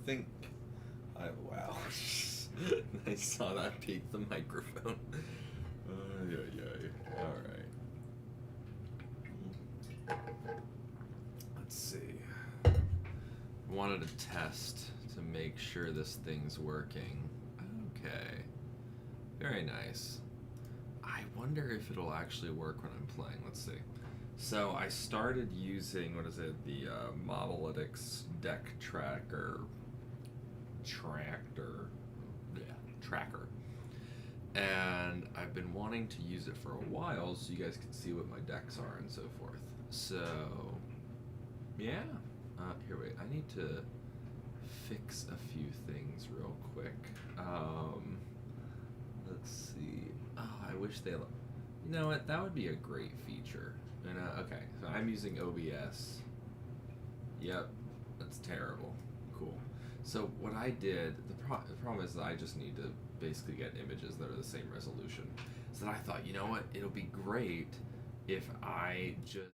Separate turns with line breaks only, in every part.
think wow. I saw that peak the microphone. Alright. Let's see. I wanted to test to make sure this thing's working. Okay. Very nice. I wonder if it'll actually work when I'm playing. Let's see. So I started using, what is it, the Modalytics deck tracker. Tracker. And I've been wanting to use it for a while so you guys can see what my decks are and so forth. So, yeah. Here, wait. I need to fix a few things real quick. Let's see. Oh, I wish they... You know what? That would be a great feature. Okay, so I'm using OBS. Yep. That's terrible. Cool. So what I did, the problem is that I just need to basically get images that are the same resolution. So then I thought, you know what, it'll be great if I just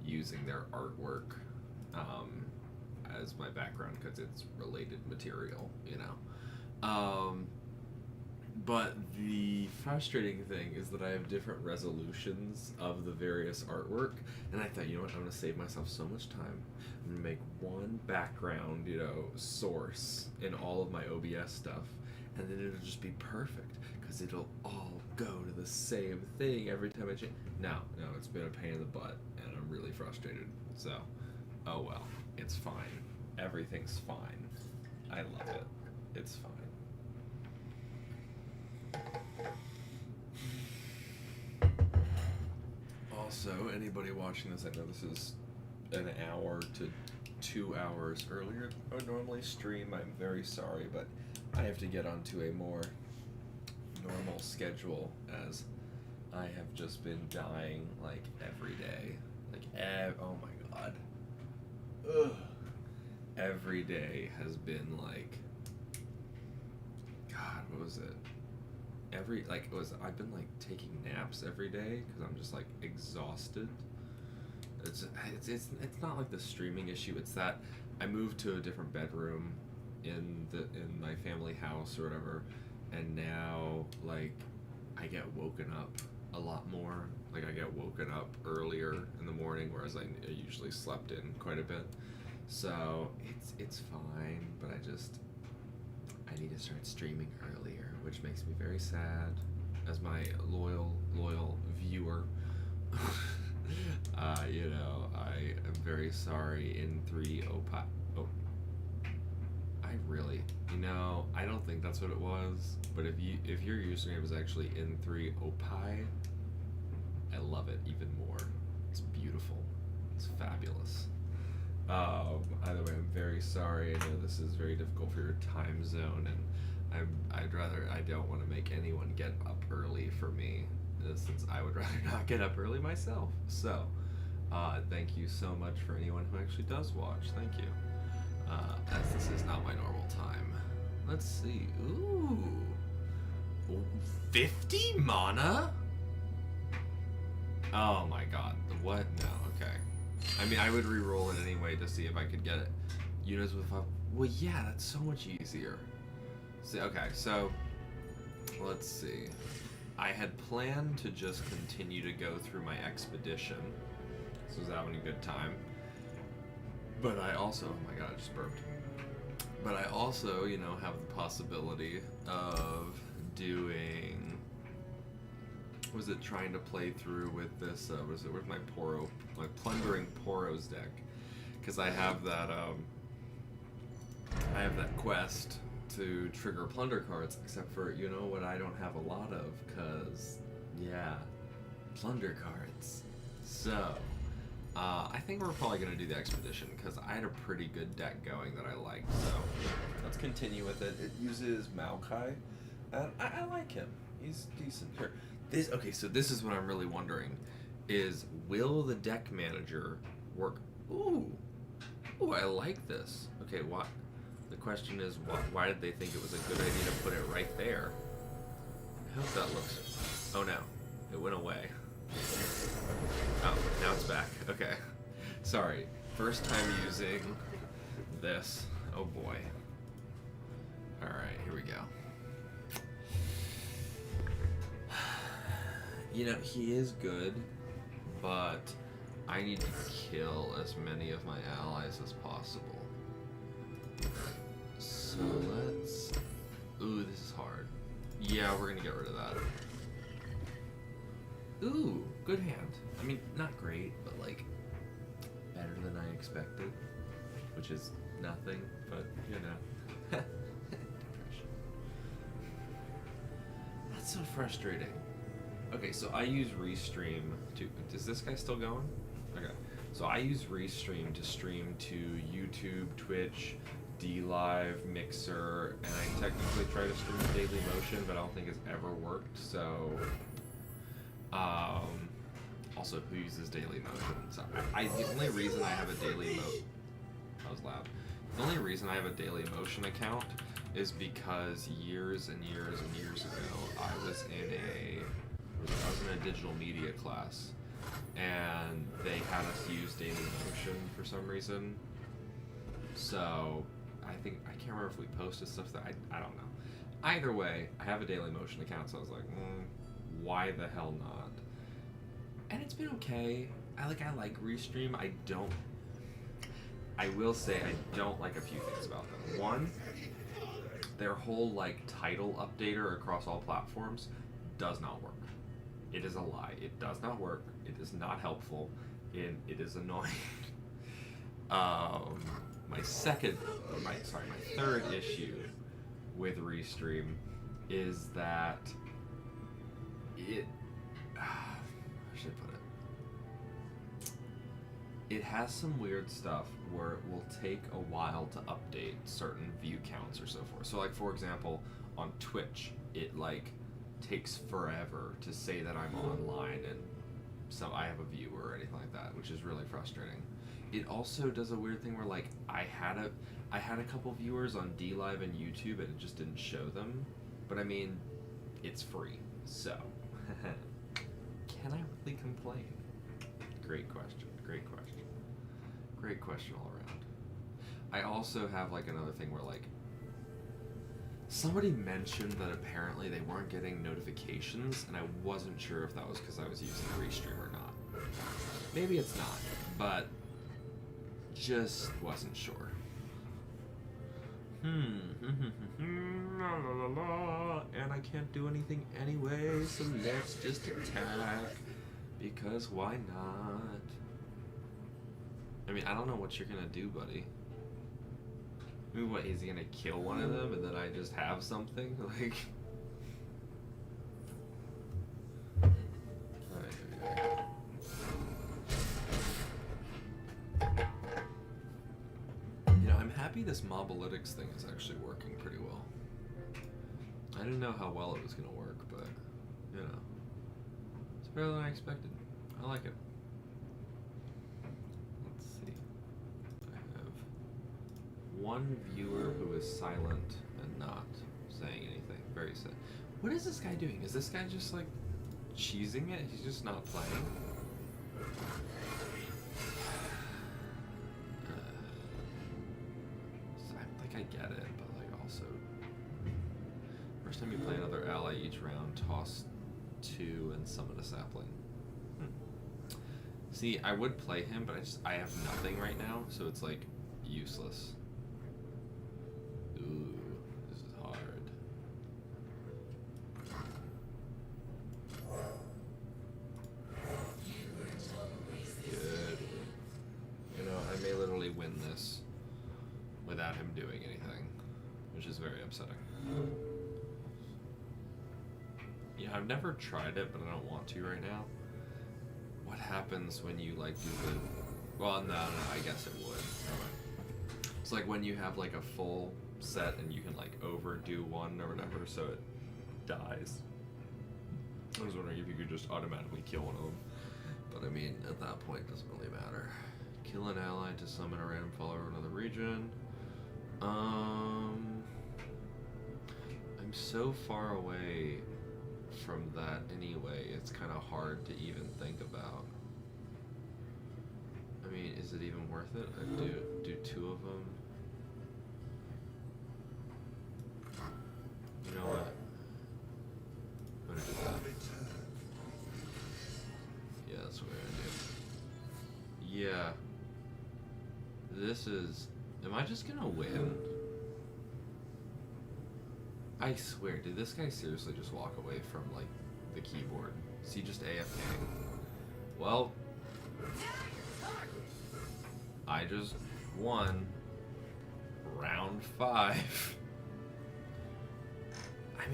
using their artwork as my background because it's related material, you know. But the frustrating thing is that I have different resolutions of the various artwork, and I thought, you know what, I'm going to save myself so much time. I'm going to make one background, you know, source in all of my OBS stuff, and then it'll just be perfect, because it'll all go to the same thing every time I change. No, it's been a pain in the butt, and I'm really frustrated. So, oh well, it's fine. Everything's fine. I love it. It's fine. Also, anybody watching this, I know this is an hour to 2 hours earlier than I would normally stream. I'm very sorry, but I have to get onto a more normal schedule as I have just been dying like every day. Oh my god. Ugh. Every day has been like, God, what was it? I've been like taking naps every day because I'm just like exhausted. It's not like the streaming issue. It's that I moved to a different bedroom in my family house or whatever, and now like I get woken up a lot more. Like I get woken up earlier in the morning, whereas I usually slept in quite a bit. So it's fine, but I need to start streaming earlier, which makes me very sad as my loyal viewer. You know, I am very sorry in 3 Opi. Oh, I really, I don't think that's what it was. But if your username is actually in 3 Opi, I love it even more. It's beautiful. It's fabulous. Either way, I'm very sorry. I know this is very difficult for your time zone, and I don't want to make anyone get up early for me, since I would rather not get up early myself. So, thank you so much for anyone who actually does watch. Thank you. As this is not my normal time. Let's see. Ooh. 50 mana? Oh my god. What? No, okay. I mean, I would re-roll it anyway to see if I could get it. Units with 5. Well, yeah, that's so much easier. See, okay, so let's see. I had planned to just continue to go through my expedition. So I was having a good time. But I also, oh my god, I just burped. But I also, have the possibility of doing, trying to play through with this, with my Plundering Poros deck. Because I have that quest to trigger plunder cards, except for, what I don't have a lot of, because, yeah, plunder cards. So, I think we're probably going to do the expedition, because I had a pretty good deck going that I liked, so let's continue with it. It uses Maokai, and I like him. He's decent. Here. So this is what I'm really wondering, is will the deck manager work? Ooh, I like this. Okay, The question is, why did they think it was a good idea to put it right there? I hope that looks... Oh no, it went away. Oh, now it's back. Okay. Sorry. First time using this. Oh boy. Alright, here we go. You know, he is good, but I need to kill as many of my allies as possible. So let's... Ooh, this is hard. Yeah, we're gonna get rid of that. Ooh, good hand. I mean, not great, but like, better than I expected. Which is nothing, but you know. That's so frustrating. Okay, so I use Restream to... Is this guy still going? Okay. So I use Restream to stream to YouTube, Twitch, DLive, Mixer, and I technically try to stream Daily Motion, but I don't think it's ever worked, so... also, who uses Daily Motion? So the only reason I have a Daily Motion... That was loud. The only reason I have a Daily Motion account is because years and years and years ago, I was in a digital media class, and they had us use Daily Motion for some reason. So I can't remember if we posted stuff that I don't know. Either way, I have a Daily Motion account, so I was like, why the hell not? And it's been okay. I like Restream. I will say I don't like a few things about them. One, their whole like title updater across all platforms does not work. It is a lie. It does not work. It is not helpful. It is annoying. My third issue with Restream is that how should I put it? It has some weird stuff where it will take a while to update certain view counts or so forth. So like, for example, on Twitch, it like takes forever to say that I'm online and so I have a viewer or anything like that, which is really frustrating. It also does a weird thing where like I had a couple viewers on DLive and YouTube and it just didn't show them. But I mean, it's free, so can I really complain? Great question. Great question. Great question all around. I also have like another thing where like somebody mentioned that apparently they weren't getting notifications, and I wasn't sure if that was because I was using Restream or not. Maybe it's not, but just wasn't sure. La, la, la, la. And I can't do anything anyway, so let's just attack. Because why not? I mean, I don't know what you're gonna do, buddy. I mean, what, is he gonna kill one of them and then I just have something? Like... You know, I'm happy this mobalytics thing is actually working pretty well. I didn't know how well it was gonna work, but, you know. It's better than I expected. I like it. Let's see. I have one viewer who is silent and not saying anything. Very sad. What is this guy doing? Is this guy just like cheesing it? He's just not playing? I get it, but like also, first time you play another ally each round, toss 2 and summon a sapling. See, I would play him, but I have nothing right now, so it's like useless. Ooh, this is hard. Good. You know, I may literally win this without him doing anything, which is very upsetting. Yeah, I've never tried it, but I don't want to right now. What happens when you like do the... Well, no, I guess it would. It's like when you have like a full set and you can like overdo one or whatever, so it dies. I was wondering if you could just automatically kill one of them. But I mean, at that point, it doesn't really matter. Kill an ally to summon a random follower in another region. I'm so far away from that anyway, it's kind of hard to even think about. I mean, is it even worth it? I do two of them. You know what? I'm gonna do that. Yeah, that's what we're gonna do. Yeah. This is... Am I just gonna win? I swear, did this guy seriously just walk away from, like, the keyboard? Is he just AFK? Well... I just won round 5. I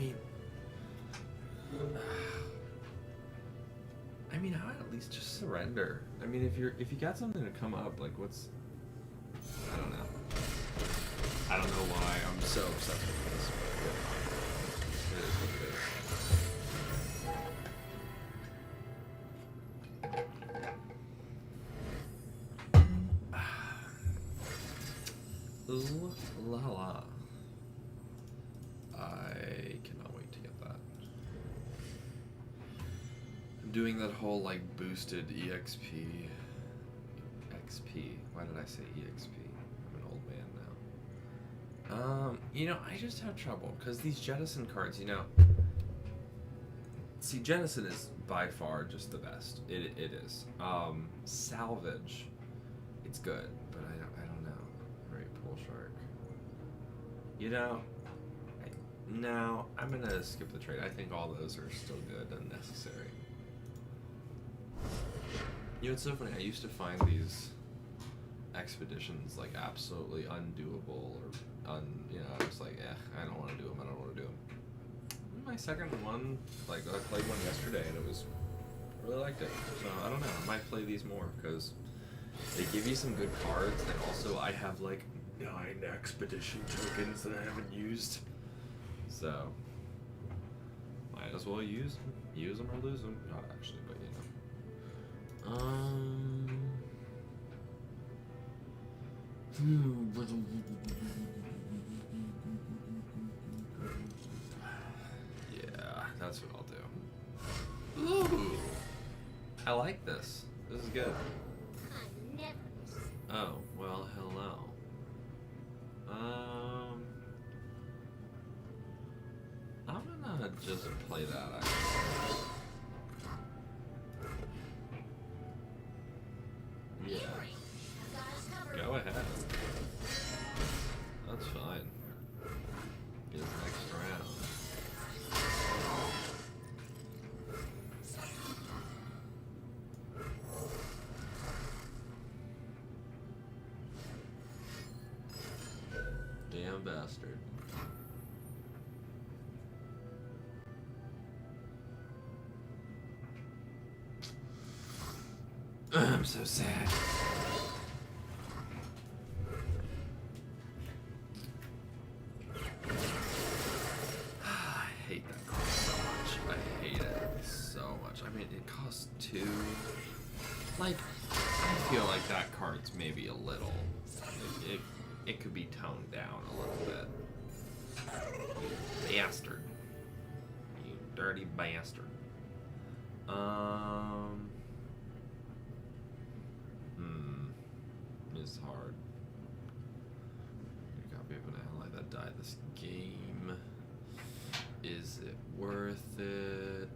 mean, how at least just surrender. I mean, if you got something to come up, like what's... I don't know. I don't know why I'm so obsessed with this, but it is what it is. Ooh la la. I cannot wait to get that. I'm doing that whole like boosted EXP. XP. Why did I say EXP? I'm an old man now. You know, I just have trouble because these jettison cards, you know. See, jettison is by far just the best. It is. Salvage, it's good, but I don't know. Right, pull shark. You know, no, I'm gonna skip the trade. I think all those are still good and necessary. You know, it's so funny. I used to find these expeditions like absolutely undoable or you know, I was like, I don't want to do them. I don't want to do them. My second one, like I played one yesterday and I really liked it. So I don't know. I might play these more because they give you some good cards, and also I have like 9 expedition tokens that I haven't used. So might as well use them or lose them. Not actually, but you know. Yeah, that's what I'll do. Ooh, I like this. This is good. Oh, well, hello. I'm gonna just play that, actually. Yeah. Go ahead. That's fine. Get next round. Damn bastard. I'm so sad. I hate that card so much. I hate it so much. I mean, it costs 2. Like, I feel like that card's maybe a little. It could be toned down a little bit. You bastard. You dirty bastard. It's hard. You got me up an ally that died this game. Is it worth it?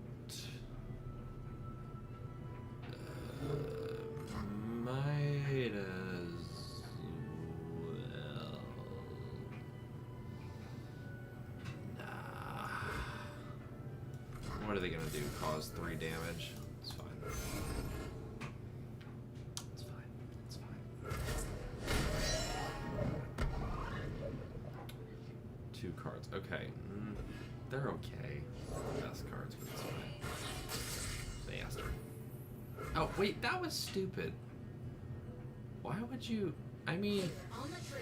Might as well. Nah. What are they gonna do? Cause 3 damage? It's fine. It's fine. It's fine. 2 cards. Okay. They're okay. Best cards, but it's fine. Bastard. Oh, wait, that was stupid. Why would you... I mean,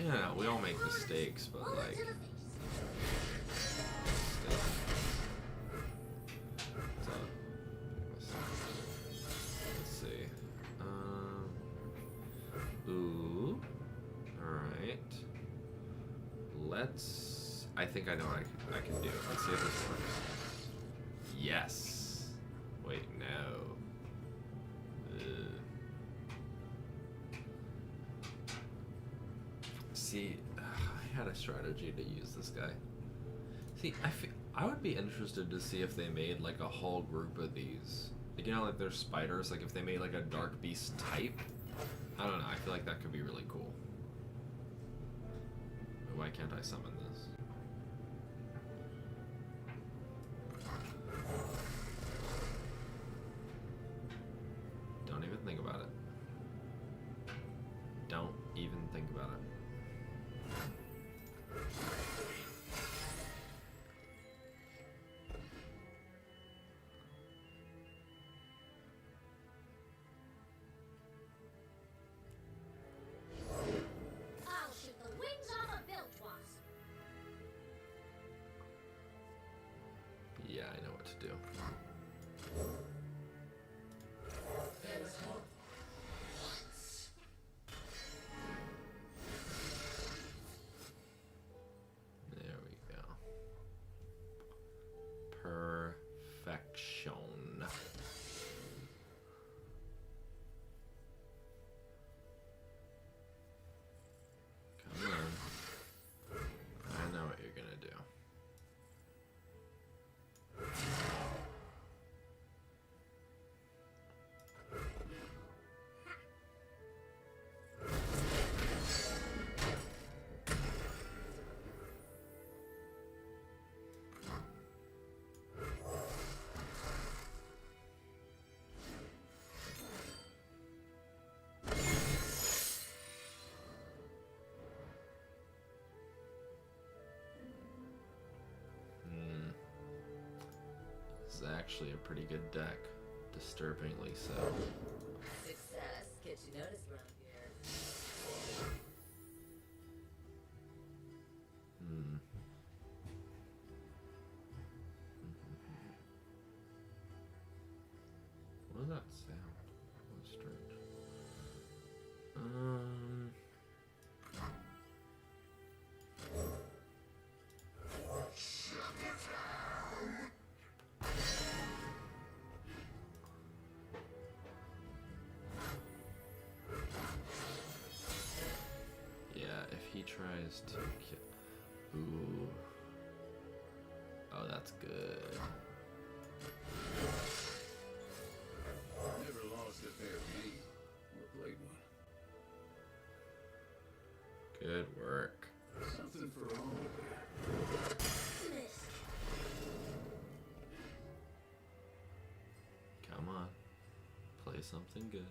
yeah, we all make mistakes, but like... Still. So, let's see. Ooh. Alright. I think I know what I can do. Let's see if this works. Yes. Wait, no. See, I had a strategy to use this guy. See, I would be interested to see if they made like a whole group of these. Like, you know, like there's spiders. Like if they made like a dark beast type. I don't know. I feel like that could be really cool. But why can't I summon this? Don't even think about it. Don't even think about it. Yeah, I know what to do. There we go. Perfection. Come on. I know what you're gonna do. This is actually a pretty good deck. Disturbingly so.
Success gets you noticed around here.
What does that sound? That's strange. Yeah, if he tries to kill. Ooh. Oh, that's good.
Never lost a fair game or played one.
Good work.
Something for all of you.
Come on. Play something good.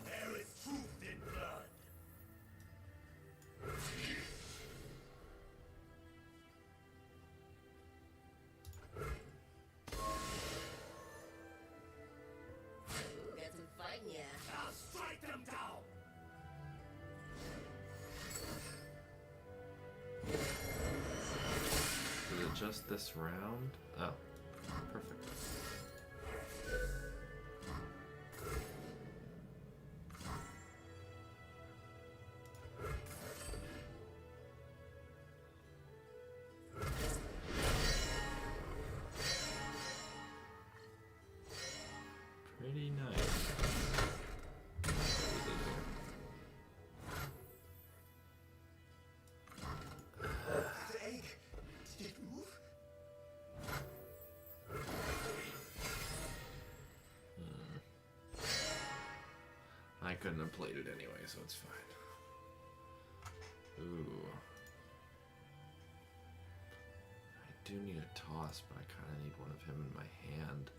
There is truth in blood.
Got some fighting, yeah.
I'll strike them down.
Is it just this round? Oh, perfect. Pretty nice.
The egg. Did it move?
I couldn't have played it anyway, so it's fine. Ooh. I do need a toss, but I kind of need one of him in my hand.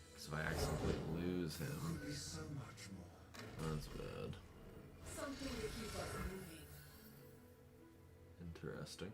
Because if I accidentally lose him,
Could be so much more.
that's bad.
Something to keep us moving.
Interesting.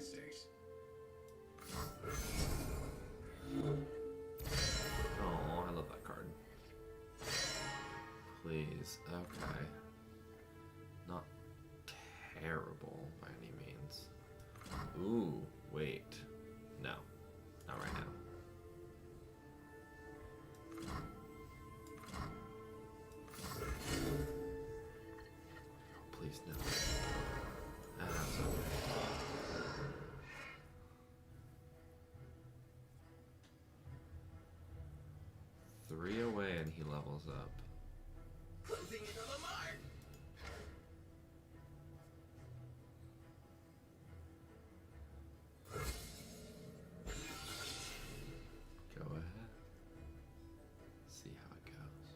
instincts.
Oh, I love that card. Please, okay. Not terrible by any means. Ooh, wait. No, not right now. Please, no. Ah, it's okay. 3 away and he levels up.
Closing in on the mark.
Go ahead. See how it goes.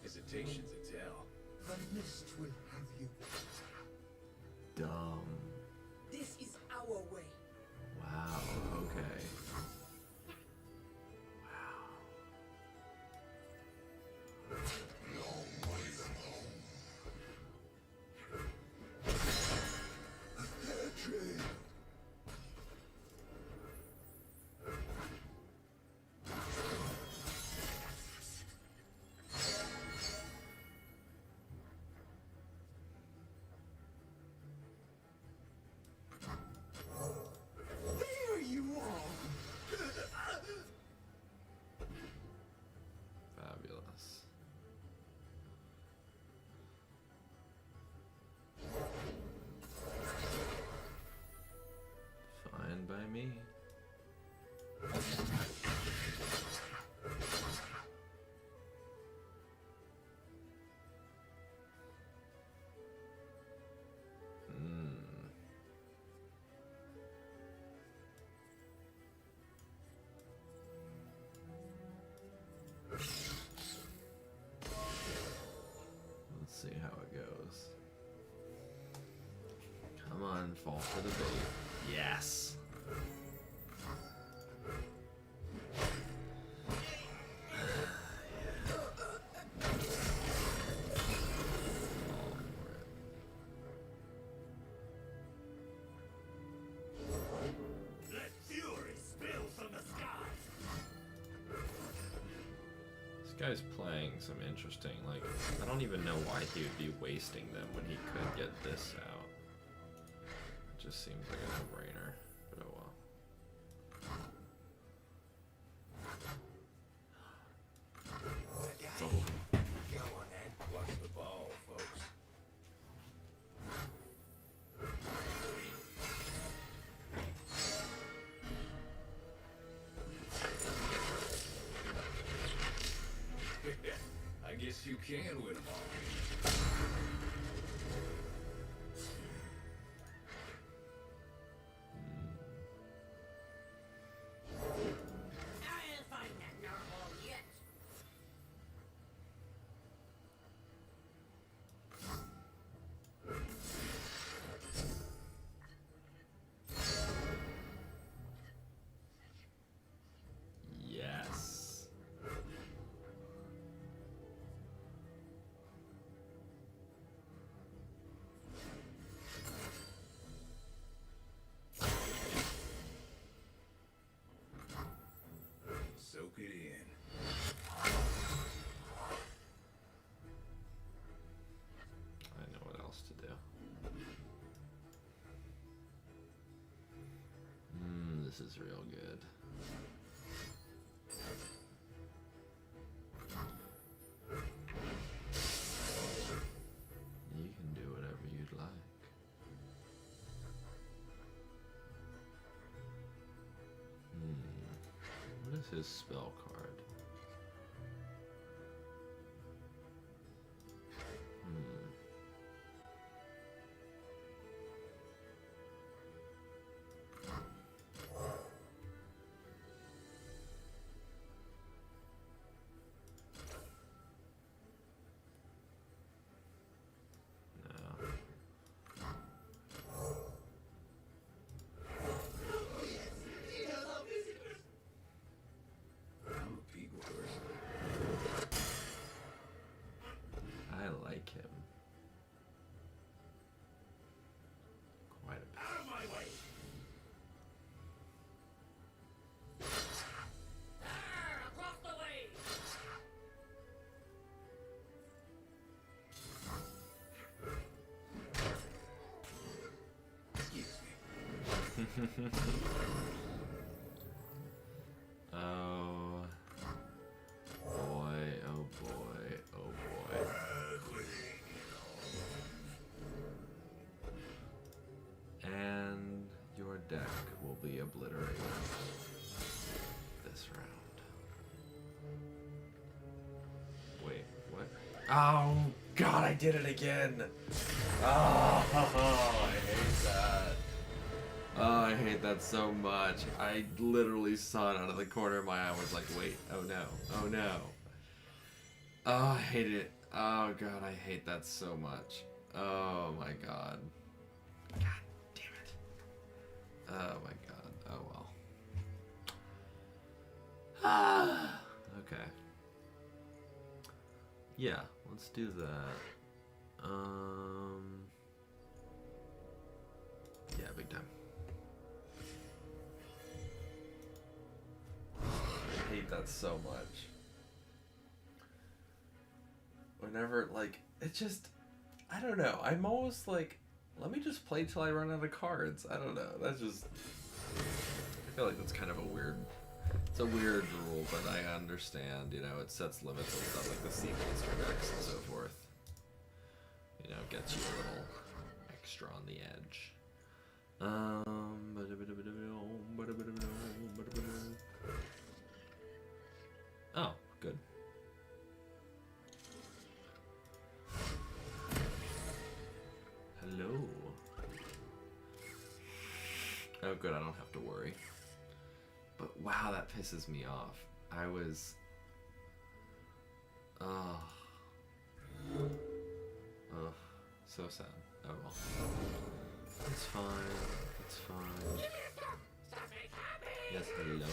Hesitation's a tell.
The mist will have you.
Dumb.
This is our way.
Wow, okay. Wow.
There you are!
Fabulous. Fine by me. Let's see how it goes. Come on, fall for the bait. Yes. Fall for it.
Let fury spill from the sky.
This guy's playing some interesting, like, I don't even know why he would be wasting them when he could get this out. It just seems like a no-brainer, but oh well. It's over.
Go on then. Watch the ball, folks. I guess you can win them all.
I'll find that narwhal yet.
Yes.
Soak it in.
I know what else to do. This is real good. You can do whatever you'd like. What is his spell card? No. Oh boy, oh boy, oh boy. And your deck will be obliterated this round. Wait, what? Oh god, I did it again! Oh, I hate that. Oh, I hate that so much. I literally saw it out of the corner of my eye. I was like, wait, oh no, oh no. Oh, I hate it. Oh god, I hate that so much. Oh my god. God damn it. Oh my god. Oh well. Ah. Okay. Yeah, let's do that. Yeah, big time. I hate that so much. Whenever, like, it just, I don't know. I'm almost like, let me just play till I run out of cards. I don't know. That's just, I feel like that's kind of a weird, it's a weird rule, but I understand, you know, it sets limits on stuff like the sea monster decks and so forth. You know, gets you a little extra on the edge. Oh, good. Hello. Oh, good, I don't have to worry. But wow, that pisses me off. I was... Oh. Oh, so sad. Oh well. It's fine. It's fine. Yes, hello.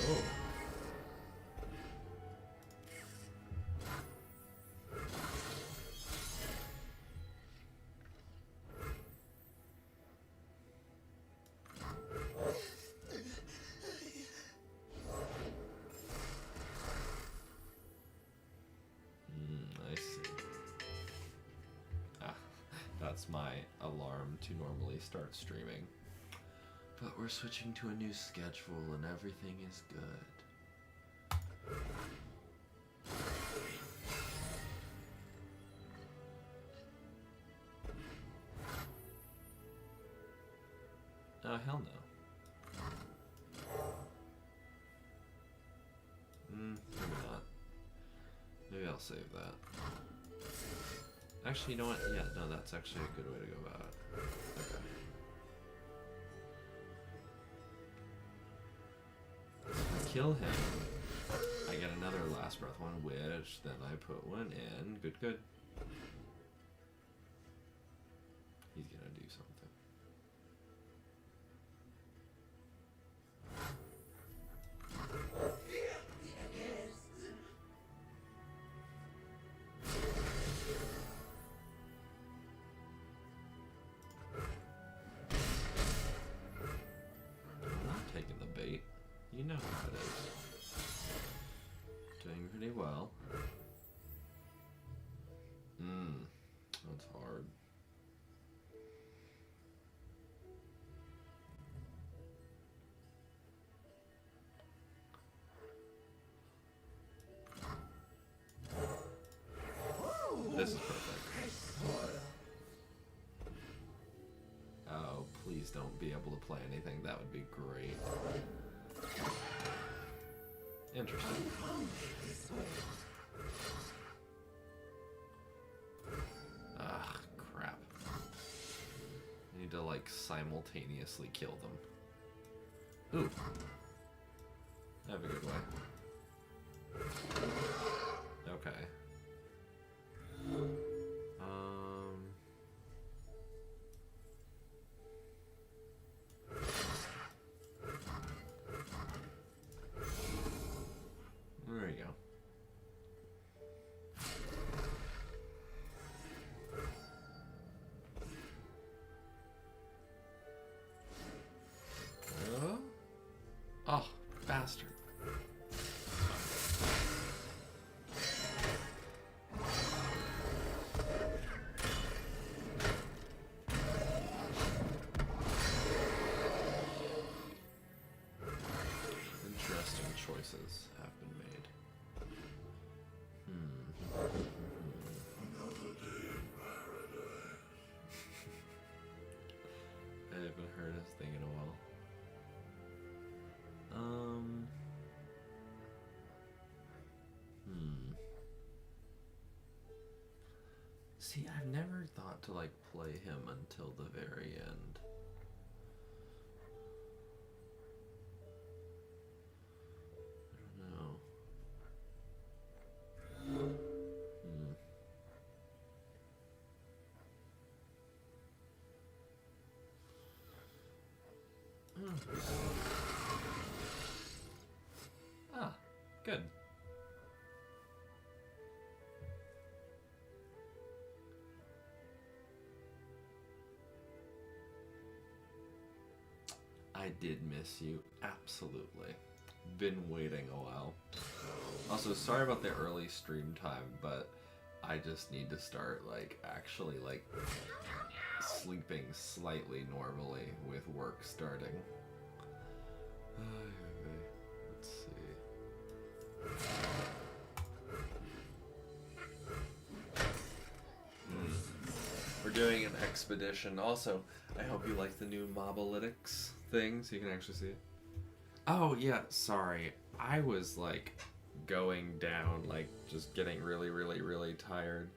I see. Ah, that's my alarm to normally start streaming. But we're switching to a new schedule and everything is good. Oh, hell no. Maybe not. Maybe I'll save that. Actually, you know what? Yeah, no, that's actually a good way to go about it. Okay. Kill him. I get another last breath one, which then I put one in. Good, good. He's gonna do something. I'm not taking the bait. You know how it is. Doing pretty well. That's hard. This is perfect. Oh, please don't be able to play anything. That would be great. Interesting. Ah, crap. I need to, like, simultaneously kill them. Ooh. Have a good way. Okay. There you go. Oh, bastard. choices have been made.
Another day in paradise.
I haven't heard his thing in a while. See, I've never thought to like play him until the very end. I don't know. Ah, good. I did miss you, absolutely. Been waiting a while. Also, sorry about the early stream time, but I just need to start, like, actually, like, sleeping slightly normally with work starting. Let's see. We're doing an expedition. Also, I hope you like the new Mobalytics thing, so you can actually see it. Oh, yeah, sorry. I was, like, going down, like, just getting really, really, really tired.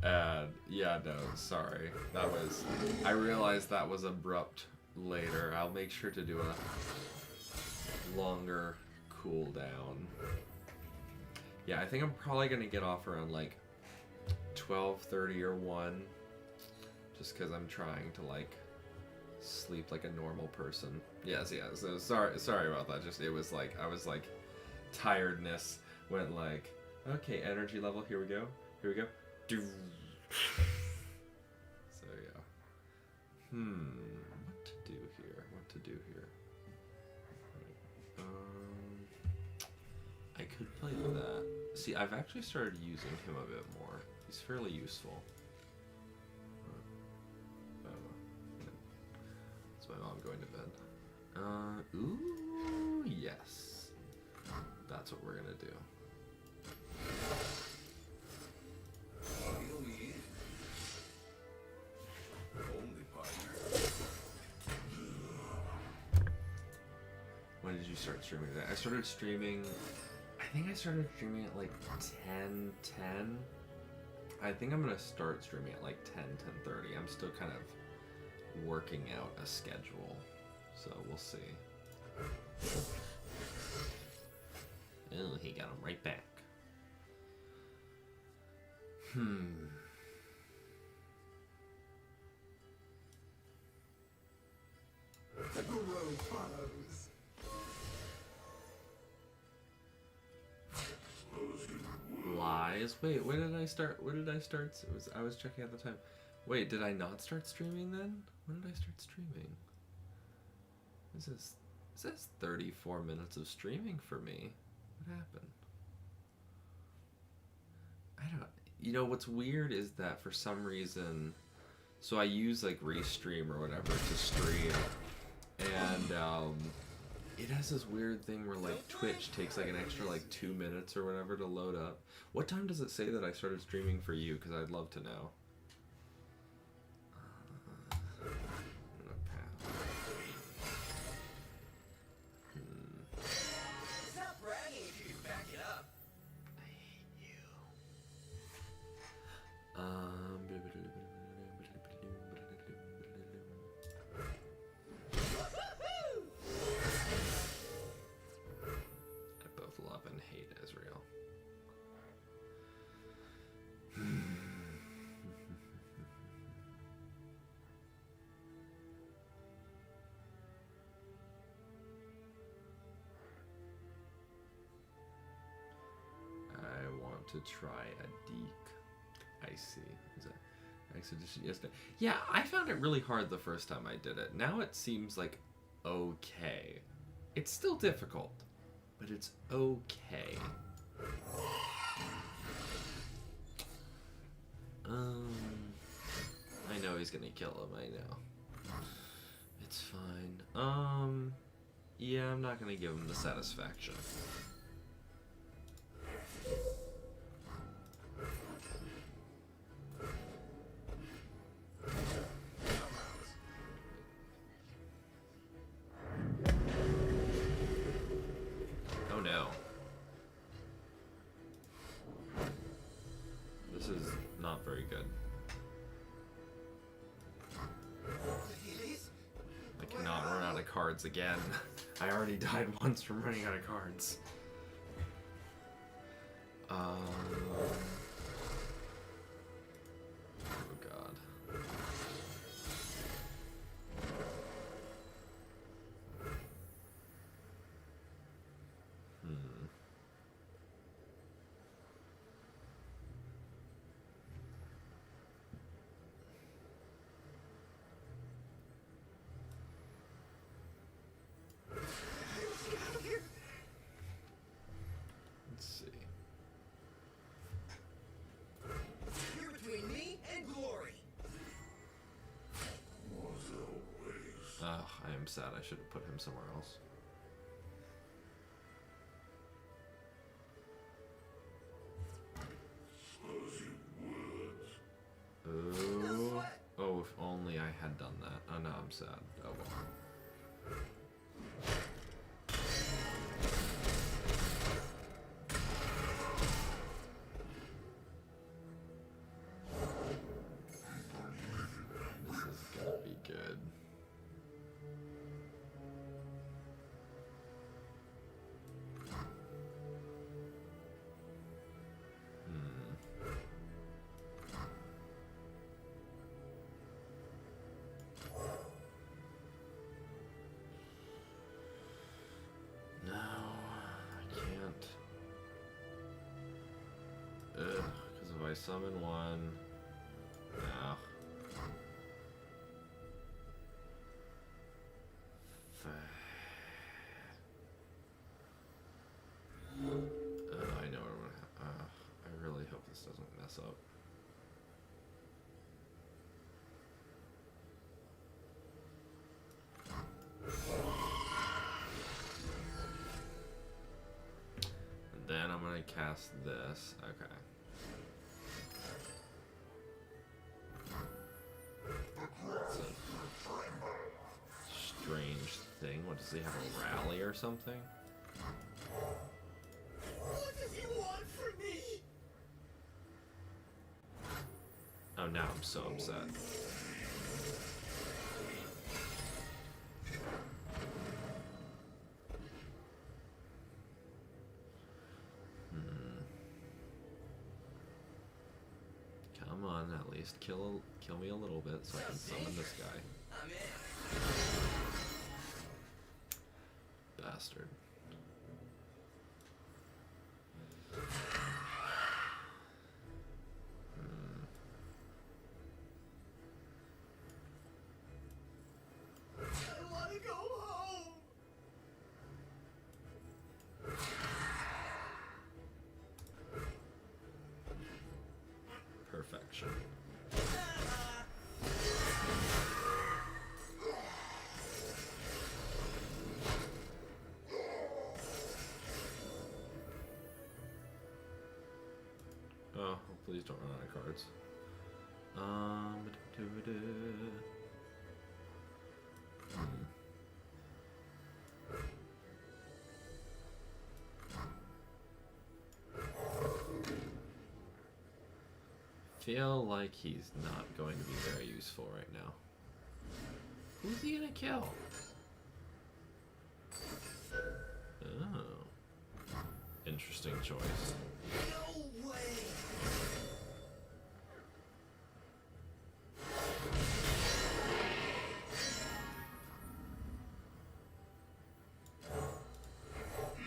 And, yeah, no, sorry. That was... I realized that was abrupt later. I'll make sure to do a longer cooldown. Yeah, I think I'm probably gonna get off around, like, 12:30 or 1. Just because I'm trying to, like, sleep like a normal person. Yes, yeah, so sorry about that. Just, it was like, I was like, tiredness went like, okay, energy level, here we go. So, yeah. What to do here? I could play that. See, I've actually started using him a bit more. He's fairly useful. My mom going to bed. Ooh, yes. That's what we're gonna do.
Only partner.
When did you start streaming that? I started streaming... I think I started streaming at like 10:10. I think I'm gonna start streaming at like 10:30. I'm still kind of working out a schedule, so we'll see. Oh, he got him right back.
The guru follows.
Lies. Wait, when did I start? I was checking at the time. Wait, did I not start streaming then? When did I start streaming? This is 34 minutes of streaming for me. What happened? I don't... You know, what's weird is that for some reason... So I use, like, Restream or whatever to stream. And, it has this weird thing where, like, Twitch takes, like, an extra, like, 2 minutes or whatever to load up. What time does it say that I started streaming for you? Because I'd love to know.
Stop bragging if you can back it up.
I hate you. I both love and hate Israel. I want to try a deek. I see. Is that expedition yesterday? Yeah, I found it really hard the first time I did it. Now it seems like okay. It's still difficult, but it's okay. I know he's gonna kill him, I know. It's fine. Yeah, I'm not gonna give him the satisfaction. Oh no. This is not very good. I cannot run out of cards again. I already died once from running out of cards. Oh god. Let's see.
You're between me and glory.
Ugh, I am sad. I should have put him somewhere else. Oh, oh, if only I had done that. Oh no, I'm sad. Oh well. This is gonna be good. No, I can't. Ugh, because if I summon one, no. I know what I'm gonna. I really hope this doesn't mess up. And then I'm gonna cast this. Okay. It's a strange thing. What does he have, a rally or something?
What does he want from me?
Oh, now I'm so upset. Come on, at least kill me a little bit so I can summon this guy.
I'm in.
Bastard.
I want to go home.
Perfection. Oh, please don't run out of cards. Feel like he's not going to be very useful right now. Who's he gonna kill? Oh. Interesting choice.
No way.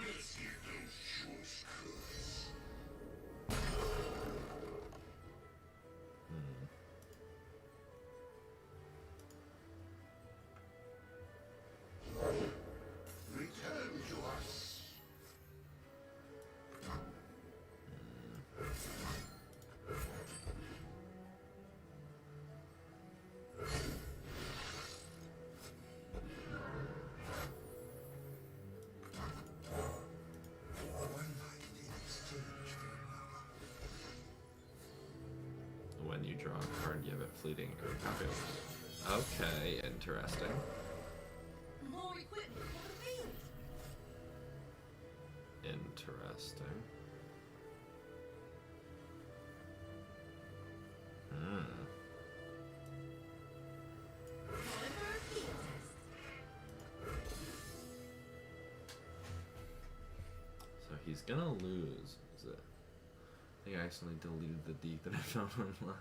Let's get those shortcuts. Return to us.
draw a card, give it fleeting or copy. Okay, interesting.
More equipment for the field.
Interesting.
Time for a field test.
So he's gonna lose. Is it? I think I accidentally deleted the deep that I found online.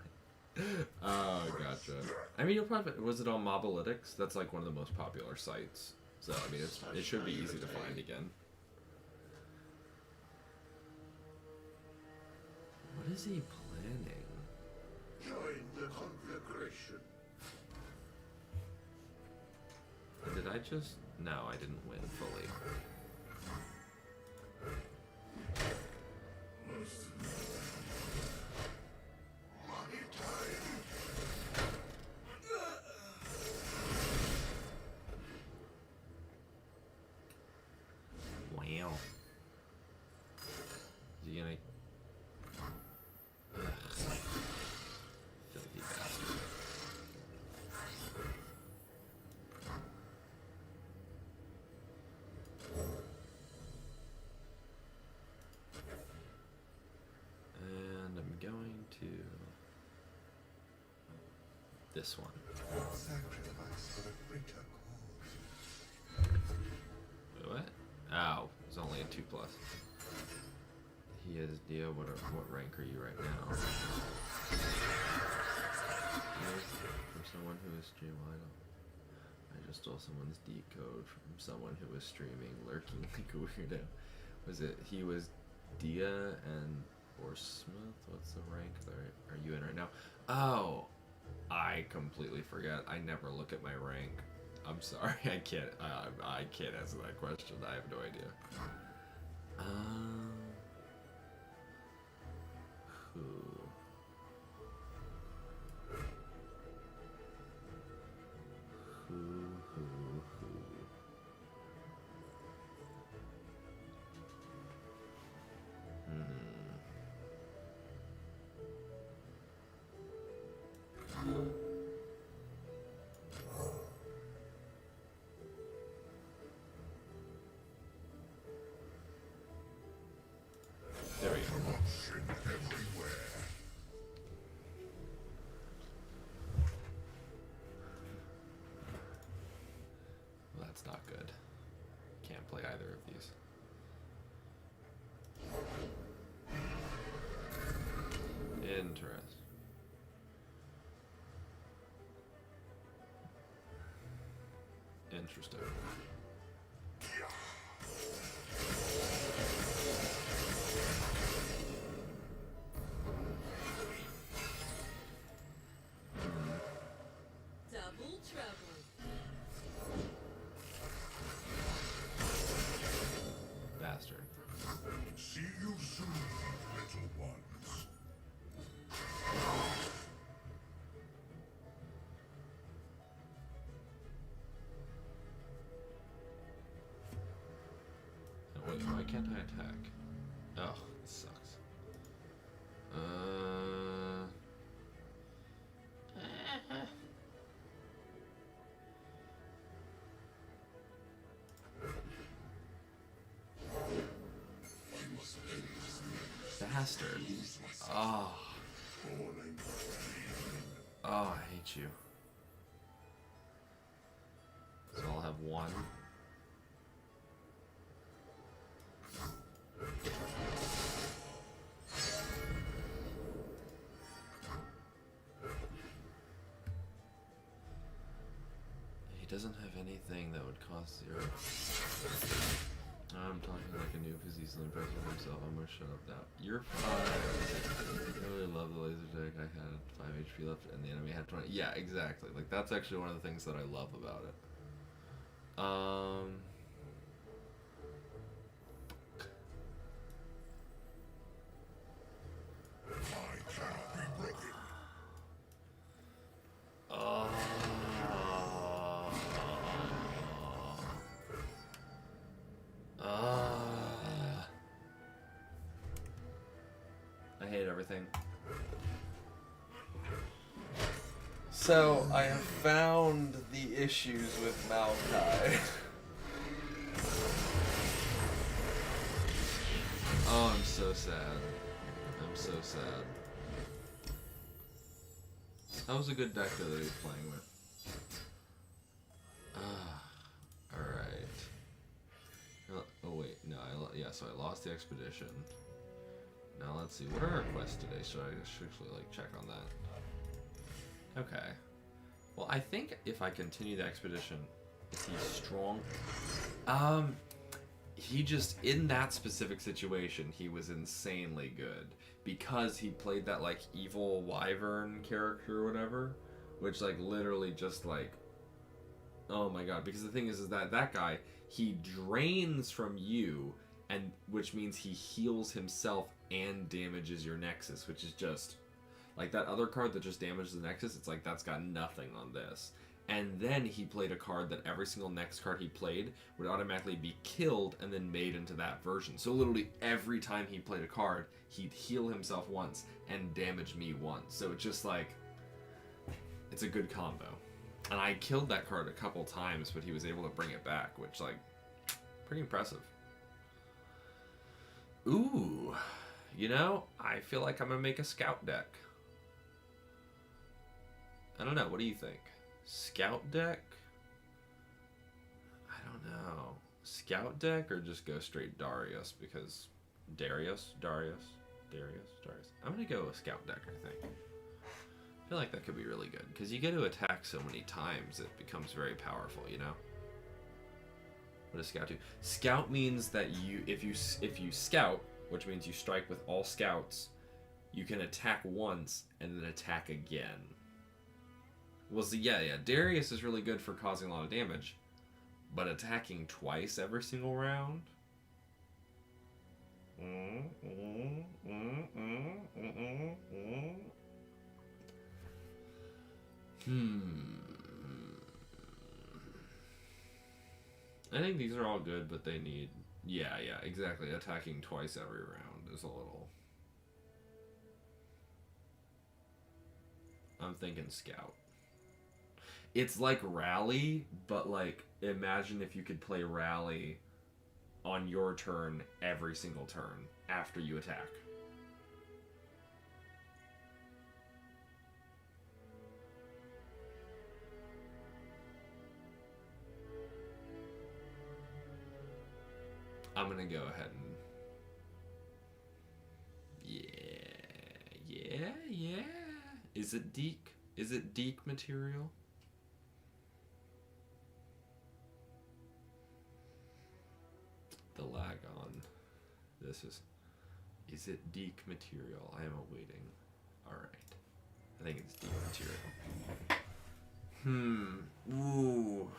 Oh, gotcha. I mean, you'll probably was it on Mobalytics? That's like one of the most popular sites. So I mean, it should be easy to find again. What is he planning?
Join the conflagration.
Did I just? No, I didn't win fully.
My time.
Wow. Is he gonna? Ugh. Filthy bastard. And I'm going to this one.
Sacrifice for a greater cause.
What? Ow, it's only a 2+. He is Dio. What rank are you right now? From someone who is stream idle. I just stole someone's D code from someone who was streaming, lurking like a weirdo. Was it? He was Dia and or Smith? What's the rank there? Are you in right now? Oh, I completely forgot. I never look at my rank. I'm sorry. I can't answer that question. I have no idea. Who? There we go.
Corruption everywhere.
Well, that's not good. Can't play either of these. Interesting. Interesting.
Double trouble.
Bastard.
See you soon, little ones.
Oh, wait, why can't I attack? Oh, this sucks. Bastard. Oh. Oh, I hate you. So I'll have one. He doesn't have anything that would cost 0. I'm talking like a noob who's easily impressed with himself. I'm gonna shut up now. You're fine. I really love the laser tag. I had 5 HP left and the enemy had 20. Yeah, exactly. Like, that's actually one of the things that I love about it.
I cannot be broken.
I hate everything. So, I have found the issues with Maokai. Oh, I'm so sad. I'm so sad. That was a good deck that he was playing with. Alright. Oh wait, no, so I lost the expedition. Now let's see, what are our quests today? Should I actually like check on that? Okay. Well, I think if I continue the expedition, is he strong? He just, in that specific situation, he was insanely good. Because he played that, like, evil wyvern character or whatever. Which, like, literally just, like... Oh my god. Because the thing is that that guy, he drains from you, and which means he heals himself and damages your Nexus, which is just... Like, that other card that just damages the Nexus, it's like, that's got nothing on this. And then he played a card that every single next card he played would automatically be killed and then made into that version. So literally every time he played a card, he'd heal himself once and damage me once. So it's just like, it's a good combo. And I killed that card a couple times, but he was able to bring it back, which, like, pretty impressive. Ooh, you know, I feel like I'm gonna make a scout deck. I don't know, what do you think? Scout deck? I don't know. Scout deck or just go straight Darius? Because Darius. I'm gonna go with scout deck, I think. I feel like that could be really good because you get to attack so many times it becomes very powerful, you know. What does scout do? Scout means that if you scout, which means you strike with all scouts, you can attack once and then attack again. Well, see, yeah. Darius is really good for causing a lot of damage, but attacking twice every single round? I think these are all good, but they need... Yeah, exactly. Attacking twice every round is a little... I'm thinking scout. It's like Rally, but like, imagine if you could play Rally on your turn every single turn after you attack. I'm gonna go ahead and... Yeah. Is it Deke? Is it Deke material? The lag on this is it Deke material? I am awaiting. Alright. I think it's Deke material. Ooh.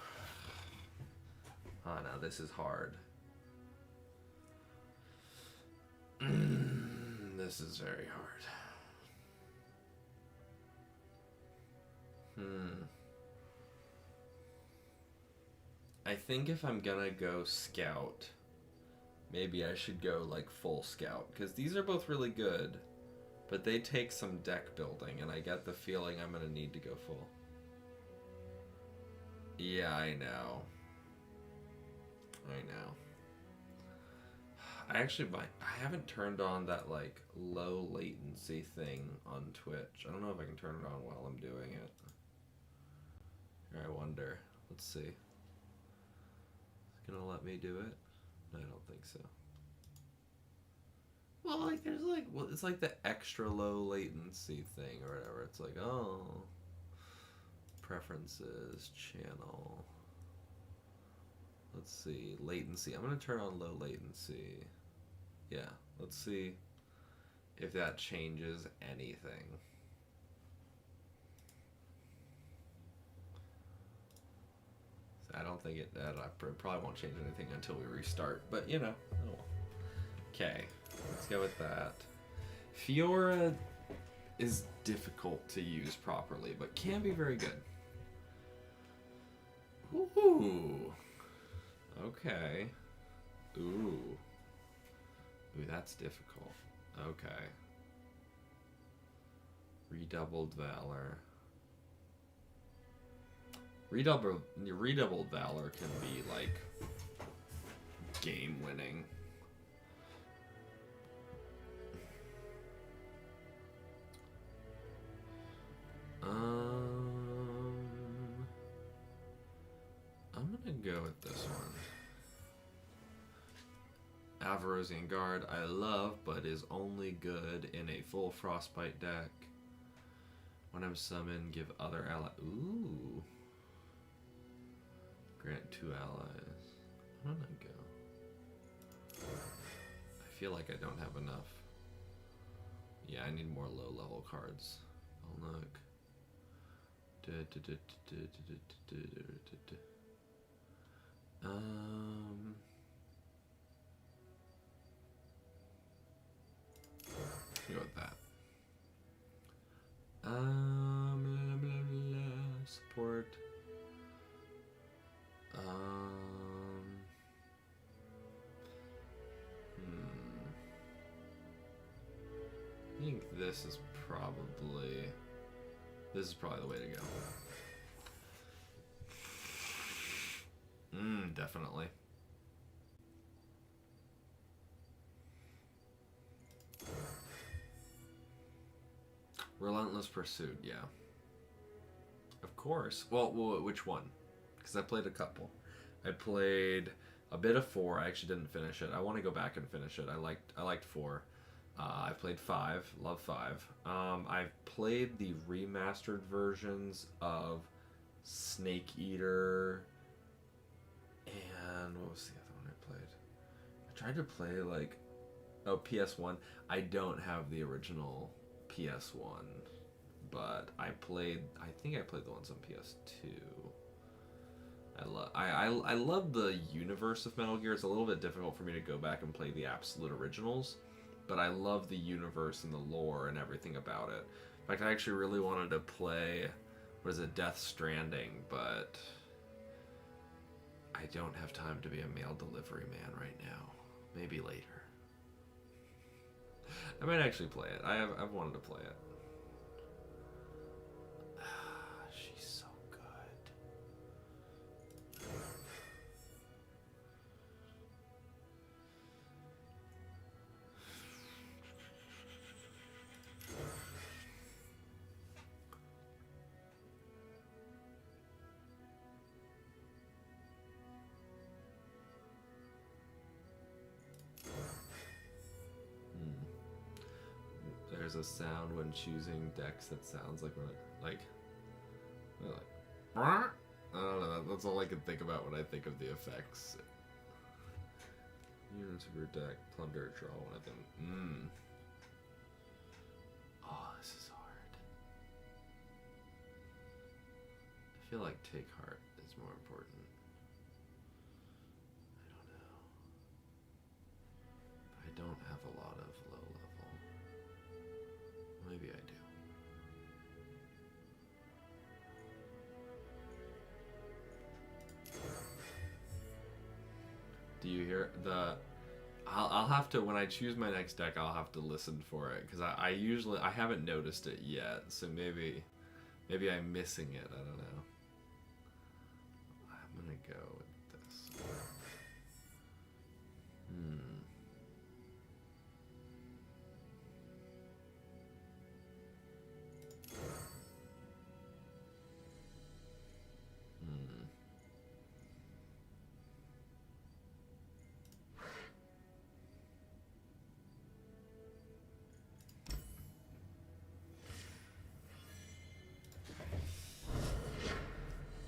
Oh no, this is hard. This is very hard. I think if I'm gonna go scout, maybe I should go like full scout, because these are both really good, but they take some deck building, and I get the feeling I'm gonna need to go full. Yeah, I know. I haven't turned on that like low latency thing on Twitch. I don't know if I can turn it on while I'm doing it. Here, I wonder. Let's see. Is it gonna let me do it? I don't think so. Well, like there's like, well, it's like the extra low latency thing or whatever. It's like, oh, preferences, channel. Let's see, latency. I'm gonna turn on low latency. Yeah, let's see if that changes anything. I don't think it probably won't change anything until we restart, but you know, oh well. Okay, let's go with that. Fiora is difficult to use properly, but can be very good. Ooh. Okay. Ooh, that's difficult. Okay. Redoubled Valor. Redoubled valor can be like game winning. I'm gonna go with this one. Avarosian Guard, I love, but is only good in a full Frostbite deck. When I'm summoned, give other ally. Ooh. Grant 2 allies. I'm gonna go. I feel like I don't have enough. Yeah, I need more low level cards. Oh look. Go with that. Blah, blah, blah, support. I think this is probably the way to go. Definitely. Relentless Pursuit, yeah. Of course. Well, which one? Because I played a couple. I played a bit of 4. I actually didn't finish it. I want to go back and finish it. I liked 4. I played 5. Love 5. I've played the remastered versions of Snake Eater. And what was the other one I played? I tried to play like... Oh, PS1. I don't have the original PS1. But I think I played the ones on PS2. I love the universe of Metal Gear. It's a little bit difficult for me to go back and play the absolute originals, but I love the universe and the lore and everything about it. In fact, I actually really wanted to play, Death Stranding, but I don't have time to be a mail delivery man right now. Maybe later. I might actually play it. I've wanted to play it. She's so good. There's a sound when choosing decks that sounds like when it, like I don't know, that's all I can think about when I think of the effects. Units of your deck, plunder, draw one of them. Oh, this is hard. I feel like Take Heart is more important. I don't know. I don't have a lot of low level. Maybe I do. Do you hear the... I'll have to, when I choose my next deck, I'll have to listen for it, because I haven't noticed it yet, so maybe I'm missing it, I don't know. I'm gonna go with this.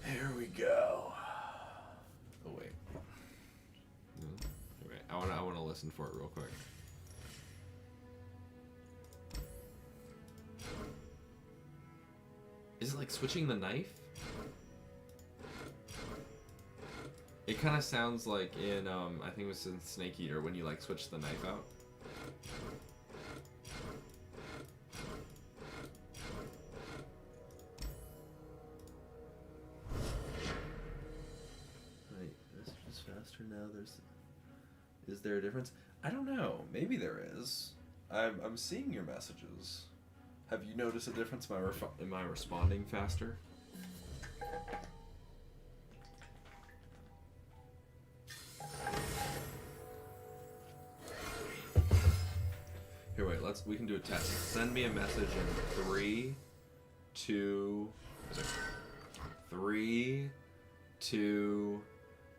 Here we go. Oh wait. Wait, I wanna listen for it real quick. Is it like switching the knife? It kind of sounds like in I think it was in Snake Eater when you like switch the knife out. Faster now. Is there a difference? I don't know. Maybe there is. I'm seeing your messages. Have you noticed a difference? Am I responding faster? we can do a test. Send me a message in 3, 2, 3, 2,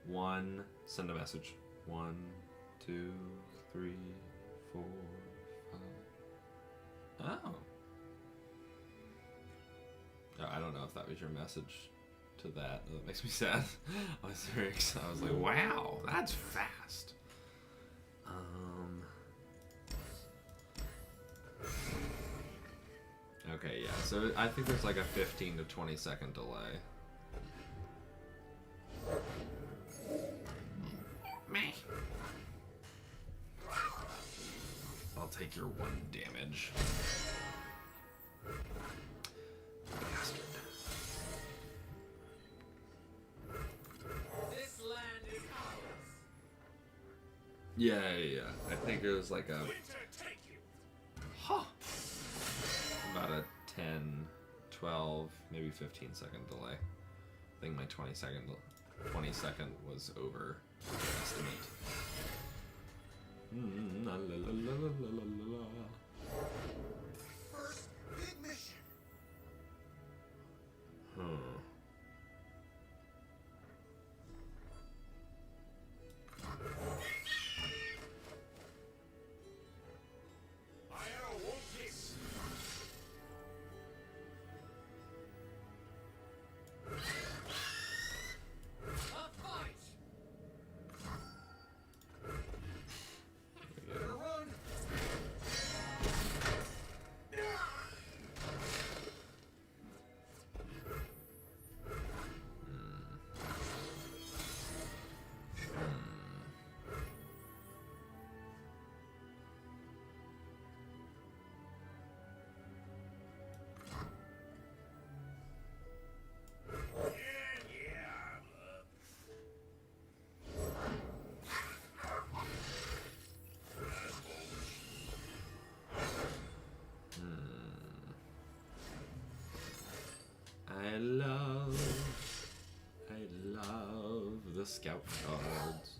1. Send a message. 1, 2, 3, 4, 5. Oh. I don't know if that was your message to that. That makes me sad. I was very excited. I was like, wow, that's fast. Okay, yeah, so I think there's like a 15 to 20 second delay. Me. I'll take your 1 damage. Bastard.
This land is ours.
Yeah. I think it was like a... Huh. About a 10, 12, maybe 15 second delay. I think my 20 second was over estimate. La, la, la, la, la, la, la.
First big mission.
I love the scout cards.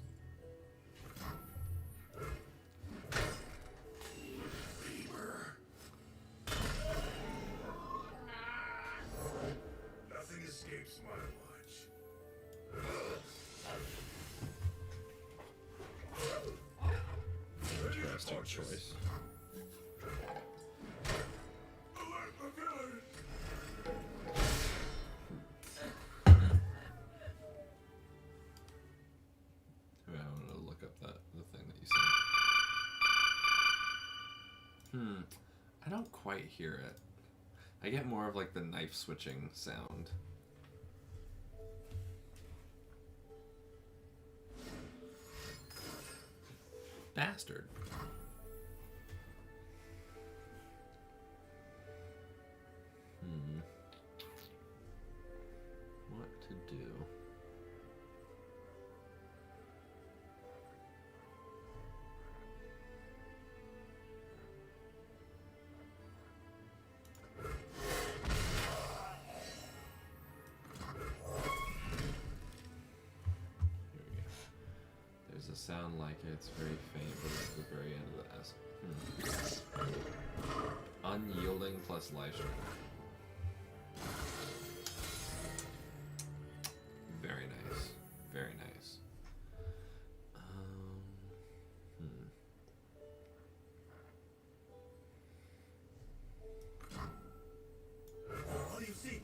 Nothing escapes my watch.
Interesting choice.
Alert the village!
I want to look up the thing that you sent. I don't quite hear it. I get more of like the knife switching sound. Bastard. What to do? There's a sound like it. It's very faint, but it's at the very end of the S. Unyielding plus life strength. Very nice. Very nice.
What do you see?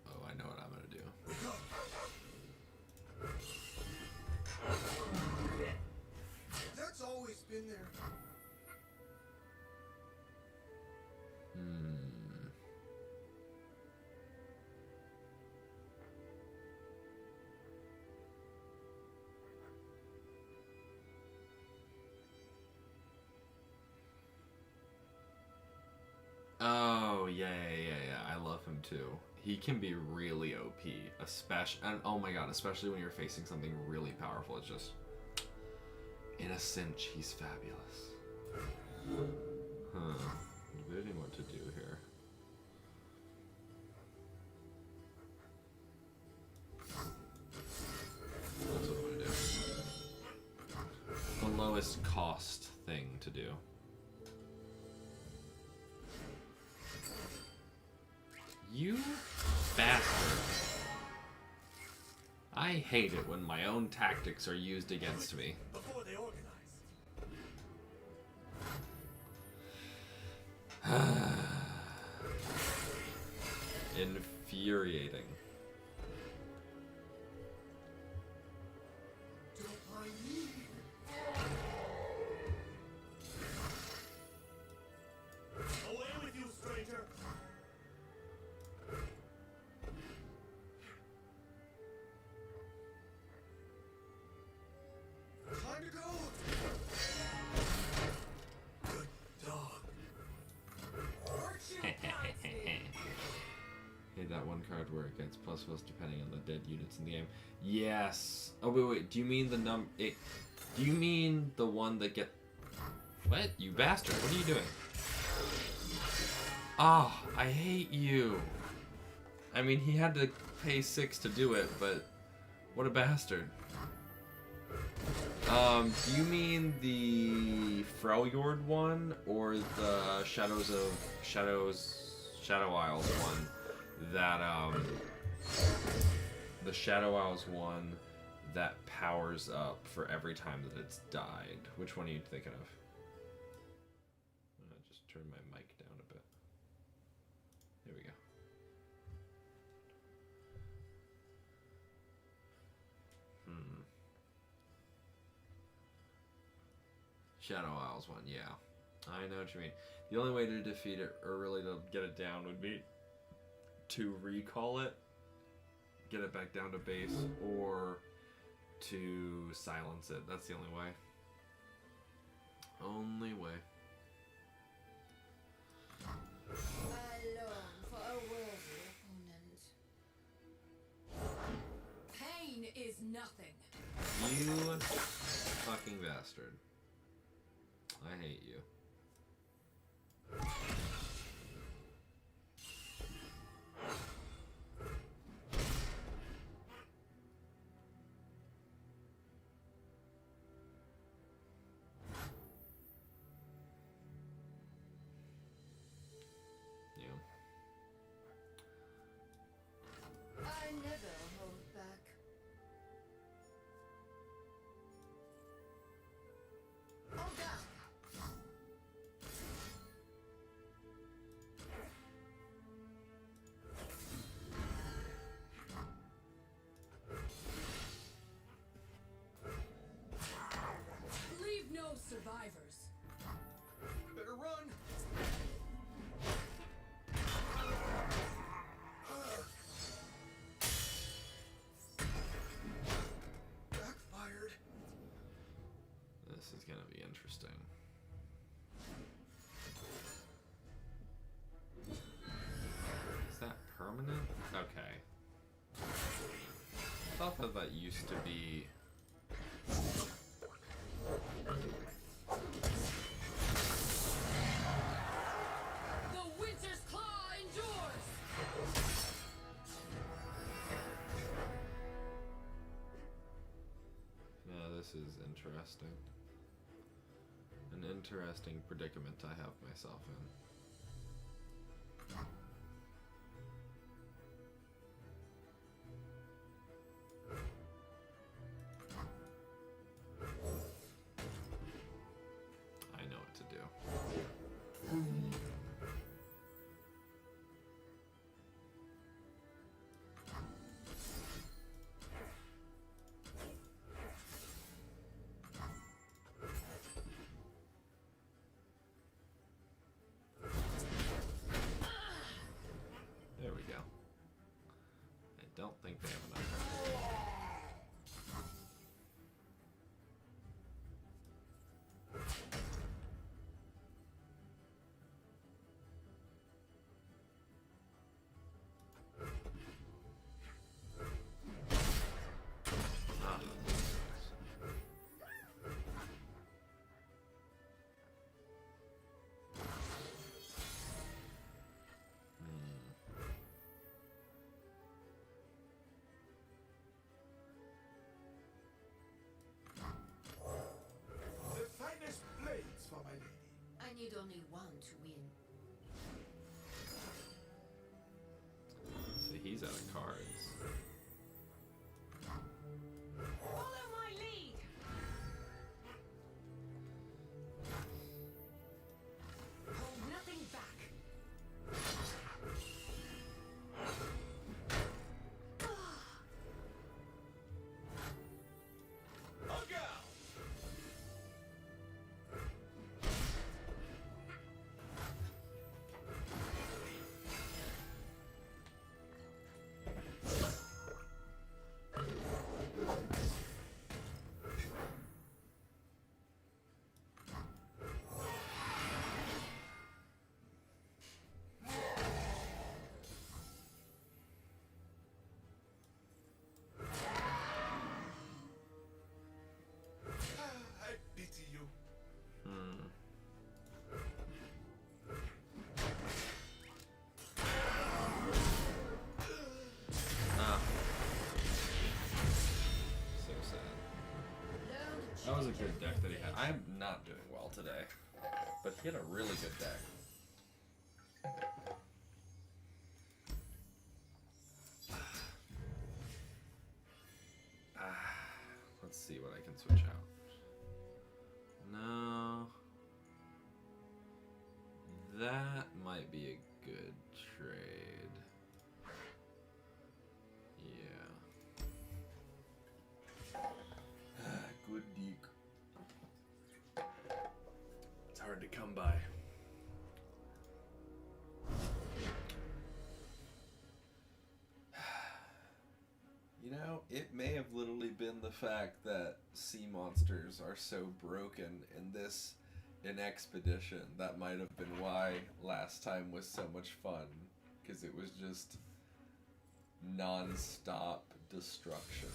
Oh, I know what I'm gonna do.
That's always been there.
Oh, yeah. I love him too. He can be really OP, especially, and oh my god, especially when you're facing something really powerful. It's just, in a cinch, he's fabulous. Debating what to do here. lowest cost thing to do. You bastard. I hate it when my own tactics are used against me.
Before they organize.
Infuriating.
Don't mind me. Away with you, stranger. Time to go. Good dog.
Hey, that one card where it gets ++ depending on the dead units in the game. Yes. Oh wait. Do you mean the do you mean the one that get? What? You bastard! What are you doing? Ah, oh, I hate you. I mean, he had to pay 6 to do it, but what a bastard. Do you mean the Freljord one or the Shadow Isles one? That the Shadow Isles one that powers up for every time that it's died. Which one are you thinking of? I'll just turn my mic down a bit. There we go. Shadow Isles one, yeah. I know what you mean. The only way to defeat it, or really to get it down, would be to recall it, get it back down to base, or to silence it. That's the only way. Only way.
I long for a worthy opponent. Pain is nothing.
You fucking bastard. I hate you.
I never hold back. Olga! Leave no survivors.
Better run. Backfired.
This is gonna be interesting. Is that permanent? Okay. I thought that used to be.
The Winter's Claw endures!
Yeah, this is interesting. An interesting predicament I have myself in. I know what to do.
need only one to win.
See, he's out of cards.
Follow my lead! Hold nothing back.
Look out!
I pity you.
Hmm. Ah. So sad. That was a good deck that he had. I'm not doing well today, but he had a really good deck. Let's see what I can switch out. No. That might be a good trade. Yeah. Good deek. It's hard to come by. You know, it may have literally been the fact that sea monsters are so broken in this expedition. That might have been why last time was so much fun. Because it was just non-stop destruction.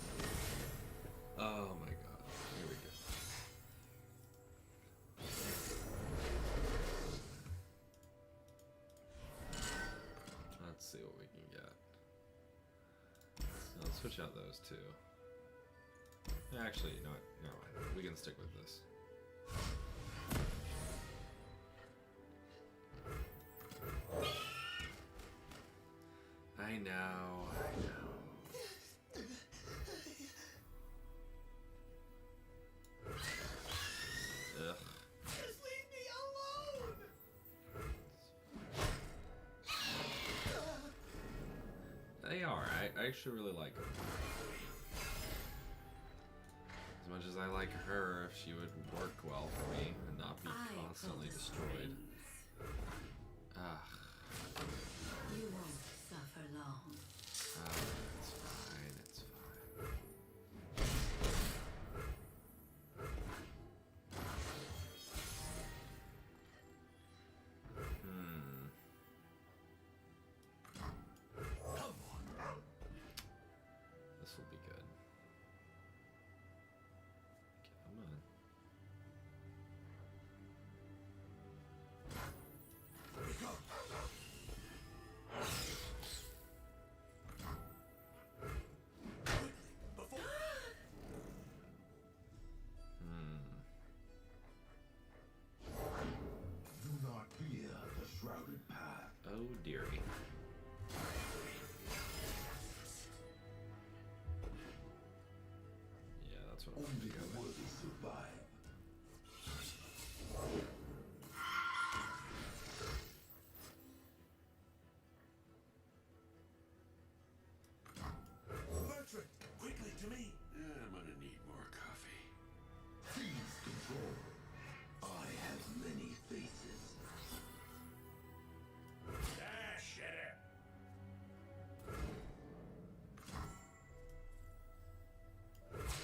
Oh my god. Here we go. Let's see what we can get. So let's switch out those two. Actually, you know what? Never mind. We can stick with this. I know. Ugh.
Just leave me alone!
They are. I actually really like them. As much as I like her, if she would work well for me and not be
I
constantly
pull the
destroyed.
strings.
Ugh.
You won't suffer long.
It's fine. It's fine.
Come on.
This will be good. Come on.
Here we go. Quickly, before...
Do not fear the shrouded path.
Oh dearie. Yeah, that's what I'm
Only
gonna go
the
with.
worthy survive.
Bertrand, quickly to me.
I'm gonna need more coffee. Please control. I have many faces.
Ah, shut up.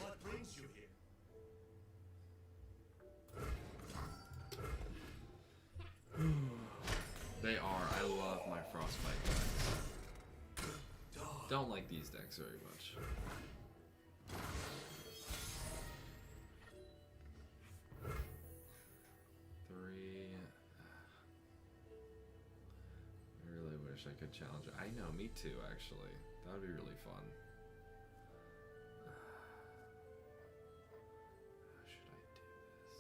What brings you here?
They are. I love my frostbite decks.
Dog.
Don't like these decks very much. Three. I really wish I could challenge it. I know, me too, actually. That would be really fun. How should I do this?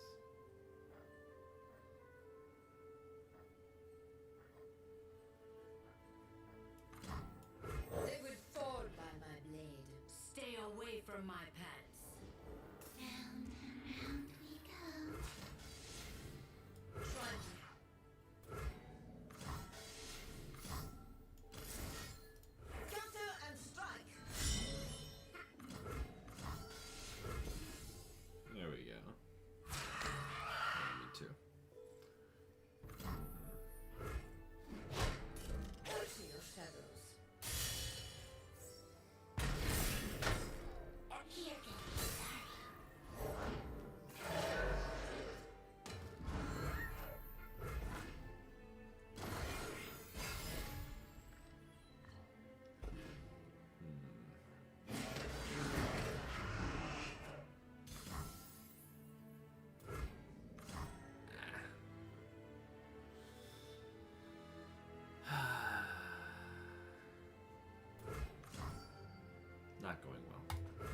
Not going well.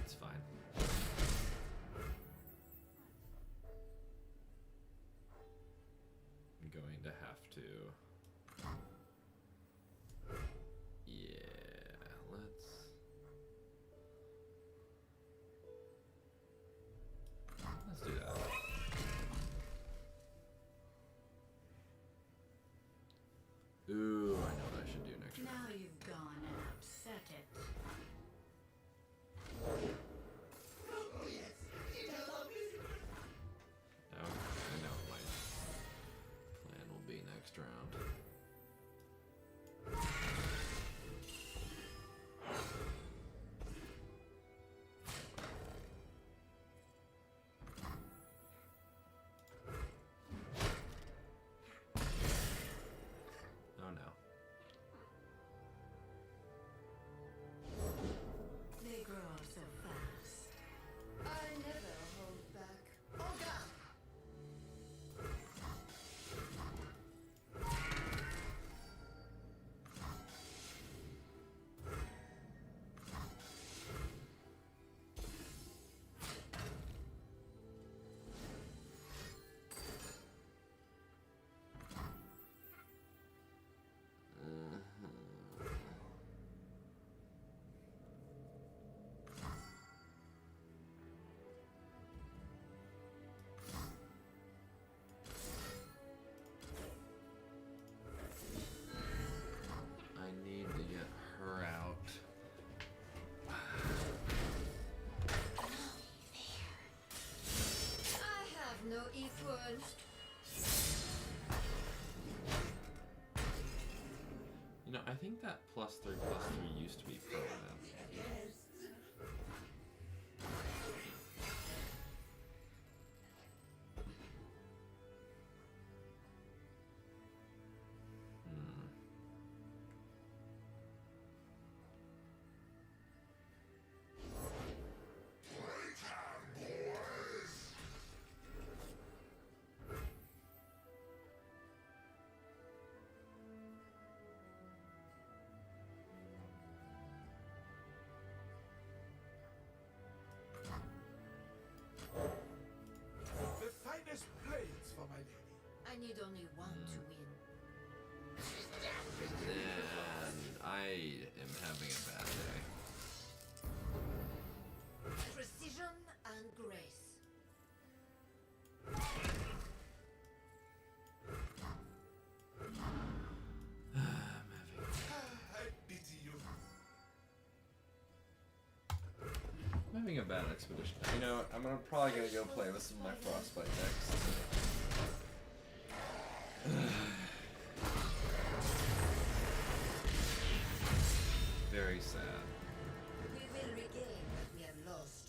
It's fine. I'm going to have to. Yeah, let's do that. Ooh, I know what I should do next round.
Now you've gone and upset it.
Oh, I know what my plan will be next round. Oh no.
They grow up so fast.
I never hold back. Oh God!
I need to get her out.
I have no equal.
You know, I think that +3/+3 used to be permanent. Hmm.
The finest blades for my lady.
I need only one to win.
And I am having a bad day.
Precision and grace.
I pity you.
I'm having a bad expedition. You know, probably gonna go play with some of my frostbite decks. Very sad.
We will regain what we have lost.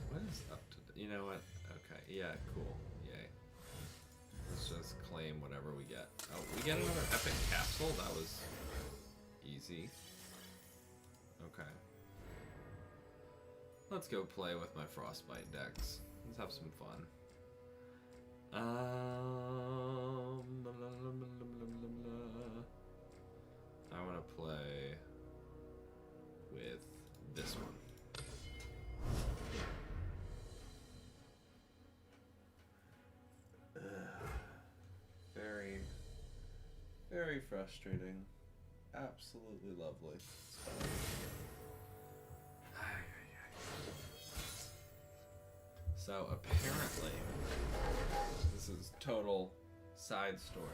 What is up to? You know what? Okay. Yeah. Cool. Yay. Let's just claim whatever we get. Oh, we get another epic capsule. That was easy. Okay. Let's go play with my frostbite decks. Let's have some fun. Blah, blah, blah, blah, blah, blah, blah. I want to play with this one. Very, very frustrating. Absolutely lovely. So apparently, this is total side story.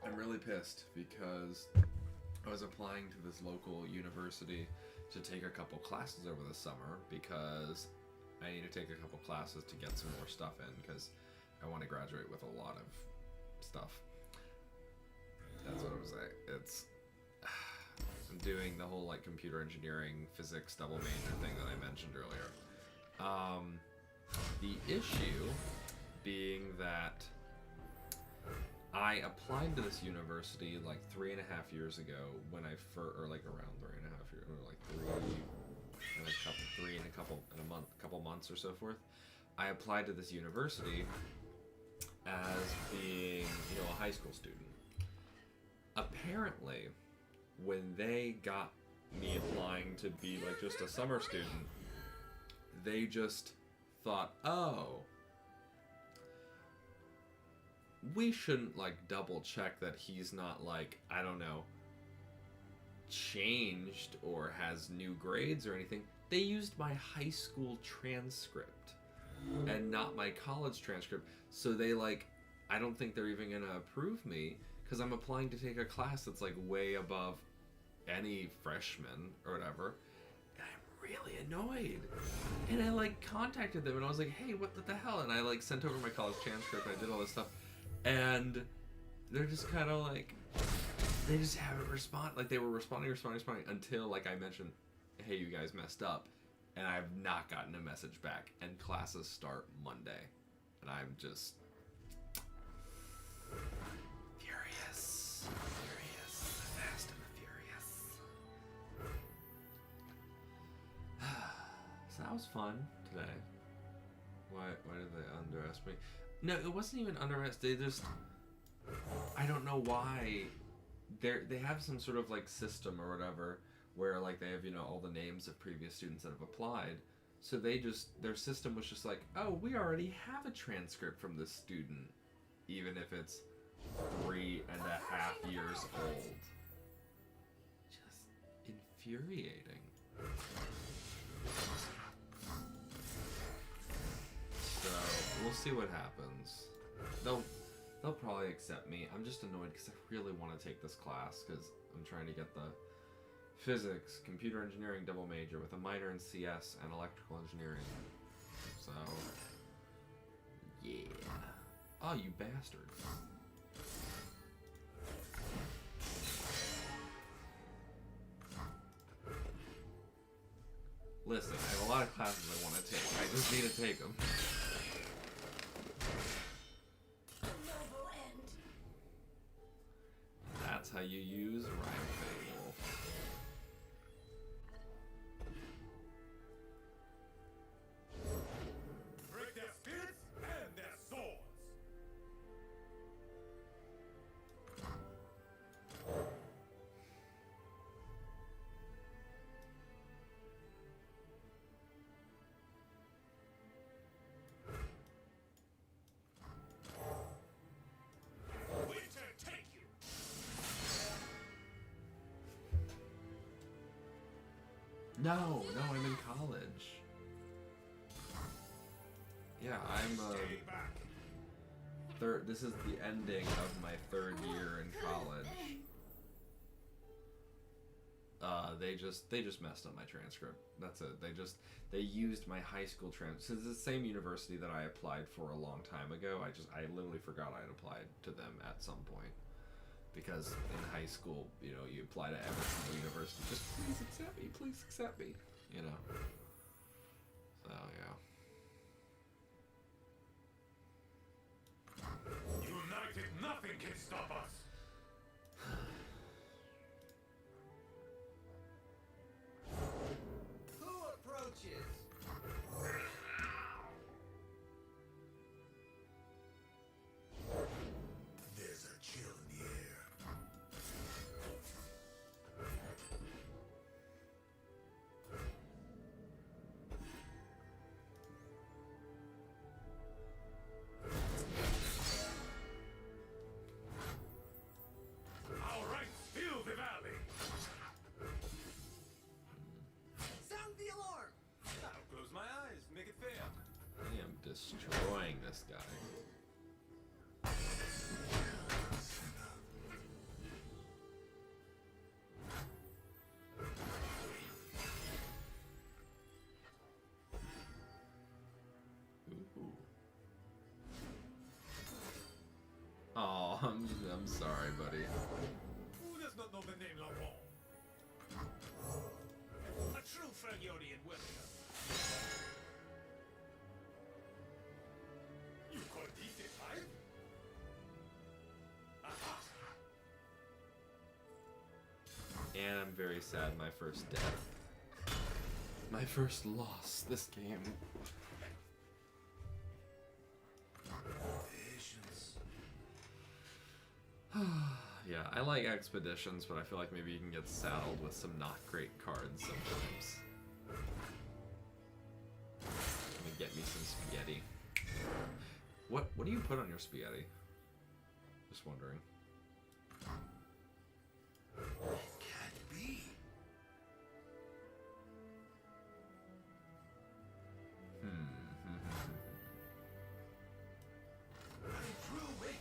I'm really pissed because I was applying to this local university to take a couple classes over the summer because I need to take a couple classes to get some more stuff in because I want to graduate with a lot of stuff. That's what I was saying. It's I'm doing the whole like computer engineering, physics double major thing that I mentioned earlier. The issue being that I applied to this university like 3.5 years ago when I first, or like around 3.5 years, or like couple months or so forth. I applied to this university as being, you know, a high school student. Apparently, when they got me applying to be like just a summer student, they just thought, oh, we shouldn't like double check that he's not like, I don't know, changed or has new grades or anything. They used my high school transcript and not my college transcript. So they like, I don't think they're even gonna approve me because I'm applying to take a class that's like way above any freshman or whatever. And I'm really annoyed. And I like contacted them and I was like, hey, what the hell? And I like sent over my college transcript and I did all this stuff. And they're just kind of like, they just haven't responded. Like they were responding until like I mentioned, hey, you guys messed up. And I've not gotten a message back. And classes start Monday. And I'm just furious. The Fast and the Furious. So that was fun today. Why did they underestimate? No, it wasn't even underestimate. They just, I don't know why. They have some sort of like system or whatever where like they have, you know, all the names of previous students that have applied. So they just, their system was just like, oh, we already have a transcript from this student, even if it's 3.5 years old. Just infuriating. So we'll see what happens. They'll probably accept me. I'm just annoyed because I really want to take this class because I'm trying to get the physics, computer engineering double major with a minor in CS and electrical engineering. So, yeah. Oh, you bastard. Listen, I have a lot of classes I want to take. I just need to take them. That's how you use Rhyme Fable.
Break their spirits and their swords. Winter take you.
No, I'm in college. Yeah, I'm
Stay back.
third. This is the ending of my third year in college. They just messed up my transcript. That's it. They used my high school transcript. It's the same university that I applied for a long time ago. I literally forgot I had applied to them at some point. Because in high school, you know, you apply to every single university. Just please accept me, you know. So yeah.
United, nothing can stop us.
Who approaches?
There's a chill in the air.
Our ranks fill the valley.
Sound the alarm!
I'll close my eyes, make it fair.
I am destroying this guy. Ooh. Oh, I'm sorry, buddy.
Who does not know the name Laurent? A true Fragorian welcome. You call this a fight? Aha!
And I'm very sad. My first death. My first loss this game.
Patience
Yeah, I like expeditions, but I feel like maybe you can get saddled with some not great cards sometimes. Let me get me some spaghetti. What do you put on your spaghetti? Just wondering.
Can't be. I'm through waiting.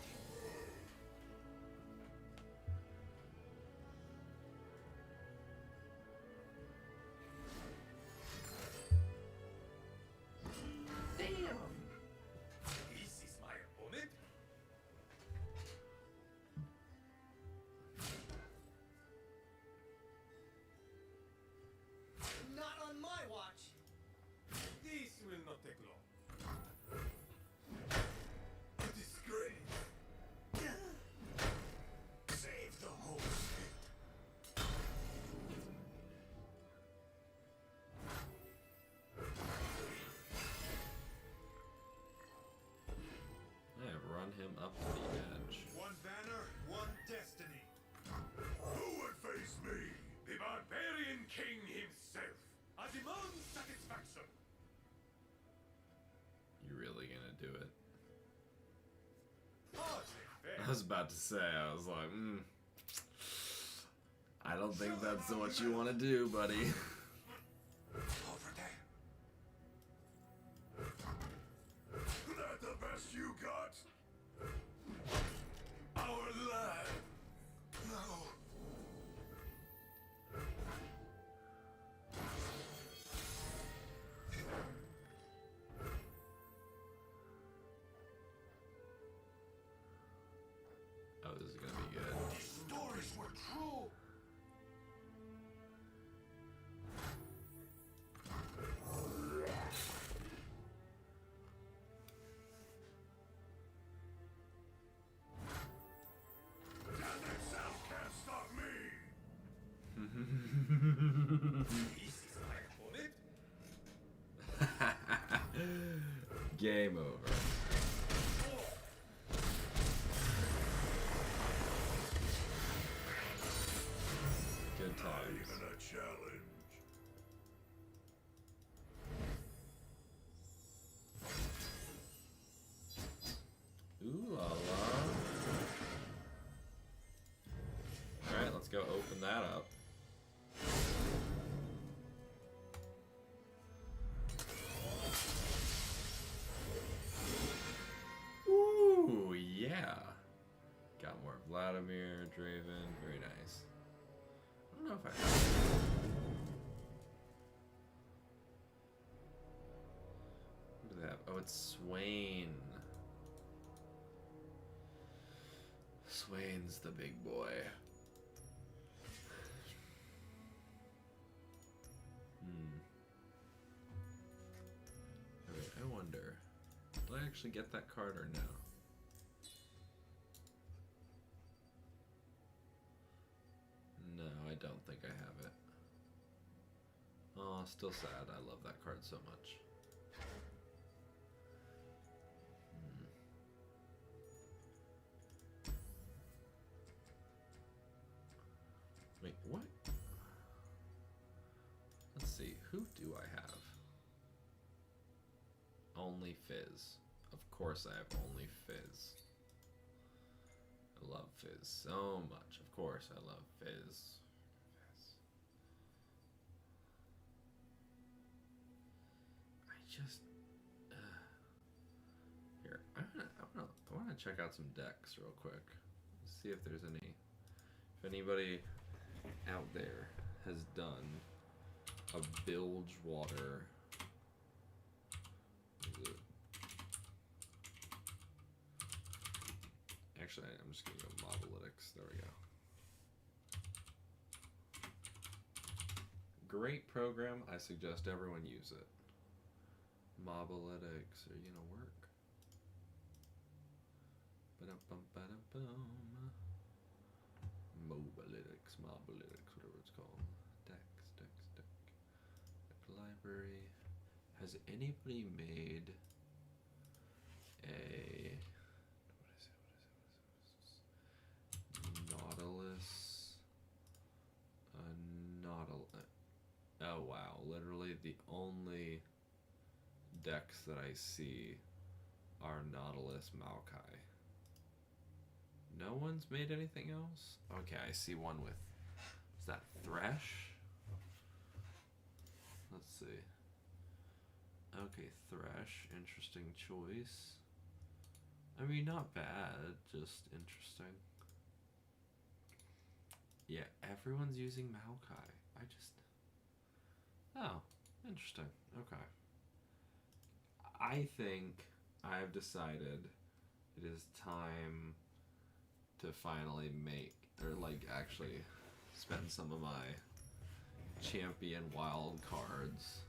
This is my opponent.
Not on my watch.
This will not take long.
A disgrace. Save the whole state.
I have run him up to the edge.
One banner, one destiny.
Who would face me?
The barbarian king himself. I demand satisfaction.
You really gonna do it?
Hardly fair.
I was about to say, I was like, I don't think that's what you want to do, buddy.
Over there. That the best you got? Our lad. No.
Oh, this is gonna be good.
These stories were true. Desert South can't stop me.
This is my opponent.
Game over. Good
Not
times.
even a challenge.
Ooh la la. Alright, let's go open that up. Ooh, yeah. Got more Vladimir, Draven, very nice. I don't know if I have. What do they have? Oh, it's Swain. Swain's the big boy. Alright, I wonder. Will I actually get that card or no? No, I don't think I have it. Oh, still sad. I love that card so much. Wait, what? Let's see. Who do I have? Only Fizz. Of course I have only Fizz. I love Fizz so much. Of course I love Fizz. I just here. I wanna check out some decks real quick. See if there's any. If anybody out there has done a bilge water. Is it? Actually, I'm just gonna go Mobalytics. There we go. Great program. I suggest everyone use it. Mobalytics are you gonna work? Ba-dum-bum-ba-dum-bum. Mobalytics, whatever it's called. Deck. Library. Has anybody made a... What is it? the only decks that I see are Nautilus Maokai. No one's made anything else? Okay, I see one with, is that Thresh? Let's see. Okay, Thresh, interesting choice. I mean, not bad, just interesting. Yeah, everyone's using Maokai. I just... Oh, interesting. Okay. I think I've decided it is time to finally make, or like actually spend some of my champion wild cards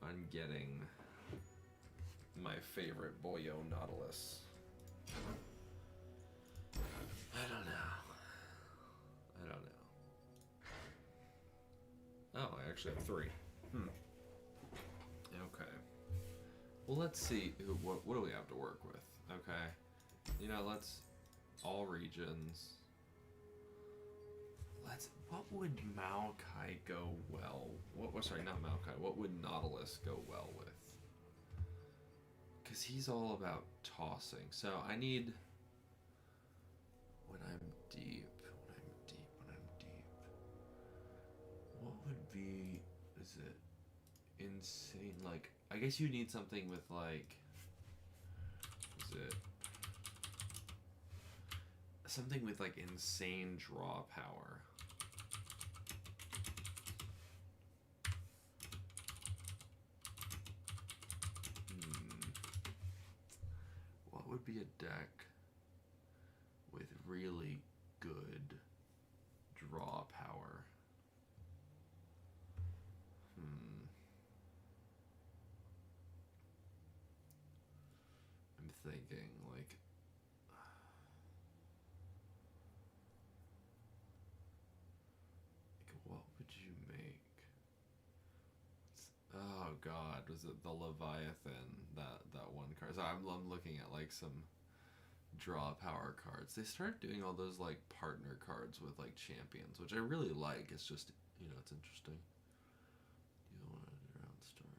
on getting my favorite Boyo Nautilus. I don't know. Oh, I actually have 3. Okay. Well, let's see. What do we have to work with? Okay. You know, let's... all regions. What would Maokai go well? Sorry, not Maokai. What would Nautilus go well with? Because he's all about tossing. So I need... When I'm deep. What would be... Is it insane? Like, I guess you need something with like... Is it... Something with like insane draw power. What would be a deck with really good draw power? I'm thinking like... What would you make? Oh God, was it the Leviathan? That one card. So I'm looking at like some draw power cards. They start doing all those like partner cards with like champions, which I really like. It's just, you know, it's interesting. You don't want to round start.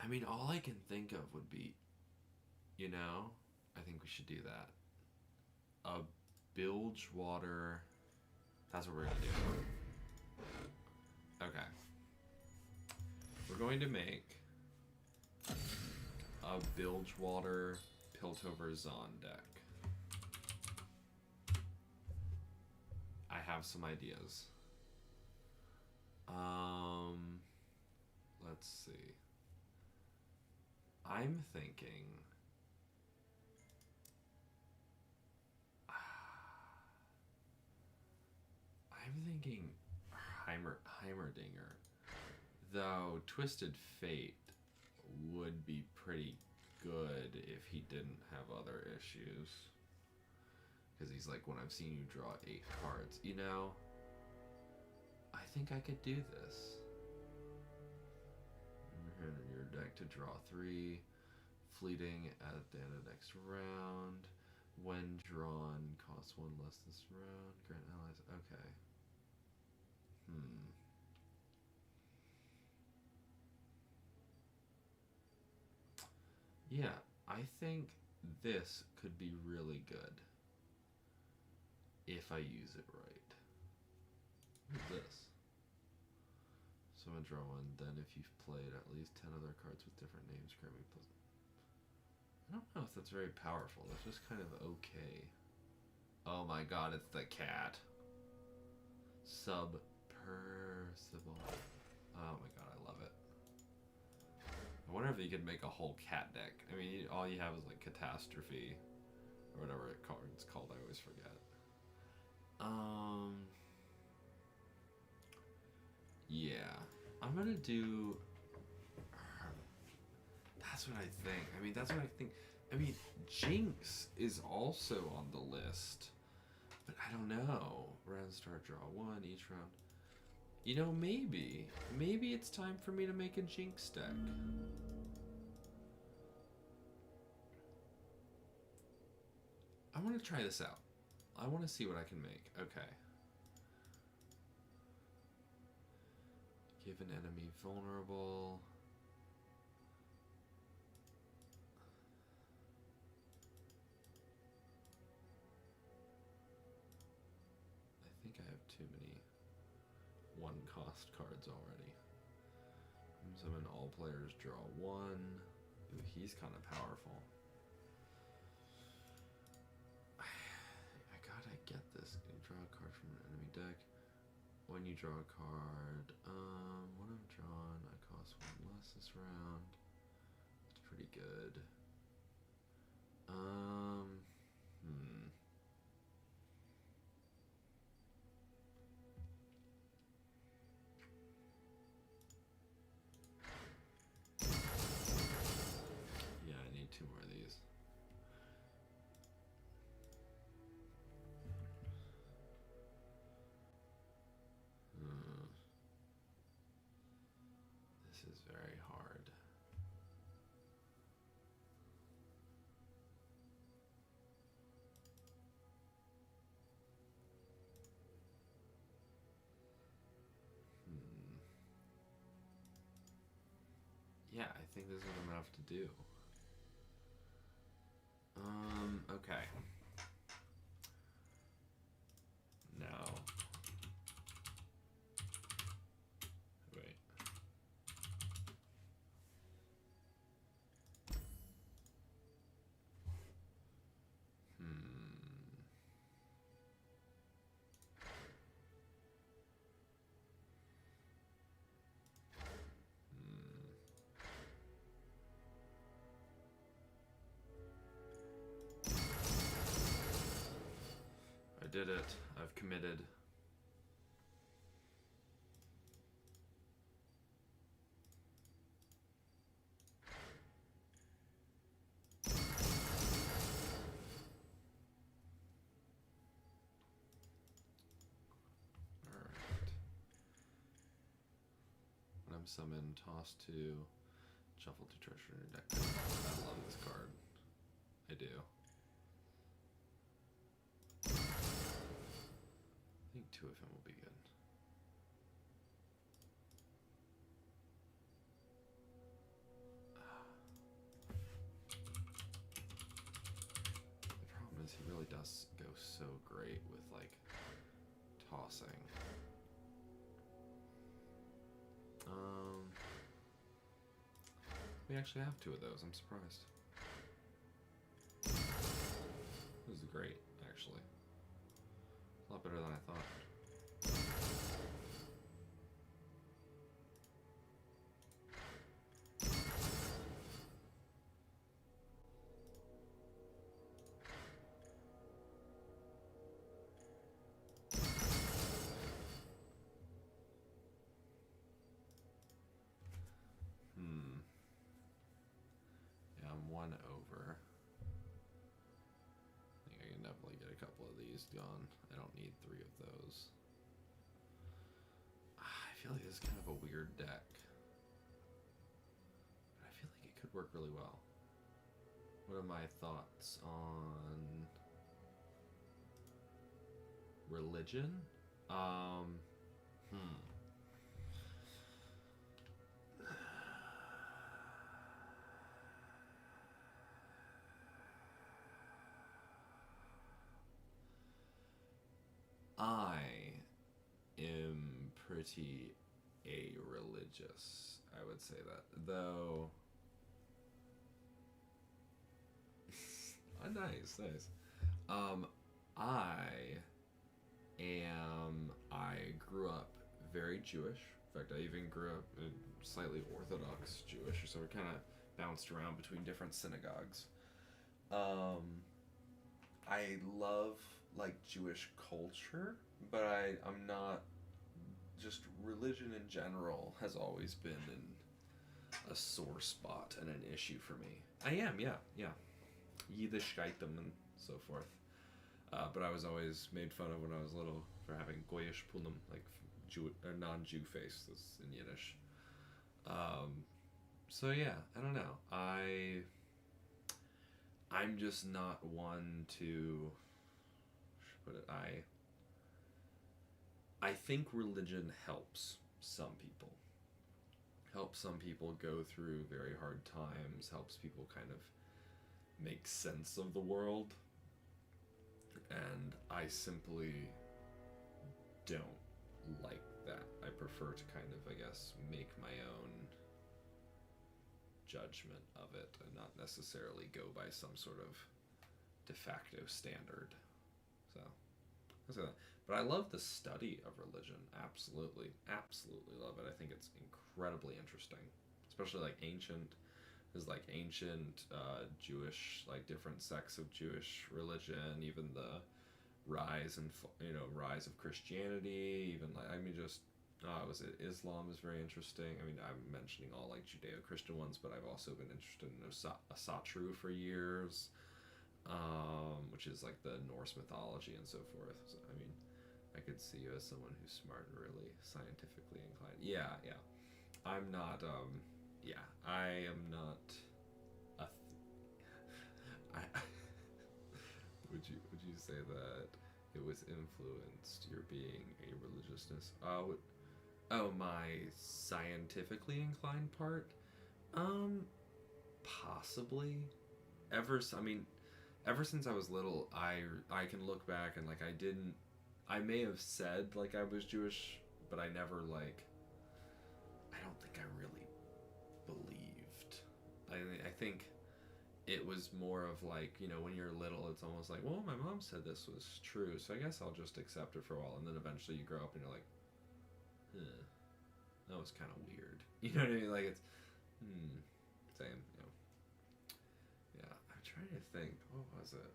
I mean, all I can think of would be, you know, I think we should do that. A bilge water. That's what we're gonna do. Okay. We're going to make a bilge water Piltover Zon deck. I have some ideas. Let's see. I'm thinking... Heimerdinger. Though Twisted Fate would be pretty good if he didn't have other issues. Because he's like, when I've seen you draw 8 cards, you know? I think I could do this. Your deck to draw 3. Fleeting at the end of next round. When drawn, costs 1 less this round. Grant allies. Okay. Yeah, I think this could be really good if I use it right. What's this? Someone draw 1, then if you've played at least 10 other cards with different names, grant me plus. I don't know if that's very powerful. That's just kind of okay. Oh my god, it's the cat. Subpercival. Oh my god, I love it. I wonder if you could make a whole cat deck. I mean, all you have is like Catastrophe, or whatever it's called. I always forget. Yeah, I'm gonna do. That's what I think. I mean, that's what I think. I mean, Jinx is also on the list, but I don't know. Round start, draw 1 each round. You know, maybe it's time for me to make a Jinx deck. I want to try this out. I want to see what I can make. Okay. Give an enemy vulnerable. I think I have too many one-cost cards already. Summon all players, draw one. Ooh, he's kind of powerful. I gotta get this. You draw a card from an enemy deck. When you draw a card, when I'm drawn, I cost one less this round. That's pretty good. Yeah, I need 2 more of these. This is very hard. Yeah, I think this is what I'm gonna have to do. Okay. Now. Wait. I did it. I've committed. When I'm summoned, toss 2, shuffle 2 treasure in your deck. I love this card. I do. I think 2 of him will be good. The problem is he really does go so great with like tossing. We actually have 2 of those. I'm surprised. This is great, actually. A lot better than I thought. Yeah, I'm 1 over. I think I can definitely get a couple of these gone. I don't need 3 of those. I feel like this is kind of a weird deck. But I feel like it could work really well. What are my thoughts on religion? I am pretty a-religious, I would say that. Though... oh, nice. I grew up very Jewish. In fact, I even grew up slightly Orthodox Jewish, so we kind of bounced around between different synagogues. I love like Jewish culture, but I'm not. Just religion in general has always been a sore spot and an issue for me. I am, yeah. Yiddishkeitem and so forth. But I was always made fun of when I was little for having goyish punim, like Jew or non-Jew face. That's in Yiddish. So yeah, I don't know. I'm just not one to put it. I think religion helps some people. helps some people go through very hard times, helps people kind of make sense of the world. And I simply don't like that. I prefer to kind of, I guess, make my own judgment of it and not necessarily go by some sort of de facto standard. So, that's that. But I love the study of religion. Absolutely, absolutely love it. I think it's incredibly interesting, especially like ancient Jewish, like different sects of Jewish religion, even the rise and rise of Christianity, even like just was it Islam is very interesting. I mean, I'm mentioning all like Judeo-Christian ones, but I've also been interested in Asatru for years, which is like the Norse mythology and so forth. So, I mean, I could see you as someone who's smart and really scientifically inclined. Yeah, yeah. I'm not. I am not. Would you say that it was influenced your being a religiousness? My scientifically inclined part. Possibly. Ever since I was little, I can look back and like I may have said like I was Jewish, but I never like. I don't think I really believed. I think it was more of like, when you're little, it's almost like, well, my mom said this was true, so I guess I'll just accept it for a while. And then eventually you grow up and you're like, that was kind of weird. You know what I mean? Like it's, same. Yeah. I'm trying to think. What was it?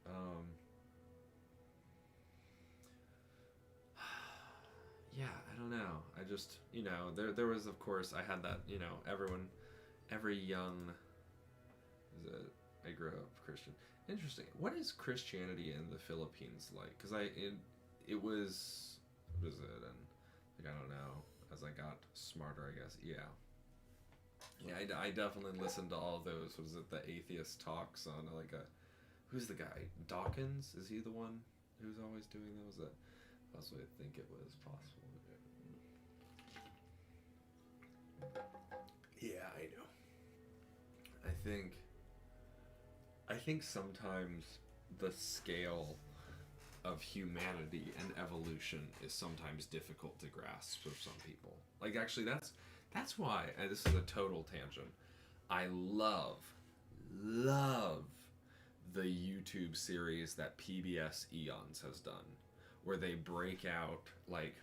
Yeah, I don't know. I just, there was, of course, I had that, every young, I grew up Christian. Interesting. What is Christianity in the Philippines like? Because it was, what is it? And like, I don't know, as I got smarter, I guess. Yeah. Yeah, I definitely listened to all those, what is it, the atheist talks on who's the guy? Dawkins? Is he the one who's always doing those? That's what I think it was possible. Yeah, I know. I think sometimes the scale of humanity and evolution is sometimes difficult to grasp for some people. Like, actually, that's why, and this is a total tangent, I love the YouTube series that PBS Eons has done, where they break out, like,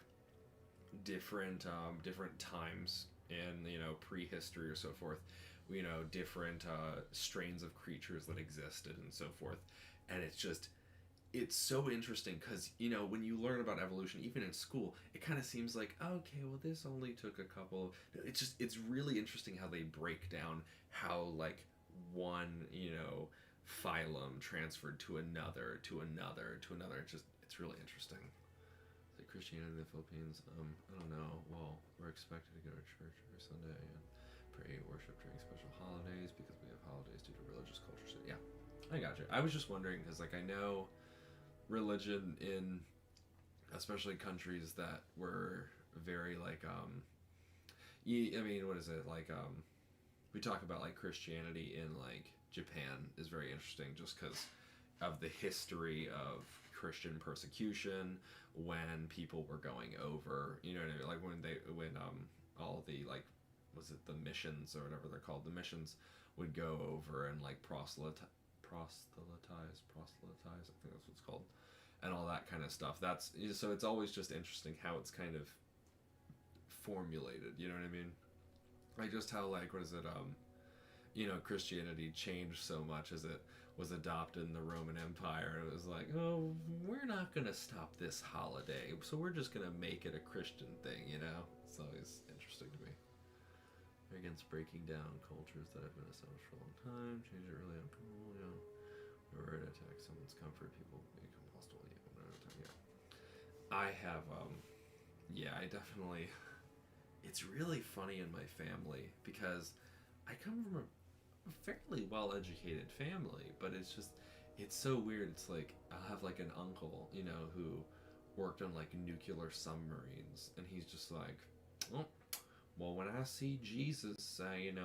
different times in, prehistory or so forth, different strains of creatures that existed and so forth. And it's so interesting because, when you learn about evolution, even in school, it kind of seems like, okay, well, this only took a couple. It's really interesting how they break down how, like, one, phylum transferred to another. It's really interesting. Like Christianity in the Philippines, I don't know. Well, we're expected to go to church every Sunday and pray, worship during special holidays because we have holidays due to religious culture. So yeah, I got you. I was just wondering because, like, I know religion in, especially countries that were very like, what is it like? We talk about like Christianity in like Japan is very interesting just because of the history of Christian persecution when people were going over, like when all the, like, was it the missions or whatever they're called, the missions would go over and like proselytize, I think that's what it's called, and all that kind of stuff. So it's always just interesting how it's kind of formulated, you know what I mean? Like just how, like, what is it, Christianity changed so much as it was adopted in the Roman Empire, and it was like, oh, we're not going to stop this holiday, so we're just going to make it a Christian thing, It's always interesting to me. They're against breaking down cultures that have been established for a long time, change it really uncomfortable, Whenever it attacks someone's comfort, people become hostile. I have, I definitely, it's really funny in my family because I come from a fairly well-educated family, but it's so weird. It's like I'll have like an uncle, who worked on like nuclear submarines, and he's just like, well, well, when I see Jesus, I'm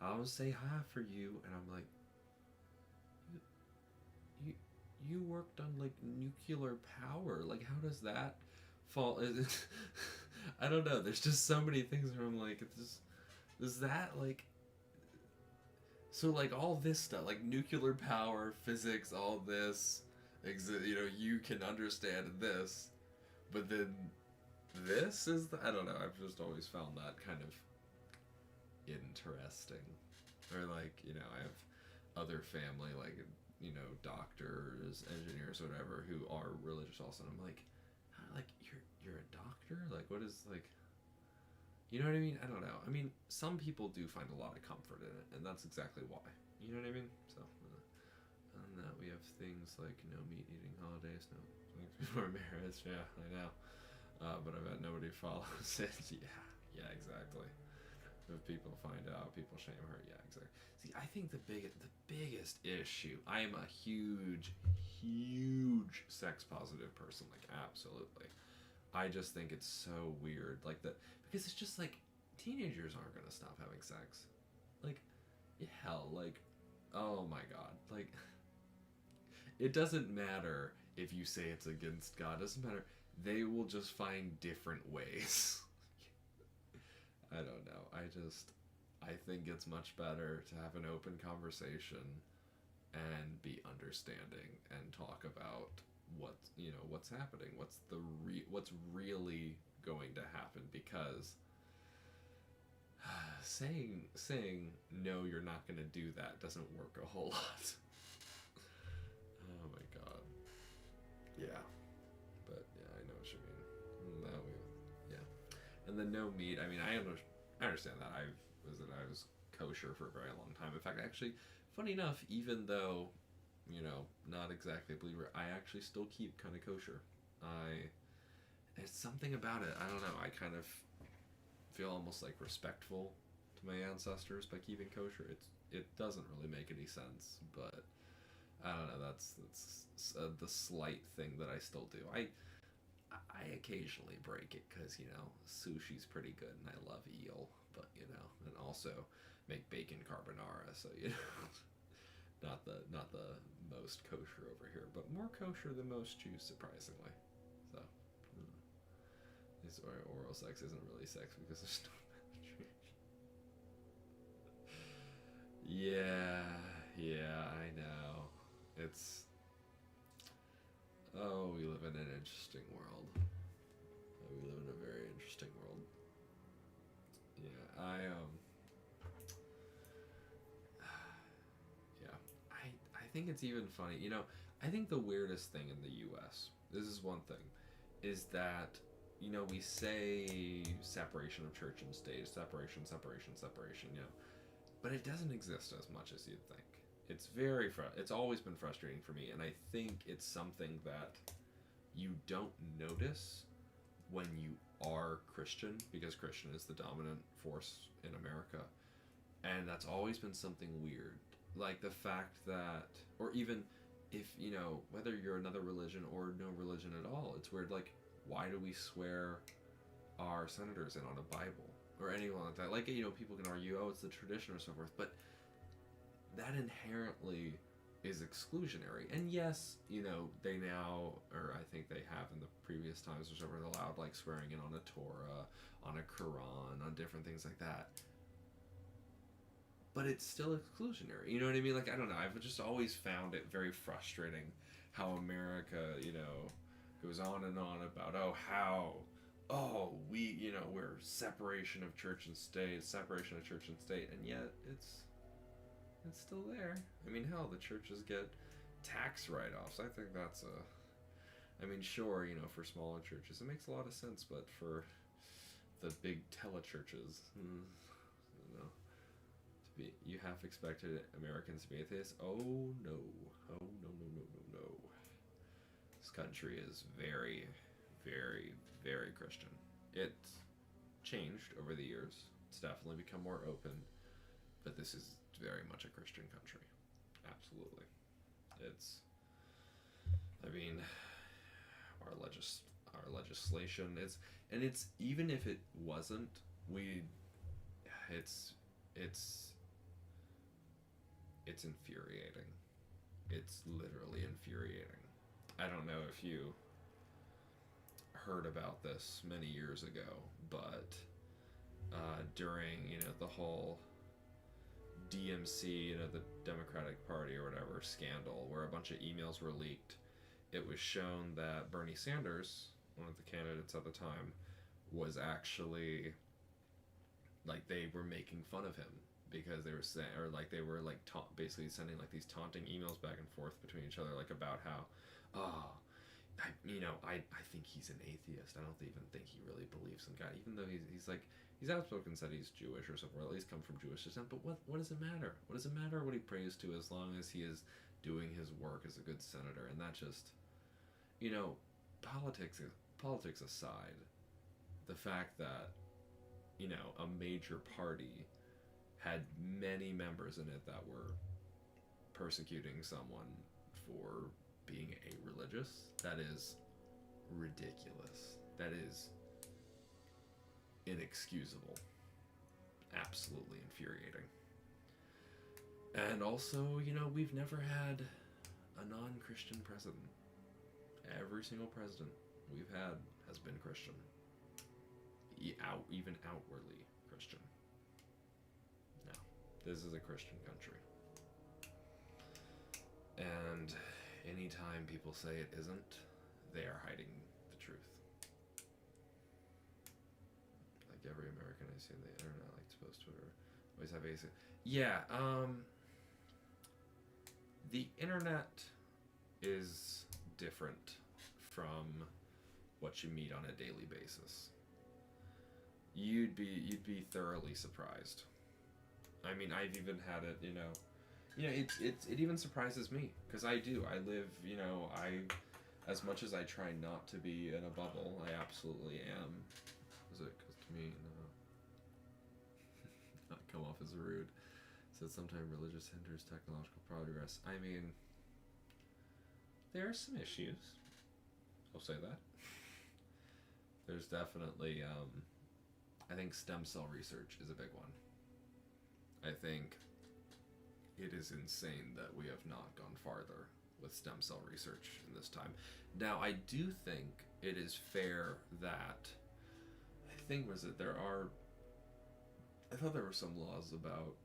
gonna say hi for you, and I'm like, you, you worked on like nuclear power. Like, how does that fall? I don't know. There's just so many things where I'm like, is that like, so like all this stuff, like nuclear power, physics, all this, you can understand this, but then I don't know. I've just always found that kind of interesting. Or like, I have other family, like, doctors, engineers, whatever, who are religious also. And I'm like, you're a doctor? Like, what is, like, you know what I mean? I don't know. I mean, some people do find a lot of comfort in it, and that's exactly why. You know what I mean? So, and that we have things like no meat eating holidays, no things before marriage. Yeah, I know. But I bet nobody follows it. Yeah, exactly. If people find out, people shame her. Yeah, exactly. See, I think the biggest issue. I am a huge sex positive person. Like, absolutely. I just think it's so weird, like that, because it's just like teenagers aren't gonna stop having sex. Like, hell, like, oh my god, like, it doesn't matter if you say it's against God. It doesn't matter. They will just find different ways. I don't know. I think it's much better to have an open conversation and be understanding and talk about what's happening, what's really going to happen, because saying no, you're not going to do that doesn't work a whole lot. Oh my god. Yeah. But yeah, I know what you mean. Yeah. And the no meat, I mean, I understand that. I was kosher for a very long time. In fact, actually, funny enough, even though, not exactly a believer, I actually still keep kind of kosher. There's something about it. I don't know. I kind of feel almost like respectful to my ancestors by keeping kosher. It doesn't really make any sense, but I don't know. That's the slight thing that I still do. I occasionally break it because sushi's pretty good and I love eel, but and also make bacon carbonara, so not the most kosher over here, but more kosher than most Jews, surprisingly. So this oral sex isn't really sex because there's no penetration. Yeah, I know. We live in an interesting world. We live in a very interesting world. Yeah, I think it's even funny. I think the weirdest thing in the U.S. This is one thing, is that we say separation of church and state, separation, but it doesn't exist as much as you'd think. It's it's always been frustrating for me, and I think it's something that you don't notice when you are Christian, because Christian is the dominant force in America. And that's always been something weird. Like the fact that, or even if, whether you're another religion or no religion at all, it's weird. Like, why do we swear our senators in on a Bible? Or anyone like that. Like, people can argue, oh, it's the tradition or so forth. But that inherently is exclusionary. And yes, they now, or I think they have in the previous times or so, were allowed like swearing in on a Torah, on a Quran, on different things like that. But it's still exclusionary. You know what I mean? Like, I don't know. I've just always found it very frustrating how America, goes on and on about, we're separation of church and state, and yet it's still there. I mean, hell, the churches get tax write-offs. I think that's sure, for smaller churches it makes a lot of sense, but for the big telechurches, you half expected Americans to be atheists. Oh no. This country is very, very, very Christian. It's changed over the years. It's definitely become more open, but this is very much a Christian country. Absolutely. Our legislation is, and it's, even if it wasn't we, it's infuriating. It's literally infuriating. I don't know if you heard about this many years ago, but during, the whole DMC, the Democratic Party or whatever scandal, where a bunch of emails were leaked, it was shown that Bernie Sanders, one of the candidates at the time, was actually, like, they were making fun of him because they were saying, or like they were like basically sending like these taunting emails back and forth between each other, like about how, I think he's an atheist. I don't even think he really believes in God, even though he's outspoken, said he's Jewish or something, or at least come from Jewish descent. But what does it matter? What does it matter what he prays to, as long as he is doing his work as a good senator? And that just, politics aside, the fact that, a major party had many members in it that were persecuting someone for being a-religious, that is ridiculous. That is inexcusable. Absolutely infuriating. And also, we've never had a non-Christian president. Every single president we've had has been Christian. Even outwardly Christian. No, this is a Christian country. And anytime people say it isn't, they are hiding the truth. Like every American I see on the internet, like to post Twitter, always have a... Yeah, the internet is different from what you meet on a daily basis. You'd be thoroughly surprised. I mean, I've even had it, it even surprises me, because I do. I live, as much as I try not to be in a bubble, I absolutely am. Is it? Because to me, no. Not come off as rude. Said sometimes religious hinders technological progress. I mean, there are some issues. I'll say that. There's definitely, I think stem cell research is a big one. I think it is insane that we have not gone farther with stem cell research in this time. Now, I do think it is fair that, I thought there were some laws about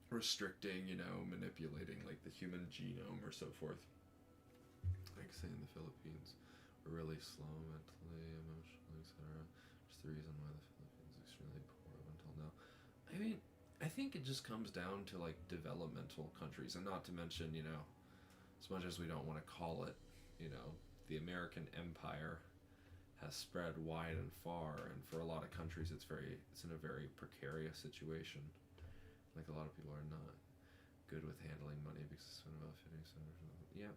restricting, manipulating like the human genome or so forth. Like say in the Philippines, we're really slow mentally, emotionally, etc. Just the reason why the Philippines is extremely poor up until now. I mean, I think it just comes down to like developmental countries, and not to mention, as much as we don't want to call it, the American empire has spread wide and far, and for a lot of countries it's in a very precarious situation. Like a lot of people are not good with handling money because it's been about 50 cents. Yeah.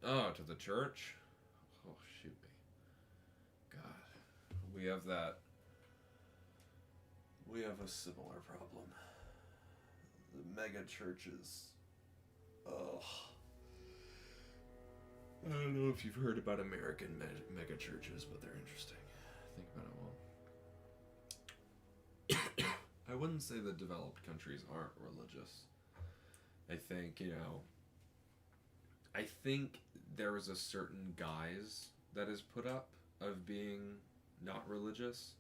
Oh, to the church? Oh, shoot me. God. We have a similar problem. The mega churches. Ugh. I don't know if you've heard about American mega churches, but they're interesting. Think about it well. I wouldn't say the developed countries aren't religious. I think, I think there is a certain guise that is put up of being not religious.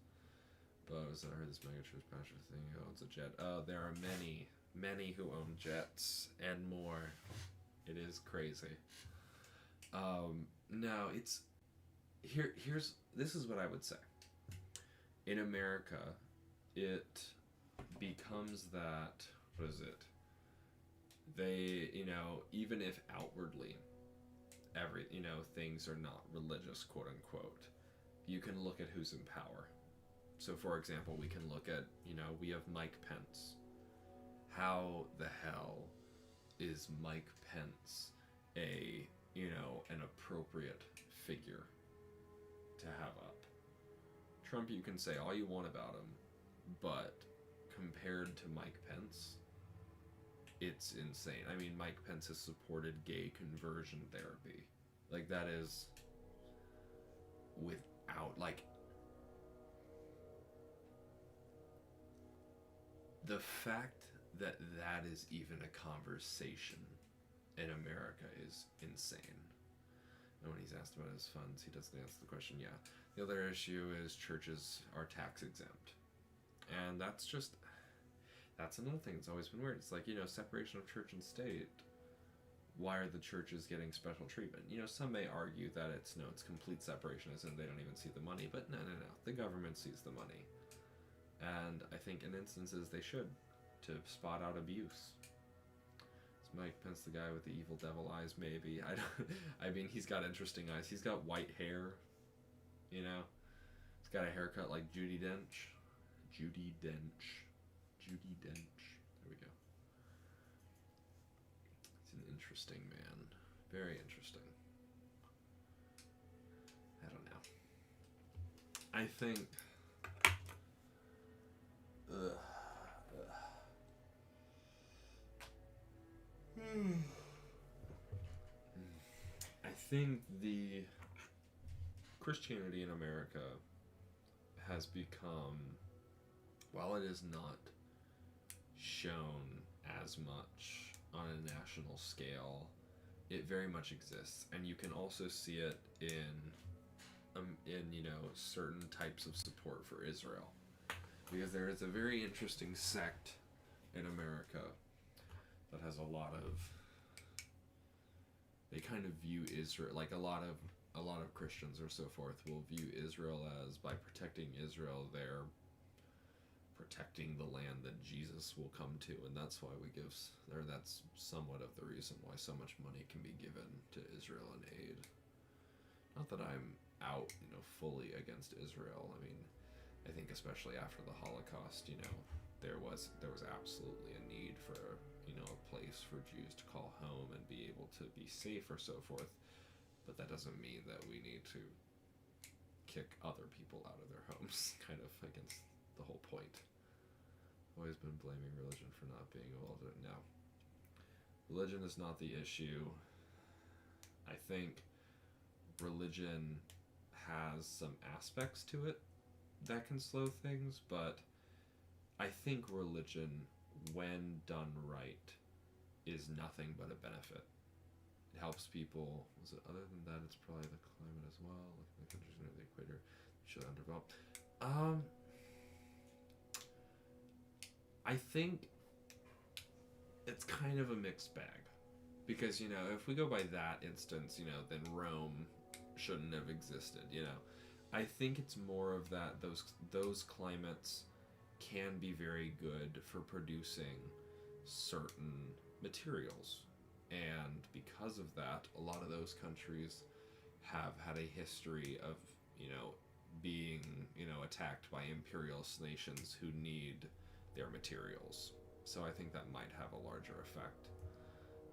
But I heard this megachurch pastor thing who owns a jet. There are many who own jets and more. It is crazy. No, this is what I would say. In America, it becomes that, what is it? They, even if outwardly things are not religious, quote unquote, you can look at who's in power. So for example, we can look at, we have Mike Pence. How the hell is Mike Pence an appropriate figure to have up? Trump, you can say all you want about him, but compared to Mike Pence, it's insane. I mean, Mike Pence has supported gay conversion therapy. Like, that is without, like, the fact that that is even a conversation in America is insane. And when he's asked about his funds, he doesn't answer the question. Yeah. The other issue is churches are tax exempt. And that's another thing that's always been weird. It's like, separation of church and state. Why are the churches getting special treatment? Some may argue that it's complete separation, as in they don't even see the money. But no. The government sees the money. And I think in instances they should, to spot out abuse. Is Mike Pence the guy with the evil devil eyes? Maybe. I mean, he's got interesting eyes. He's got white hair. He's got a haircut like Judi Dench. Judi Dench. There we go. He's an interesting man. Very interesting. I don't know. I think... I think the Christianity in America has become, while it is not shown as much on a national scale, it very much exists, and you can also see it in certain types of support for Israel, because there is a very interesting sect in America that has a lot of, they kind of view Israel, like a lot of Christians or so forth will view Israel as, by protecting Israel, they're protecting the land that Jesus will come to, and that's why that's somewhat of the reason why so much money can be given to Israel in aid. Not that I'm out, fully against Israel. I mean, I think especially after the Holocaust, there was absolutely a need for, a place for Jews to call home and be able to be safe or so forth. But that doesn't mean that we need to kick other people out of their homes, kind of against the whole point. Always been blaming religion for not being able to. No. Religion is not the issue. I think religion has some aspects to it that can slow things, but I think religion, when done right, is nothing but a benefit. It helps people. Other than that, it's probably the climate as well. Looking at the countries near the equator should underdevelop. I think it's kind of a mixed bag, because if we go by that instance, then Rome shouldn't have existed. I think it's more of that those climates can be very good for producing certain materials, and because of that, a lot of those countries have had a history of being attacked by imperialist nations who need their materials. So I think that might have a larger effect.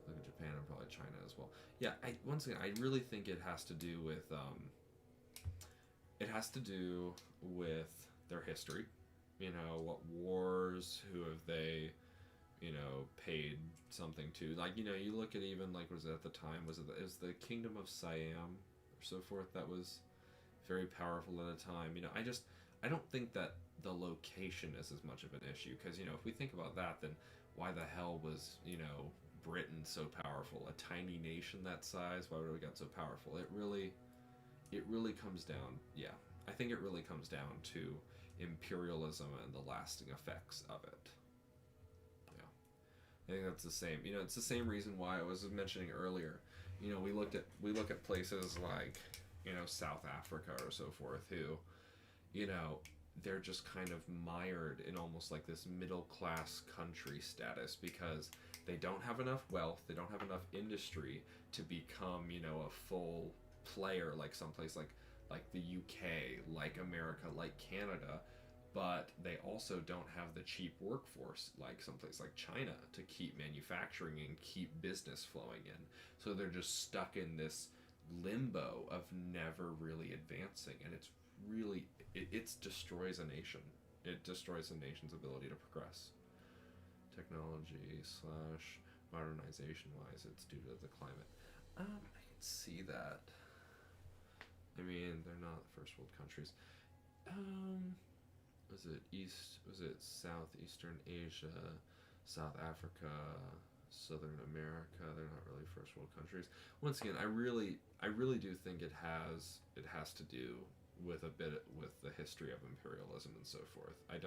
Look at Japan and probably China as well. Yeah, once again, I really think it has to do with their history. What wars, who have they, paid something to. Like, you look at even, like, was it at the time, was the Kingdom of Siam or so forth that was very powerful at a time. I don't think that the location is as much of an issue, because, if we think about that, then why the hell was, Britain so powerful? A tiny nation that size, why would it get so powerful? It really comes down, yeah, I think it really comes down to imperialism and the lasting effects of it. Yeah, I think that's the same. It's the same reason why I was mentioning earlier. We look at places like, South Africa or so forth, who, they're just kind of mired in almost like this middle class country status, because they don't have enough wealth, they don't have enough industry to become, a full player like someplace like the UK, like America, like Canada, but they also don't have the cheap workforce like someplace like China to keep manufacturing and keep business flowing in. So they're just stuck in this limbo of never really advancing, and it's really, it destroys a nation. It destroys a nation's ability to progress. Technology / modernization wise, it's due to the climate. I can see that. I mean, they're not first world countries. was it Southeastern Asia, South Africa, Southern America. They're not really first world countries. Once again, I really do think it has to do with a bit with the history of imperialism and so forth. I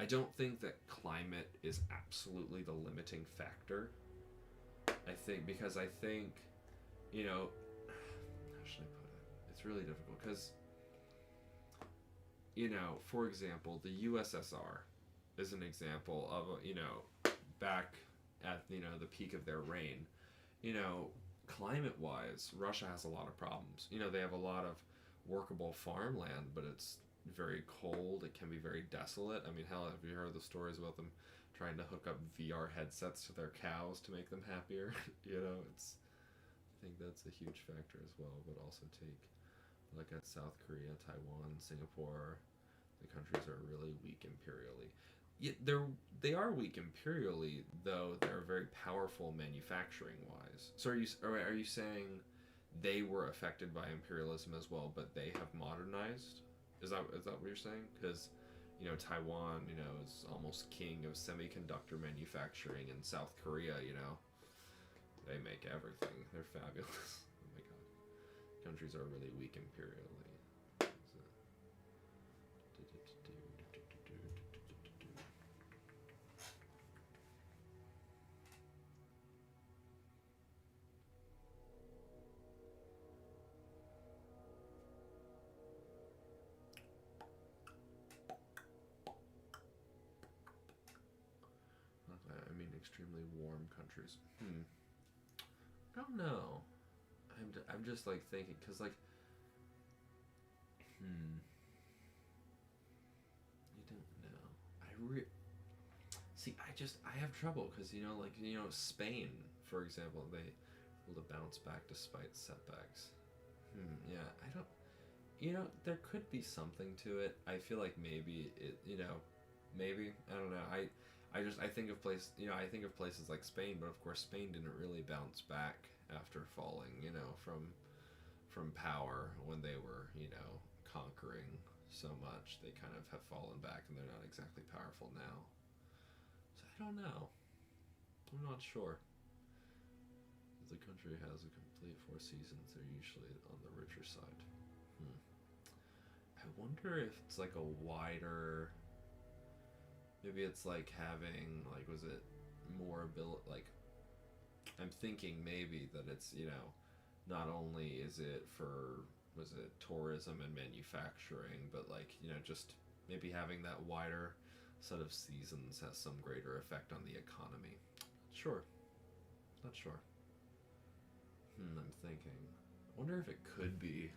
don't think that climate is absolutely the limiting factor. I think because I think, you know, how should I put it? It's really difficult because, you know, for example, the USSR is an example of, you know, back at, you know, the peak of their reign. You know, climate-wise, Russia has a lot of problems. You know, they have a lot of workable farmland, but it's very cold. It can be very desolate. I mean, hell, have you heard the stories about them trying to hook up VR headsets to their cows to make them happier? You know, I think that's a huge factor as well. But also take, like at South Korea, Taiwan, Singapore, the countries are really weak imperially. Yeah, they are weak imperially, though they're very powerful manufacturing wise. So are you saying they were affected by imperialism as well, but they have modernized? Is that what you're saying? Because, you know, Taiwan, you know, is almost king of semiconductor manufacturing, and South Korea, you know, they make everything. They're fabulous. Oh my god, countries are really weak imperially. I mean, extremely warm countries. I don't know. I'm just like thinking, cause like, I don't know. I have trouble, cause you know, like, you know, Spain, for example, they able to bounce back despite setbacks. Yeah, I don't. You know, there could be something to it. I feel like maybe it. You know, maybe I don't know. I think of I think of places like Spain, but of course Spain didn't really bounce back after falling, you know, from power when they were, you know, conquering so much. They kind of have fallen back, and they're not exactly powerful now. So I don't know. I'm not sure. If the country has a complete 4 seasons, they're usually on the richer side. I wonder if it's like a wider. Maybe it's like having, like, was it more ability, like, I'm thinking maybe that it's, you know, not only is it for, was it tourism and manufacturing, but like, you know, just maybe having that wider set of seasons has some greater effect on the economy. Sure. Not sure. I'm thinking. I wonder if it could be.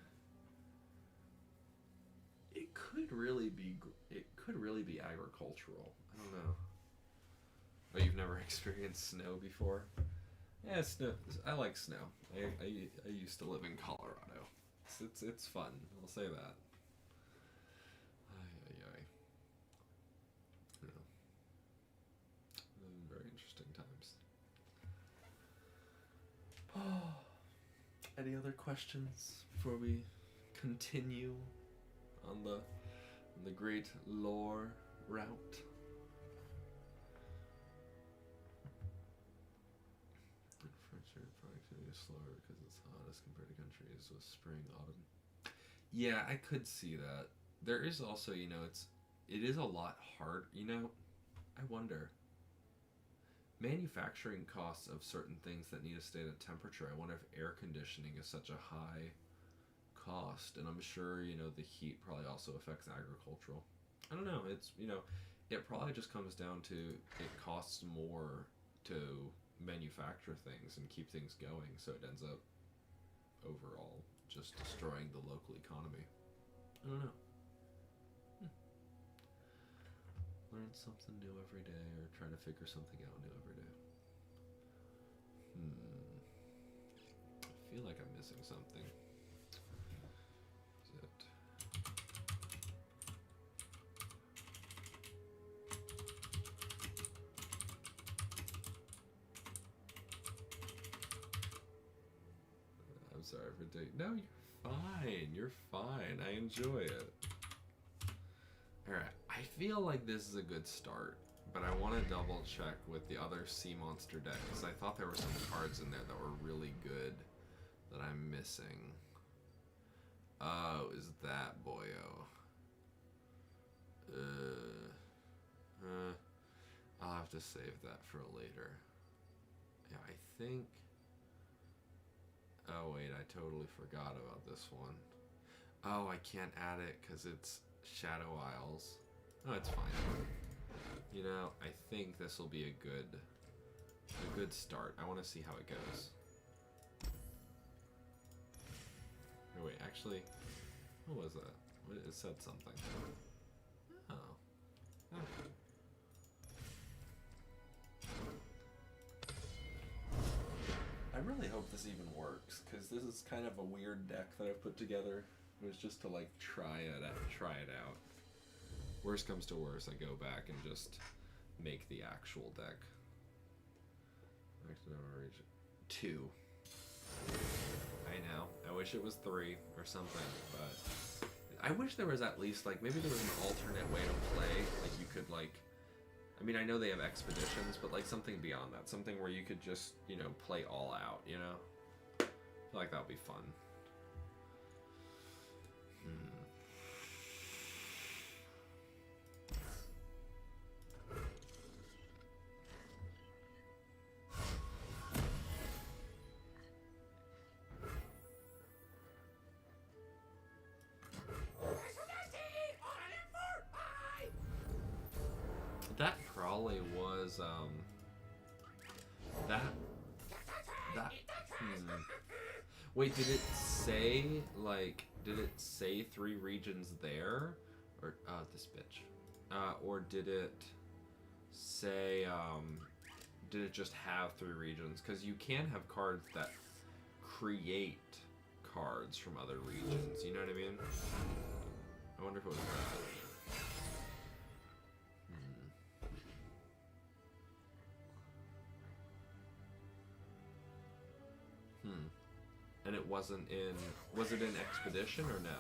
It could really be agricultural. I don't know. Oh, you've never experienced snow before? Yeah, snow. I like snow. I used to live in Colorado. It's fun. I'll say that. Ay. Yeah. Very interesting times. Any other questions before we continue on the great lore route? French productivity is slower because it's hot as compared to countries with spring, autumn. Yeah, I could see that. There is also, you know, it is a lot hard, you know. I wonder. Manufacturing costs of certain things that need to stay at a temperature. I wonder if air conditioning is such a high cost, and I'm sure, you know, the heat probably also affects agricultural. I don't know. It's, you know, it probably just comes down to it costs more to manufacture things and keep things going, so it ends up overall just destroying the local economy. I don't know. Learn something new every day, or try to figure something out new every day. I feel like I'm missing something. Is it? I'm sorry for taking. No, you're fine. You're fine. I enjoy it. Alright, I feel like this is a good start, but I want to double check with the other sea monster deck, because I thought there were some cards in there that were really good that I'm missing. Oh, is that boyo? I'll have to save that for later. Yeah, I think... Oh wait, I totally forgot about this one. Oh, I can't add it because it's Shadow Isles. Oh, it's fine. You know, I think this will be a good start. I want to see how it goes. Oh wait, actually, what was that? It said something. Oh. Okay. I really hope this even works, because this is kind of a weird deck that I put together. It was just to like try it out. Worst comes to worst, I go back and just make the actual deck. Region 2. I know. I wish it was 3 or something, but I wish there was at least like maybe there was an alternate way to play. Like you could like, I mean I know they have expeditions, but like something beyond that, something where you could just play all out. You know, I feel like that would be fun. That probably was that Wait, did it say did it say 3 regions there, or this bitch, or did it say did it just have 3 regions? Because you can have cards that create cards from other regions. You know what I mean? I wonder if it was that. And it wasn't in... Was it in Expedition or no?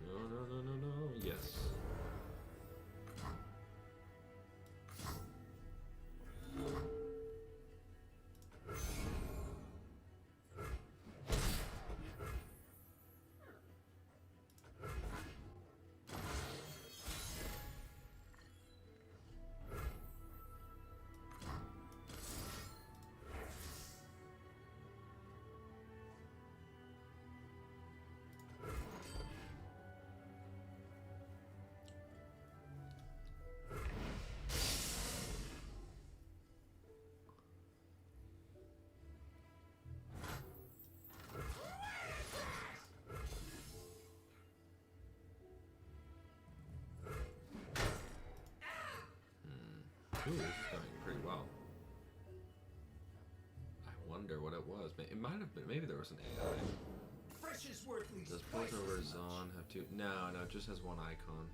No. Yes. Ooh, this is going pretty well. I wonder what it was. It might have been. Maybe there was an AI. Does Porto or Zon have 2? No, it just has 1 icon.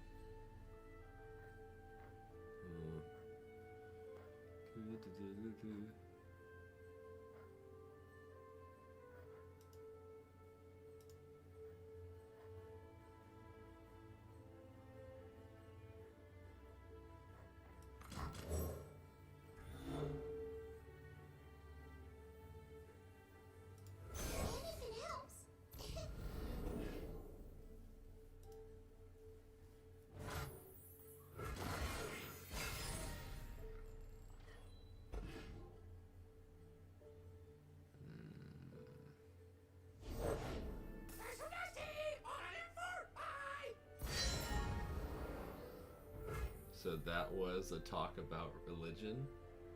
So that was a talk about religion?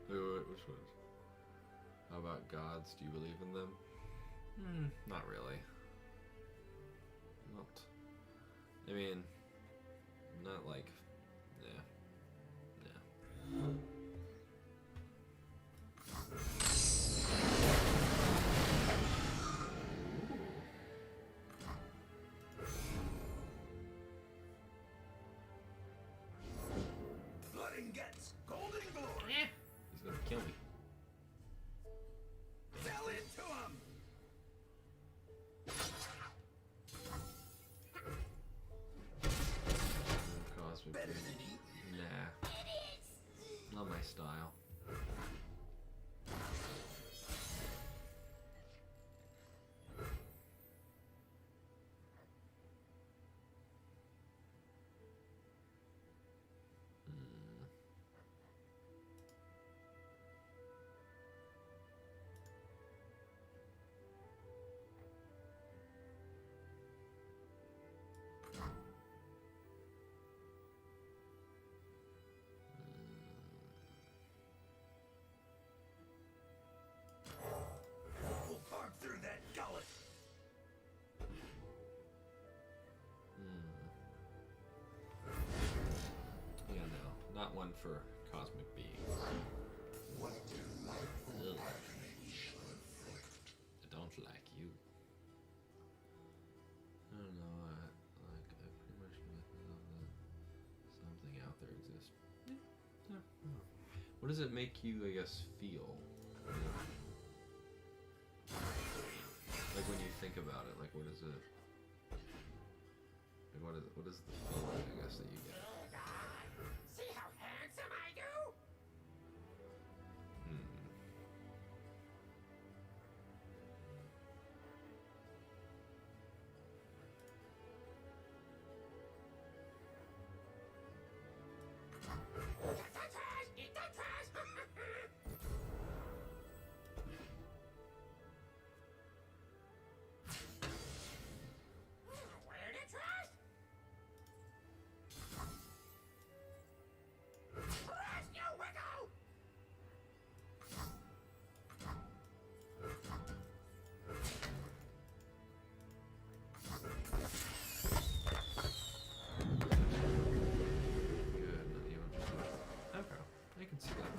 Which was? How about gods? Do you believe in them? Not really. Not. I mean, not like, yeah.
Blood and
for cosmic beings.
What delightful
Ugh.
agony shall inflict.
I don't like you. I don't know. I pretty much met that something out there exists. Yeah. What does it make you, I guess, feel? Like when you think about it, like what is it? Like what is the feeling, I guess, that you get?
See how handsome I do?
Hmm.
Get the trash! Eat the trash! Where the trash? Trash, you wiggle!
Good. Not even. Okay. I can see that.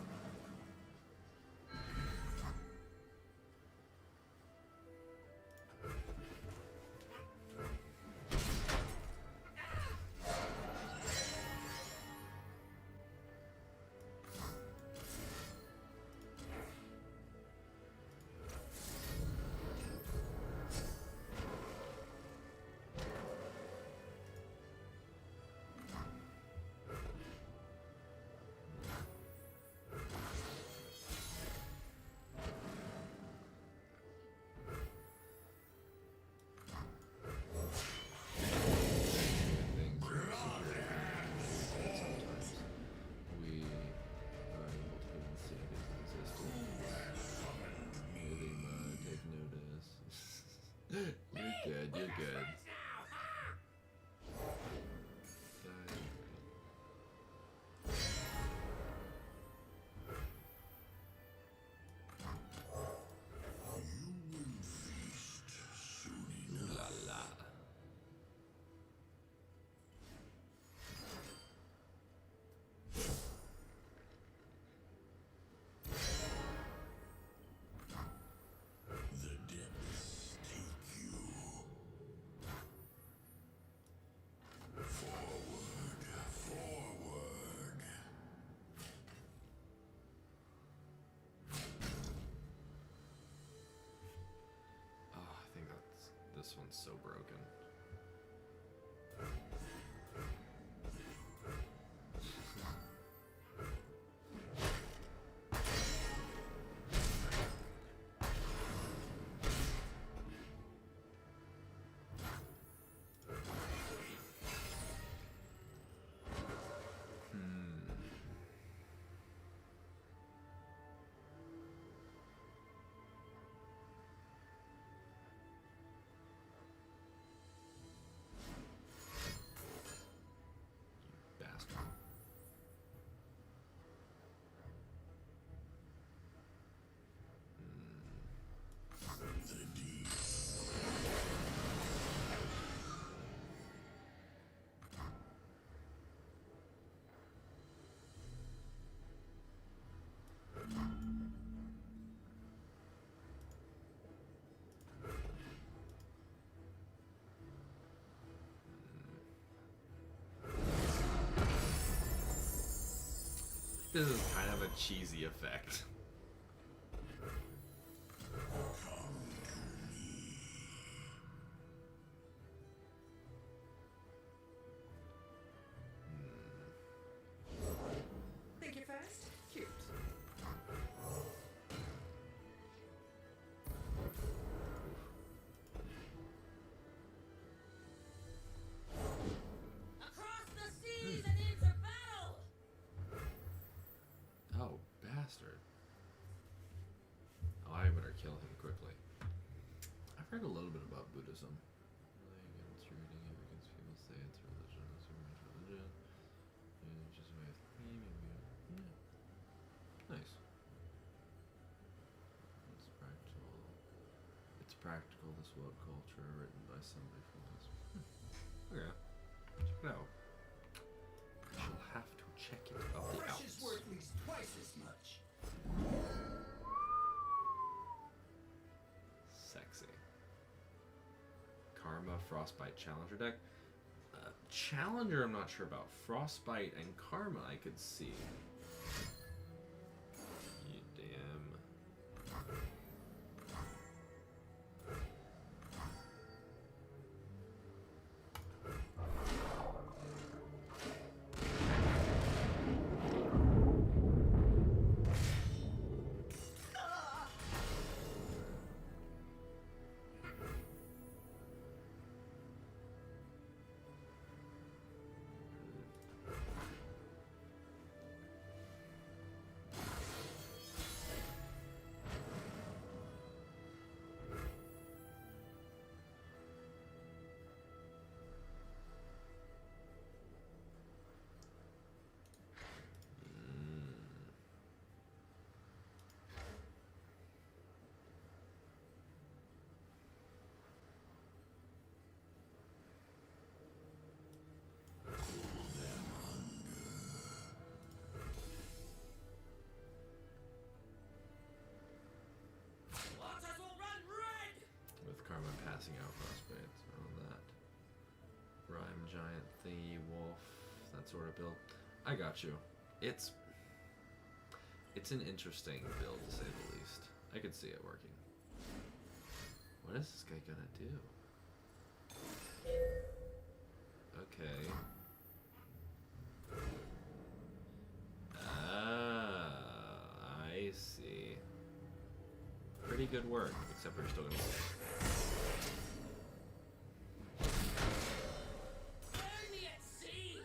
Things sometimes we are able to see his existence. Maybe take notice. You're good. You're good.
You will feast soon enough.
La la.
The depths take you. Forward, forward.
Oh, I think this one's so broken. Bastard.
The deep.
This is kind of a cheesy effect.
Think you're fast? Cute.
Across the seas and into battle!
Oh, bastard. Oh, I better kill him quickly. I've heard a little bit about Buddhism. Against reading it because people say it's religion. It's religion. And it's just a way of thinking. Yeah. Nice. It's practical. It's practical, this woke culture written by somebody from this. Okay. Check it out. I shall have to check it of the
Fresh is
outs.
worth at least twice as much.
Sexy. Karma, Frostbite, Challenger deck. Challenger, I'm not sure about. Frostbite and Karma, I could see. You damn.
Lotus will run red!
With Karma passing out Frostbite on that. Rhyme, Giant, Thingy, Wolf, that sort of build. I got you. It's an interesting build to say the least. I could see it working. What is this guy gonna do? Okay. I see. Pretty good work, except we're still gonna lose.
Burn me at sea!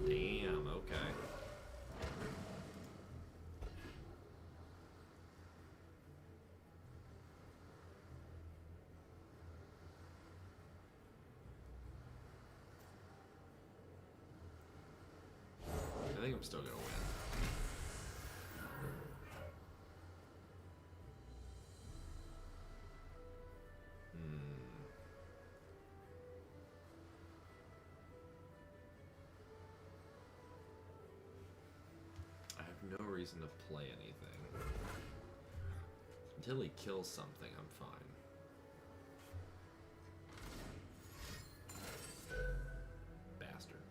Damn, okay. I think I'm still gonna win. I have no reason to play anything. Until he kills something, I'm fine. Bastard.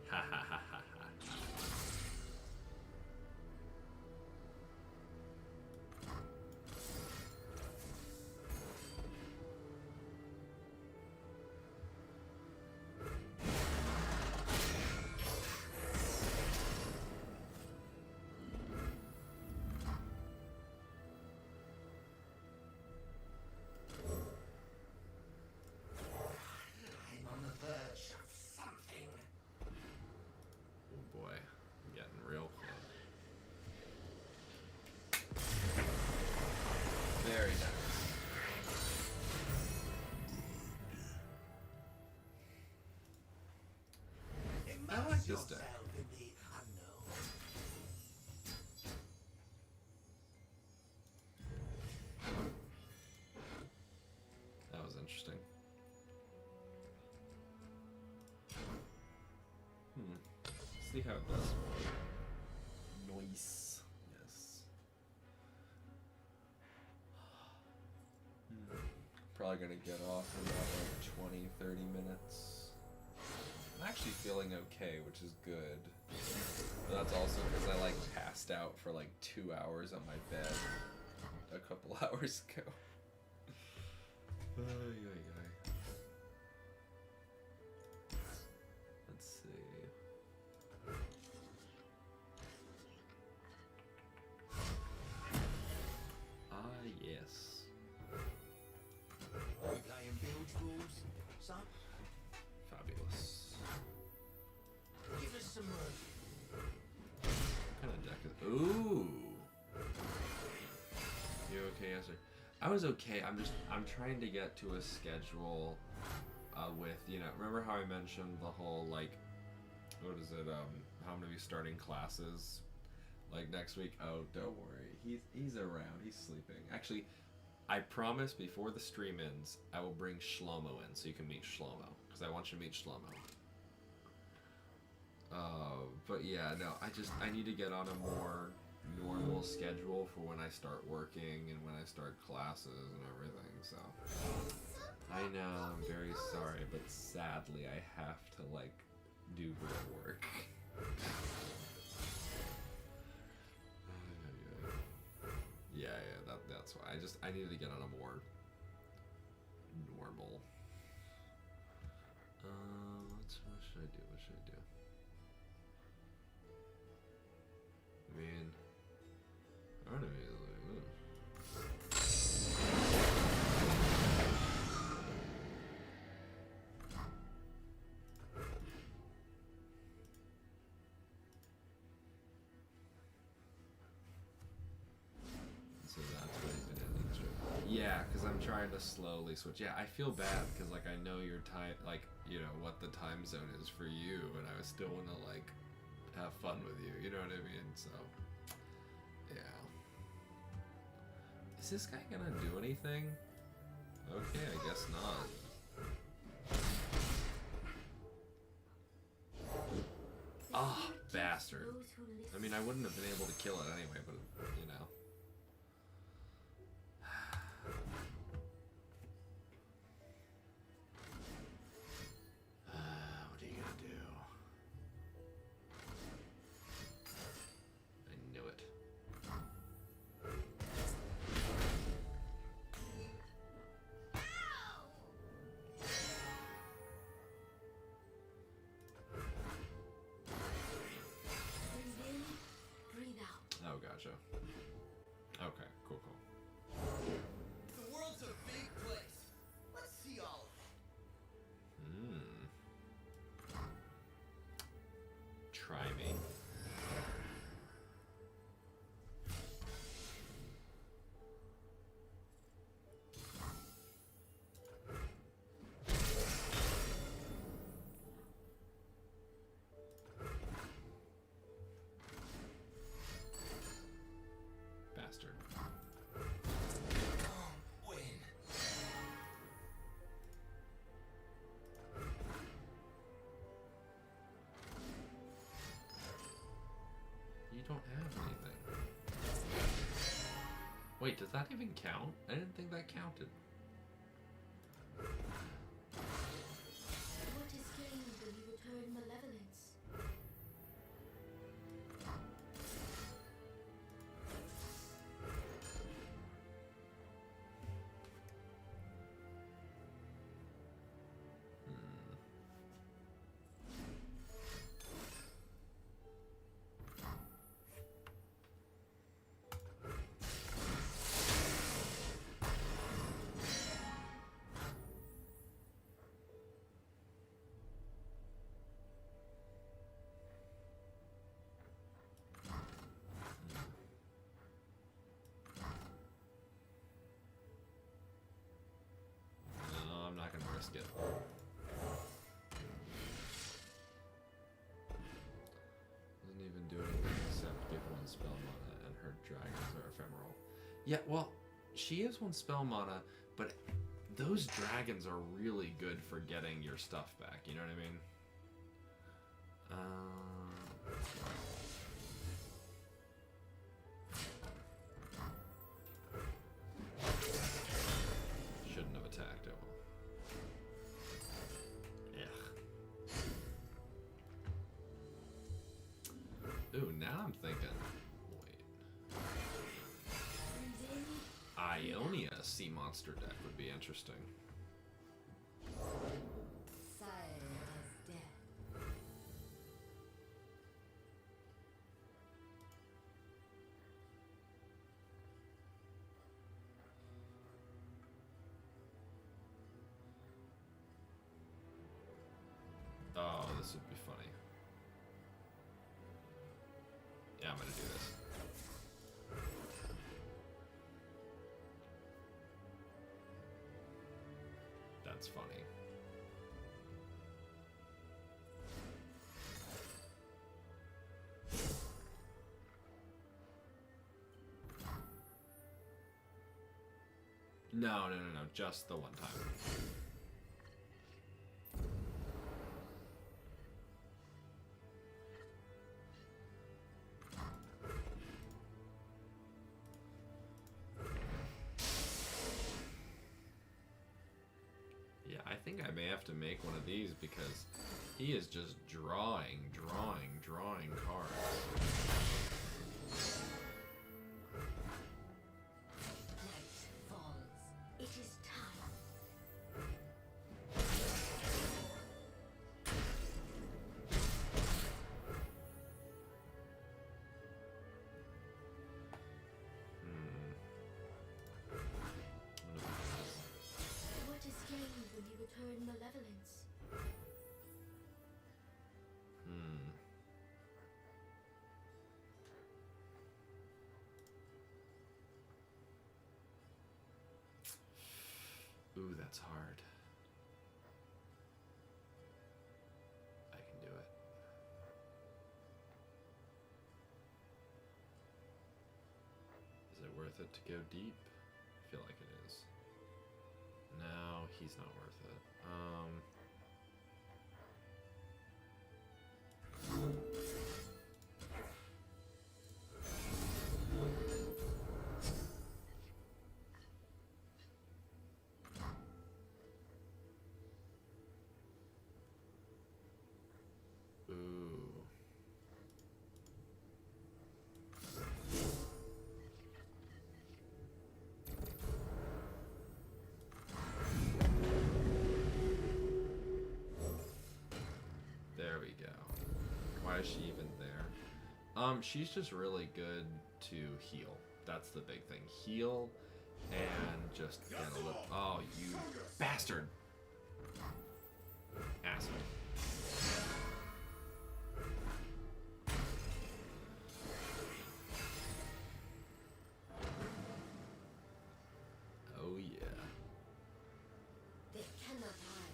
Ha ha ha ha ha.
I'm on the verge of something.
Oh boy, I'm getting real close. Very nice. I like this deck.
Yourself in the unknown.
That was interesting. See how it does. Nice. Yes. probably gonna get off in about like 20-30 minutes. I'm actually feeling okay, which is good. But that's also because I like passed out for like 2 hours on my bed a couple hours ago. Let's see. Ah, yes.
We playing bilge rules, son?
Fabulous.
Give us some room.
What kind of deck is... Ooh! You okay, yes, sir? I was okay. I'm trying to get to a schedule with, you know, remember how I mentioned the whole, like, what is it, how I'm gonna be starting classes, like, next week? Oh, don't worry. He's around. He's sleeping. Actually, I promise before the stream ends, I will bring Shlomo in so you can meet Shlomo, because I want you to meet Shlomo. But yeah, no, I need to get on a more normal schedule for when I start working and when I start classes and everything, so. I know, I'm very sorry, but sadly I have to, like, do real work. Yeah, that's why. I needed to get on a more normal. What should I do? I mean, I don't know. So that's what he's been ending to. Yeah, because I'm trying to slowly switch. Yeah, I feel bad because, like, I know your time, like, you know, what the time zone is for you, and I still want to, like, have fun with you, you know what I mean? So, yeah. Is this guy gonna do anything? Okay, I guess not. Ah, oh, bastard. I mean, I wouldn't have been able to kill it anyway, but, you know. What are you gonna do? I knew it.
Breathe in, breathe out.
Oh, gotcha. Okay, cool.
The world's a big place. Let's see all of it.
Try me. Bastard.
Win.
You don't have anything. Wait, does that even count? I didn't think that counted.
What is gained when you return malevolence?
No, I'm not gonna risk it. Doesn't even do anything except give one spell mana, and her dragons are ephemeral. Yeah, well, she is one spell mana, but those dragons are really good for getting your stuff back. You know what I mean? Shouldn't have attacked I'm thinking. Wait. Ionia sea monster deck would be interesting.
Sire is dead.
Oh, this would be funny. Yeah, I'm gonna do this. That's funny. No, just the one time. Yeah, I think I may have to make one of these because he is just drawing cards.
Night falls. It is time. What is gained when you return malevolence?
Ooh, that's hard. I can do it. Is it worth it to go deep? I feel like it is. No, he's not worth it. Ooh. There we go. Why is she even there? She's just really good to heal. That's the big thing. Heal and just get a little. Oh, you bastard! Asshole. Oh yeah.
They cannot hide.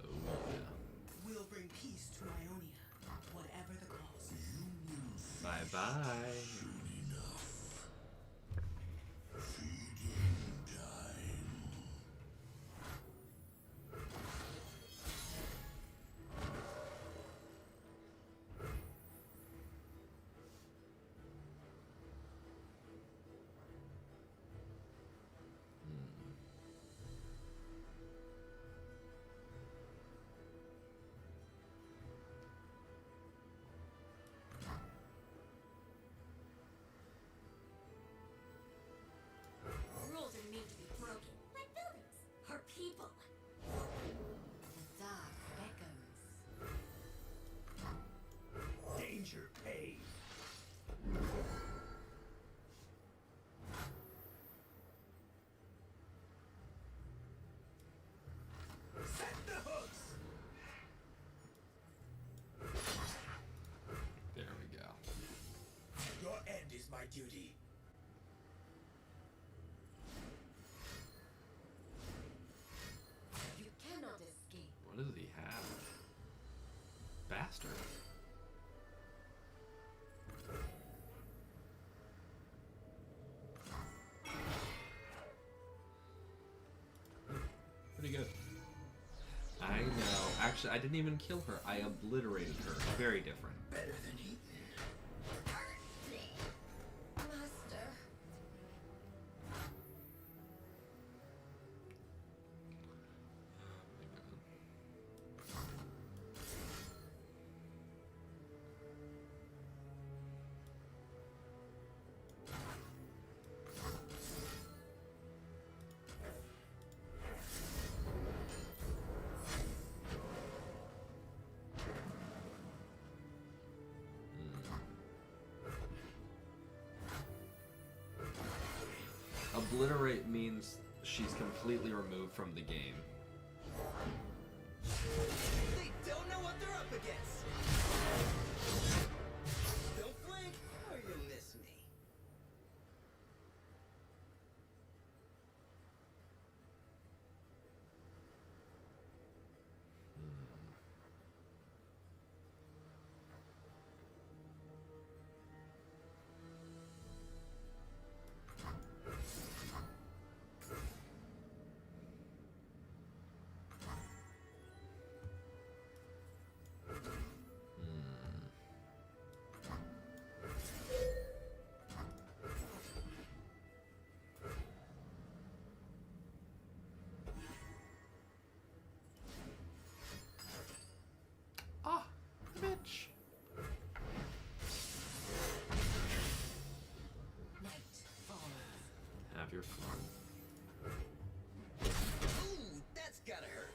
Oh yeah.
We'll bring peace to Ionia, whatever the cost.
Bye bye. actually, I didn't even kill her. I obliterated her. Very different.
Better than Ethan.
Master.
Obliterate means she's completely removed from the game.
They don't know what they're up against. Don't blink or you'll miss me.
Ah, bitch.
Night falls.
Have your fun.
Ooh, that's gotta hurt.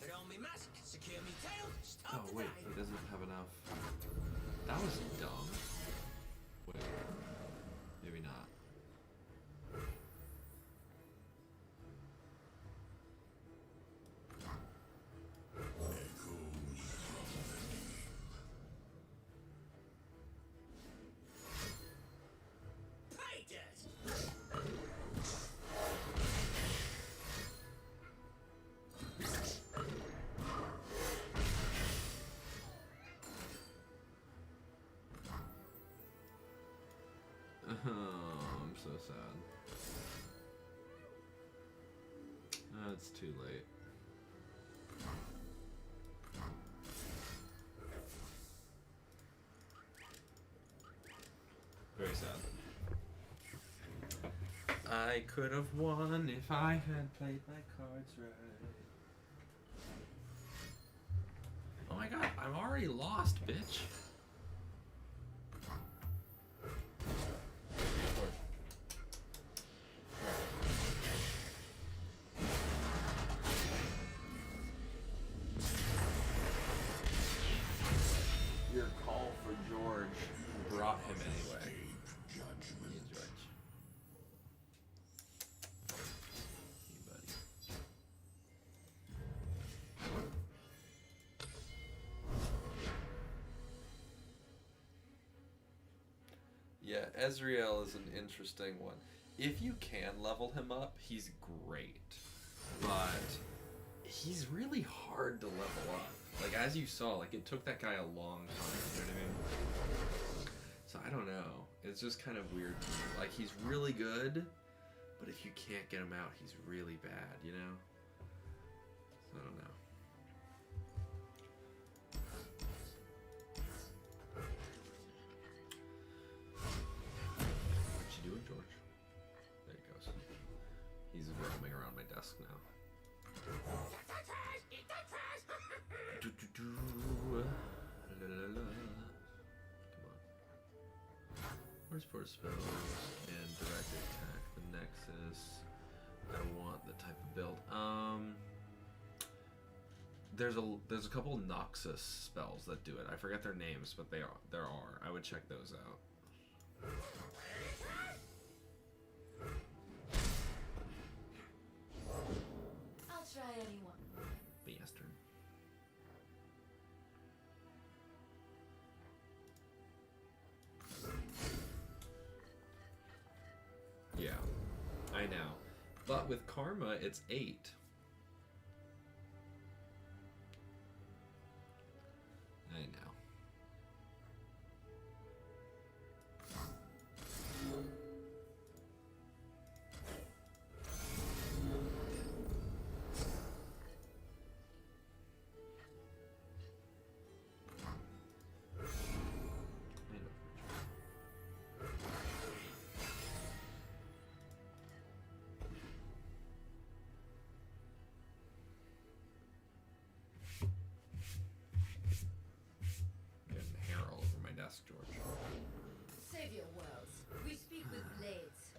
Put on me mask, secure me tail, start
Oh
to
wait,
die.
he doesn't have enough. That was dumb. Wait, maybe not.
Pay dirt.
Oh, I'm so sad. It's too late. Very sad. I could have won if I had played my cards right. Oh my god, I'm already lost, bitch. Your call for George brought him anyway.
Judgment.
He's George. Hey, buddy. Yeah, Ezreal is an interesting one. If you can level him up, he's great. But he's really hard to level up. Like, as you saw, like, it took that guy a long time, you know what I mean? So, I don't know. It's just kind of weird to me. Like, he's really good, but if you can't get him out, he's really bad, you know? So, I don't know. What you doing, George? There he goes. He's roaming around my desk now. Do-do-do. La-la-la-la. Come on. Where's port spells and direct attack? The Nexus. I want the type of build. There's a couple Noxus spells that do it. I forget their names, but there are. I would check those out.
I'll try anyone.
Bastard. Yeah, I know. But with Karma, it's 8. I know.
Save your worlds. We speak with blades.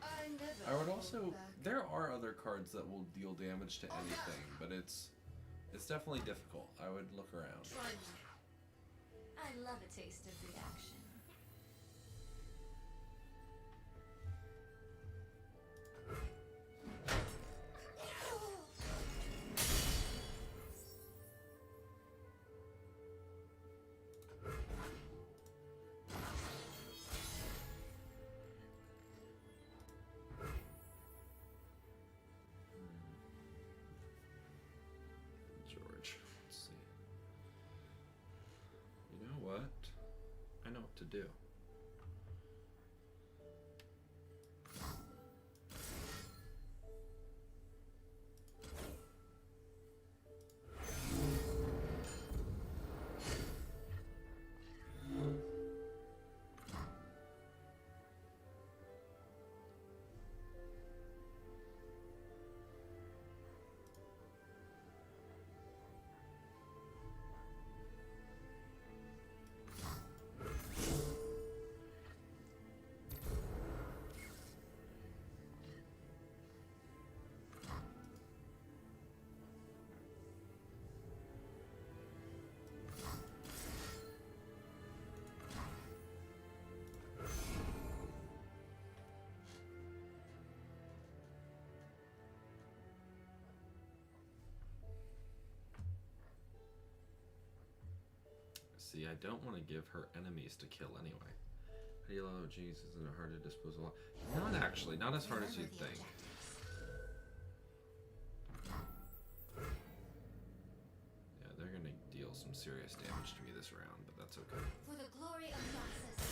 Hi. I would also. There are other cards that will deal damage to anything, but it's definitely difficult. I would look around.
Try me. I love a taste of reaction.
George, let's see. You know what? I know what to do. See, I don't want to give her enemies to kill anyway. Halo, Jesus, isn't it hard to dispose of? Not actually, not as hard as you'd think. Yeah, they're gonna deal some serious damage to me this round, but that's okay.
For the glory of Noxus.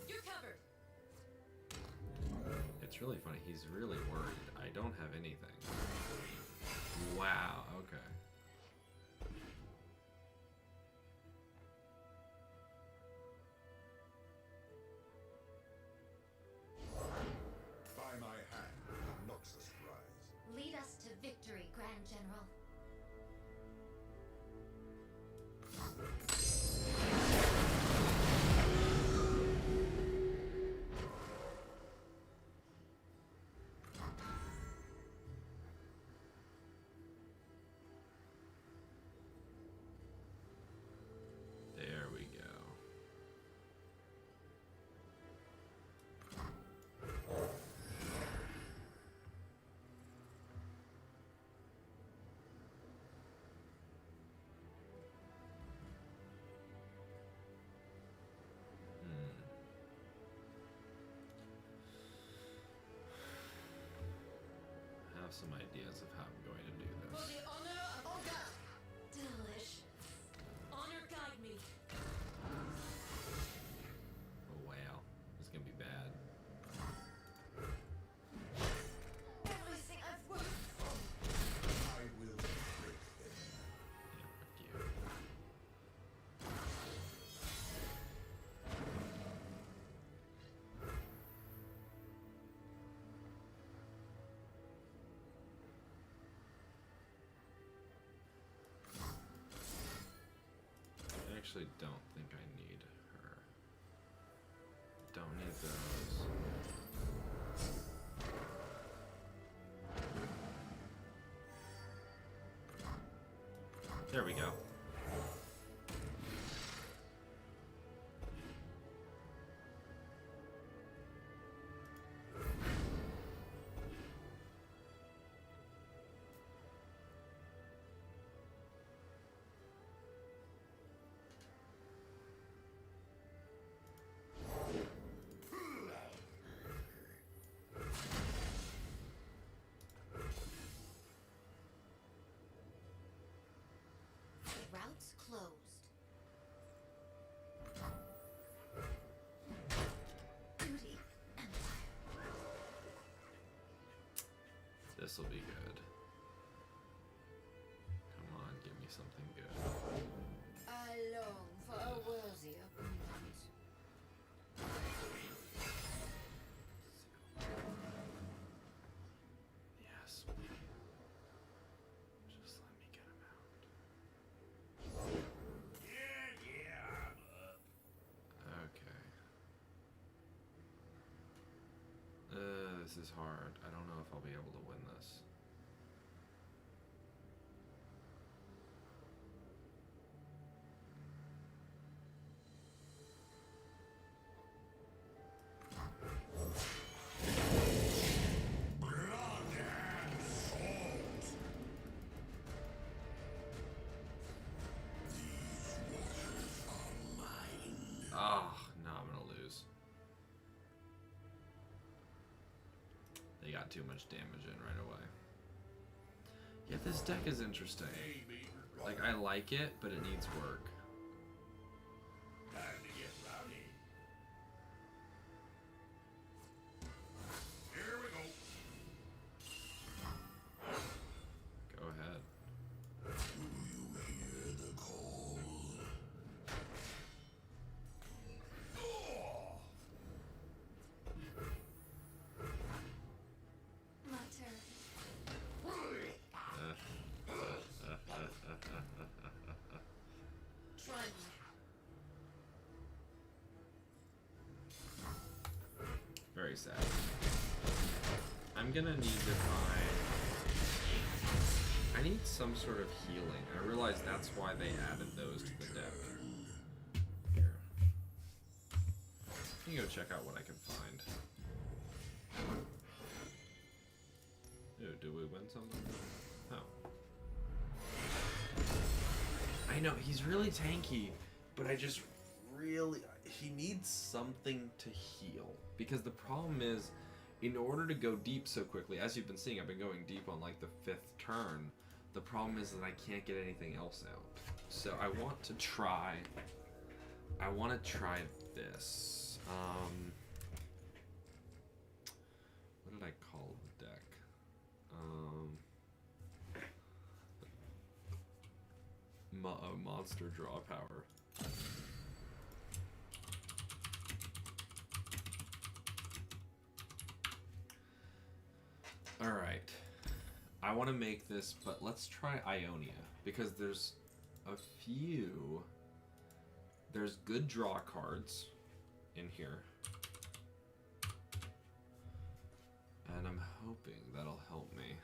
You're covered.
It's really funny. He's really worried. I don't have anything. Wow. Okay.
By my hand, Noxus rise.
Lead us to victory, Grand General.
There we go. I have some ideas of how I'm going to do
For
this.
the honor of Olga. Delicious. Honor guide me.
Oh wow, this is gonna be bad.
Everything I've worked for.
I will break them.
Yeah, fuck you. I actually don't think I need her. Don't need those. There we go. This will be good. Come on, give me something good.
I long for a worthy opponent.
Yes, please. Just let me get him out.
Yeah, I'm up.
Okay. This is hard. I don't know if I'll be able to win this. Ah, no, I'm gonna lose. They got too much damage in right away. Yeah, this deck is interesting. Like, I like it, but it needs work.
Time to get rowdy. Here we go.
Go ahead.
My turn. Try me.
Very sad. I'm gonna need to find... I need some sort of healing. I realize that's why they added those to the deck. Here. Let me go check out what I can find. Ew, did we win something? Oh. I know, he's really tanky, but I just really... He needs something to heal. Because the problem is, in order to go deep so quickly, as you've been seeing, I've been going deep on like the 5th turn. The problem is that I can't get anything else out. So I want to try... I want to try this. What did I call the deck? Monster draw power. Alright. I want to make this, but let's try Ionia. Because there's a few... There's good draw cards in here. And I'm hoping that'll help me.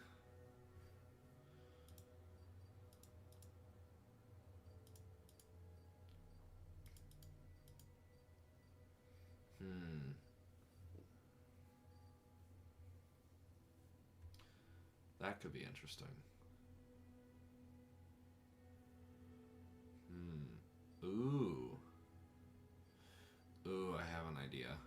That could be interesting. Ooh. Ooh, I have an idea.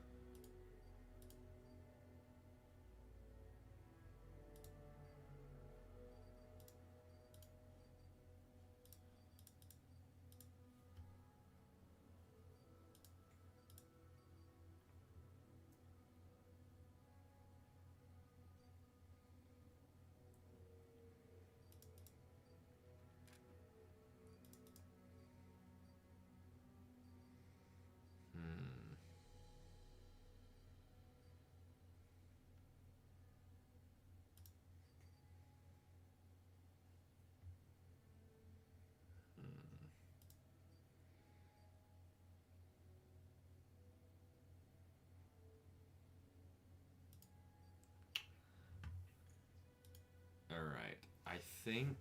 Alright, I think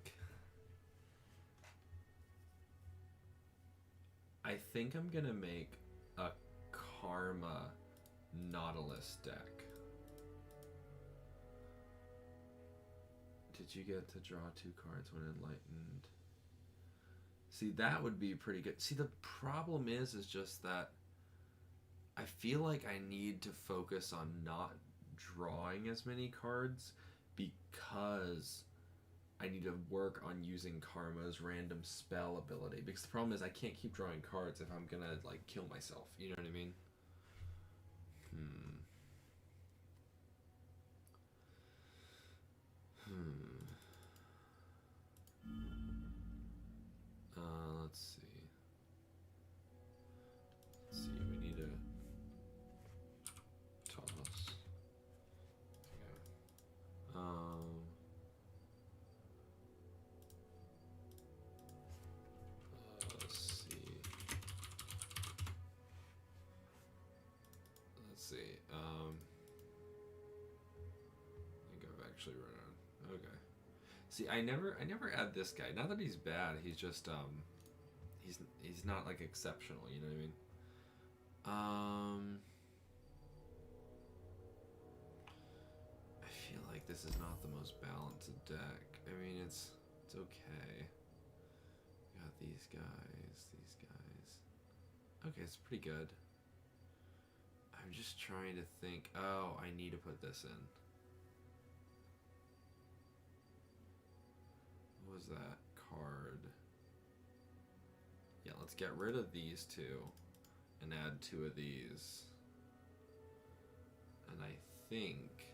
I'm gonna make a Karma Nautilus deck. Did you get to draw 2 cards when enlightened? See, that would be pretty good. See, the problem is just that I feel like I need to focus on not drawing as many cards because I need to work on using Karma's random spell ability. Because the problem is I can't keep drawing cards if I'm gonna, like, kill myself. You know what I mean? actually run on. Okay. See, I never add this guy. Not that he's bad. He's just he's not like exceptional. You know what I mean? I feel like this is not the most balanced deck. I mean, it's okay. We got these guys. Okay, it's pretty good. I'm just trying to think. Oh, I need to put this in. What was that card? Yeah, let's get rid of these two and add 2 of these. And I think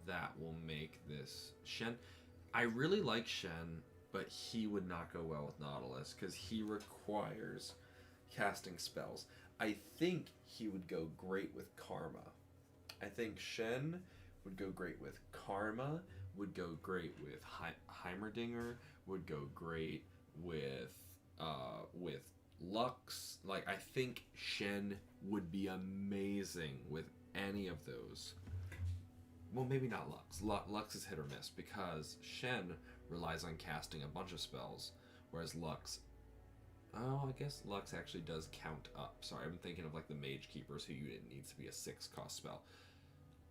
that will make this Shen. I really like Shen, but he would not go well with Nautilus because he requires casting spells. I think he would go great with Karma. I think Shen would go great with Karma, would go great with Heimerdinger, would go great with Lux. Like, I think Shen would be amazing with any of those. Well, maybe not Lux. Lux is hit or miss because Shen relies on casting a bunch of spells, whereas Lux... Oh, I guess Lux actually does count up. Sorry, I'm thinking of like the Mage Keepers who it needs to be a 6 cost spell.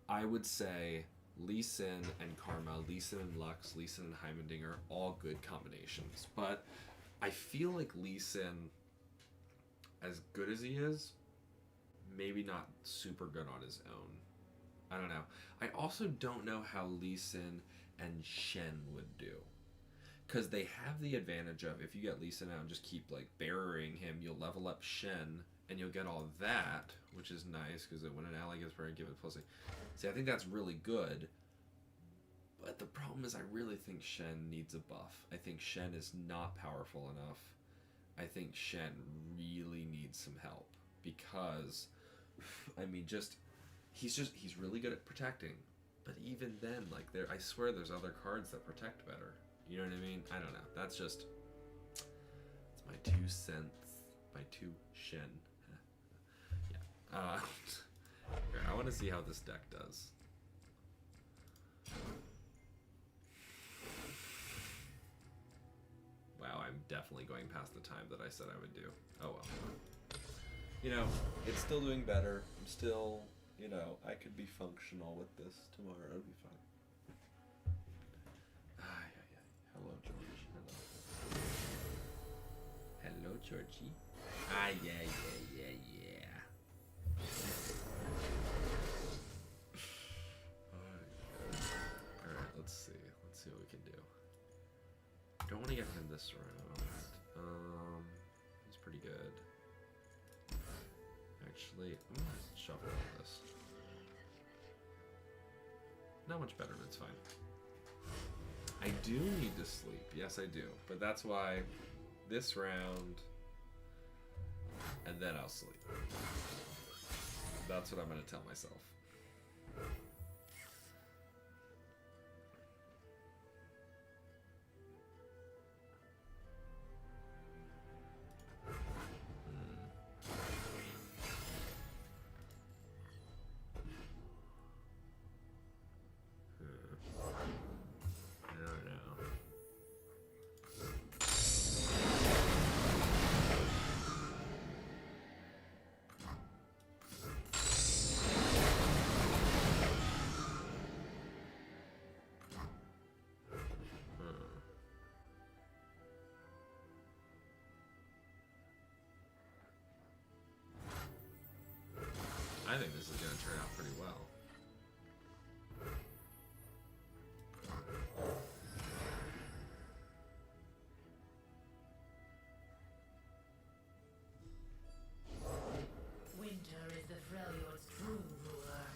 I would say Lee Sin and Karma, Lee Sin and Lux, Lee Sin and Heimerdinger, all good combinations. But I feel like Lee Sin, as good as he is, maybe not super good on his own. I don't know. I also don't know how Lee Sin and Shen would do. Because they have the advantage of, if you get Lee Sin out and just keep like burying him, you'll level up Shen, and you'll get all that, which is nice, because when an ally gets buried, give it +8. See, I think that's really good. But the problem is I really think Shen needs a buff. I think Shen is not powerful enough. I think Shen really needs some help. Because, I mean, he's really good at protecting. But even then, like, I swear there's other cards that protect better. You know what I mean? I don't know. That's just... It's my 2 cents. My 2 Shen. Yeah. Here, I want to see how this deck does. Wow, I'm definitely going past the time that I said I would do. Oh well. You know, it's still doing better. I'm still, you know, I could be functional with this tomorrow. It'll be fine. Hello, George. Hello, Georgie. Yeah. Alright, let's see. Let's see what we can do. Don't want to get him this round. He's pretty good. Actually, I'm gonna shuffle all this. Not much better, but it's fine. I do need to sleep. Yes, I do. But that's why this round, and then I'll sleep. That's what I'm going to tell myself. I think this is going to turn out pretty well.
Winter is the Freljord's true ruler.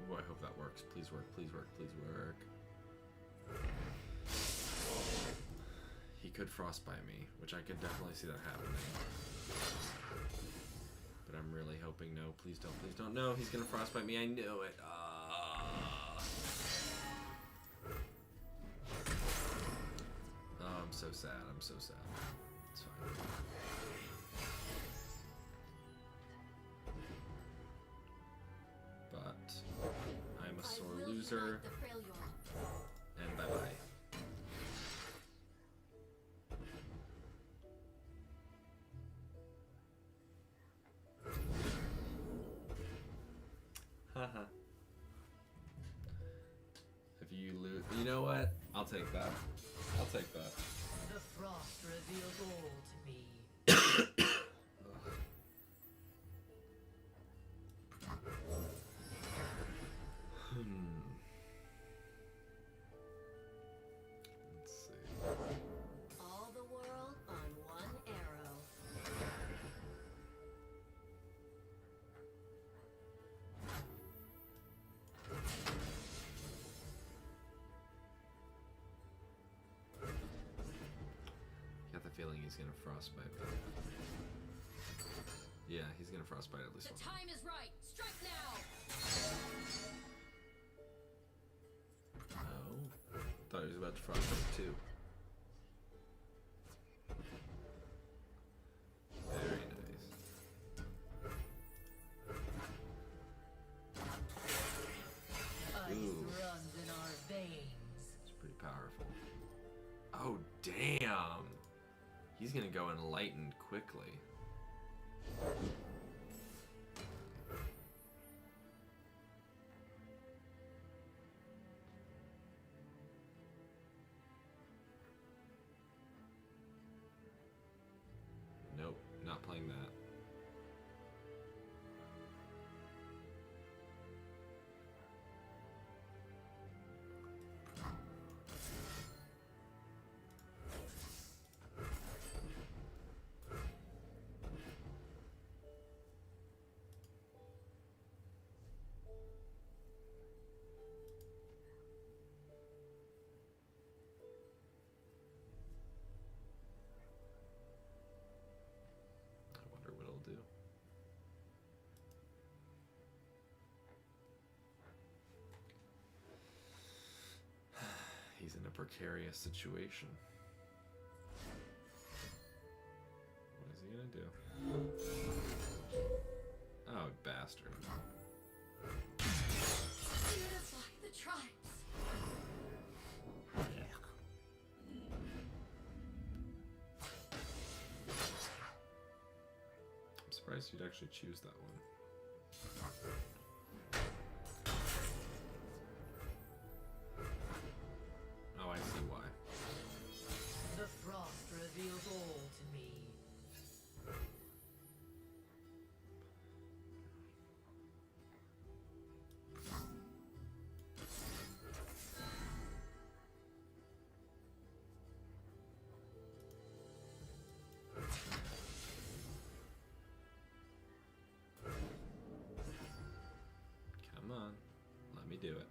Ooh, I hope that works. Please work, please work, please work. He could frostbite me, which I could definitely see that happening. But I'm really hoping no. Please don't, please don't. No, he's gonna frostbite me. I knew it. Oh, I'm so sad. I'm so sad. It's fine. sir.
The frail you're
And bye-bye. Haha. If you lose, you know what? I'll take that. I'll take that.
The frost reveals all to me.
Let's see.
all the world on one arrow.
I got the feeling he's gonna frostbite me. Yeah, he's gonna frostbite at least
The
one.
time is right. Strike now.
Oh, thought he was about to frostbite too. Very nice.
Ice
Ooh.
runs in our veins.
It's pretty powerful. Oh, damn! He's gonna go enlightened quickly. Nope, not playing that. I wonder what it'll do. He's in a precarious situation. What is he gonna do? Oh, bastard.
Unify the tribes.
I'm surprised you'd actually choose that one. Oh, I see why.
The frost reveals all to me.
Come on, let me do it.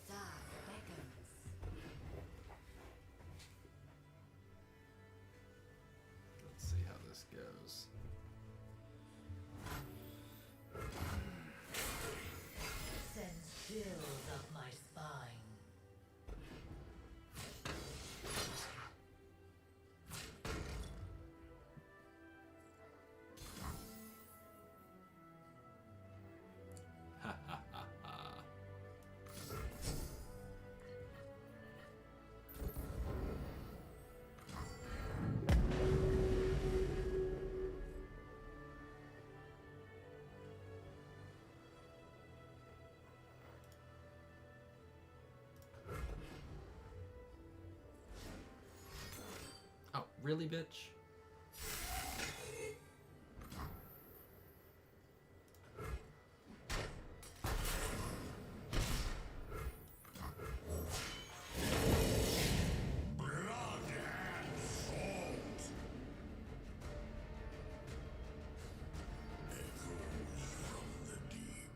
Dark beckons.
Let's see how this goes.
Sends chills up my spine.
Ha ha ha ha. Oh, really, bitch?
Blood and salt. Echoes from the deep.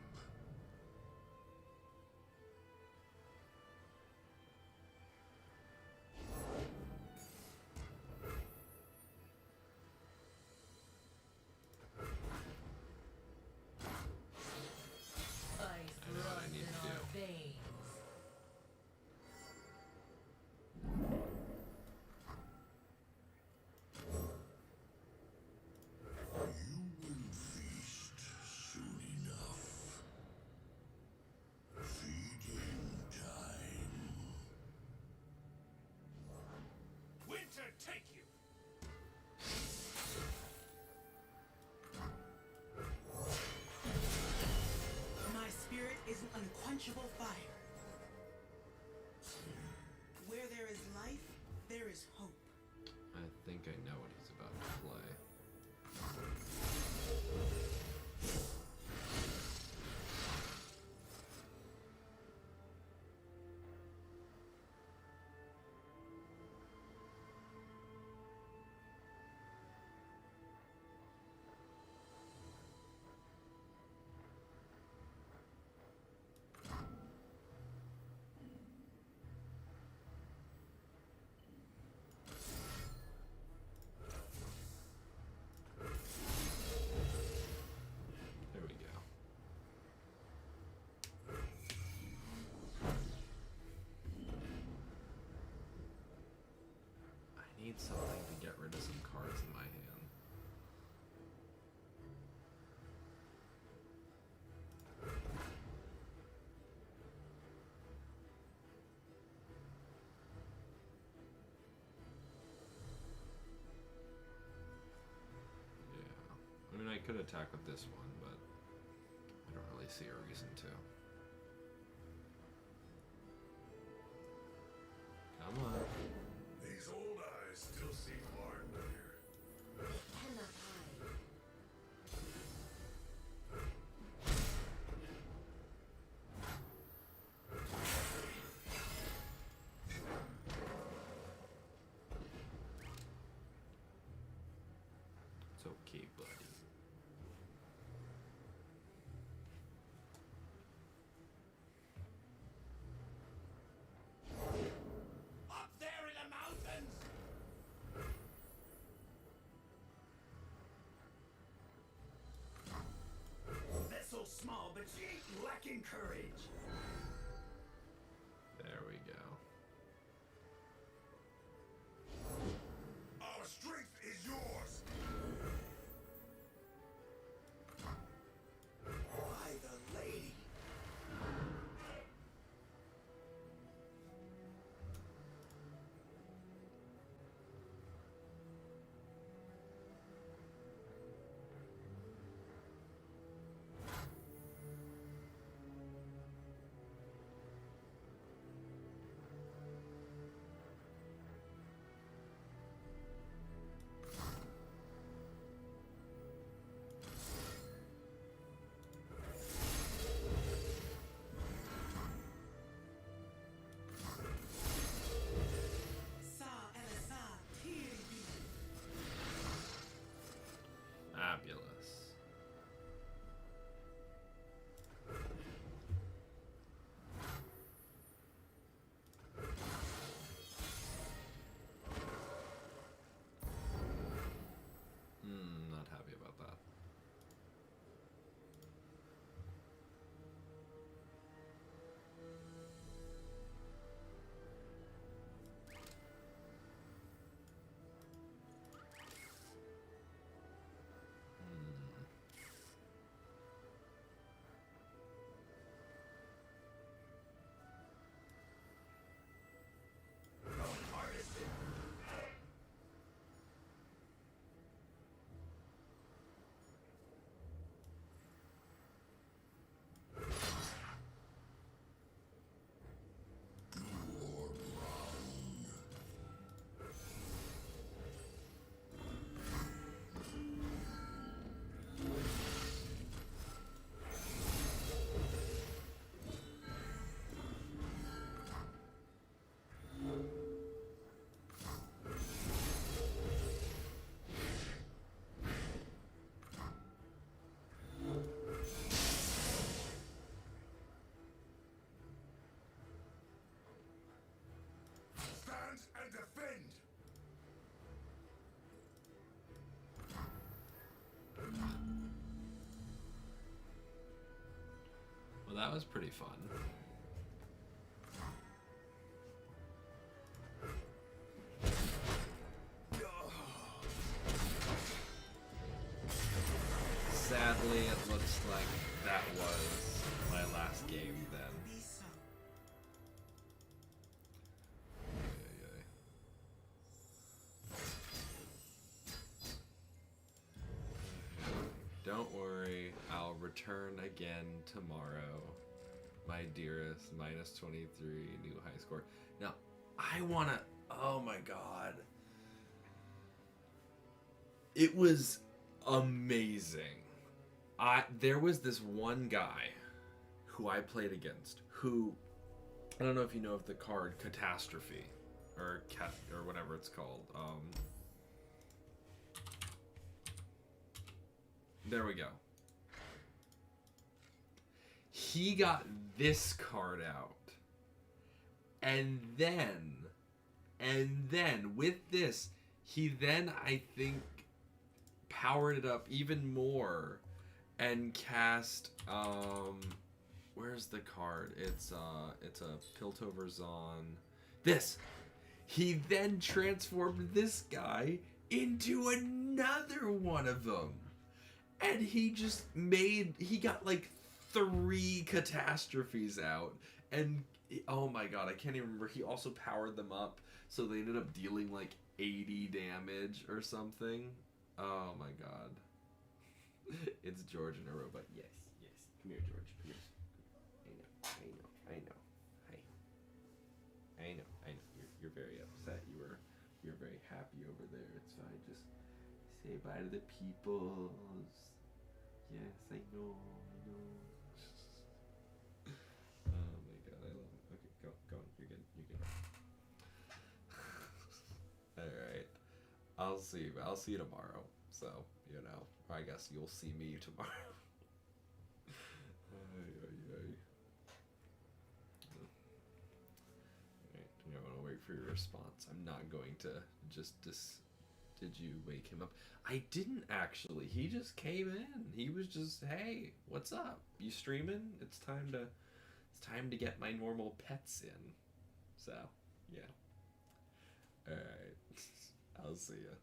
I mean, I could attack with this one, but I don't really see a reason to. Come on.
These old eyes still see far and near.
Cannot hide.
It's okay, buddy.
Up there in the mountains! Vessel small, but she ain't lacking courage.
There we go.
Our strength is yours.
By the lady.
Fabulous. Not happy about that.
Stand and defend.
Well, that was pretty fun. Sadly, it looks like that was my last game then. Ay, ay, ay. Don't worry, I'll return again tomorrow. My dearest, minus 23, new high score. Now, I wanna, oh my god. It was amazing. There was this one guy who I played against who, I don't know if you know of the card Catastrophe or whatever it's called. There we go. He got this card out. And then with this, he then, I think, powered it up even more and cast, where's the card? It's a Piltover Zon. This! He then transformed this guy into another one of them. And he got like 3 catastrophes out. And, oh my god, I can't even remember. He also powered them up, so they ended up dealing like 80 damage or something. Oh my god. It's George and a robot. Yes, yes. Come here, George. Come here. I know. Hi. I know. You're very upset. You're very happy over there. It's fine. Just say bye to the peoples. Yes, I know. Oh my god, I love it. Okay, go on. You're good. Alright. I'll see you tomorrow. So, I guess you'll see me tomorrow. Alright, I'm gonna wait for your response. I'm not going to just did you wake him up? I didn't actually. He just came in. He was just, hey, what's up? You streaming? It's time to get my normal pets in. So, yeah. Alright. I'll see ya.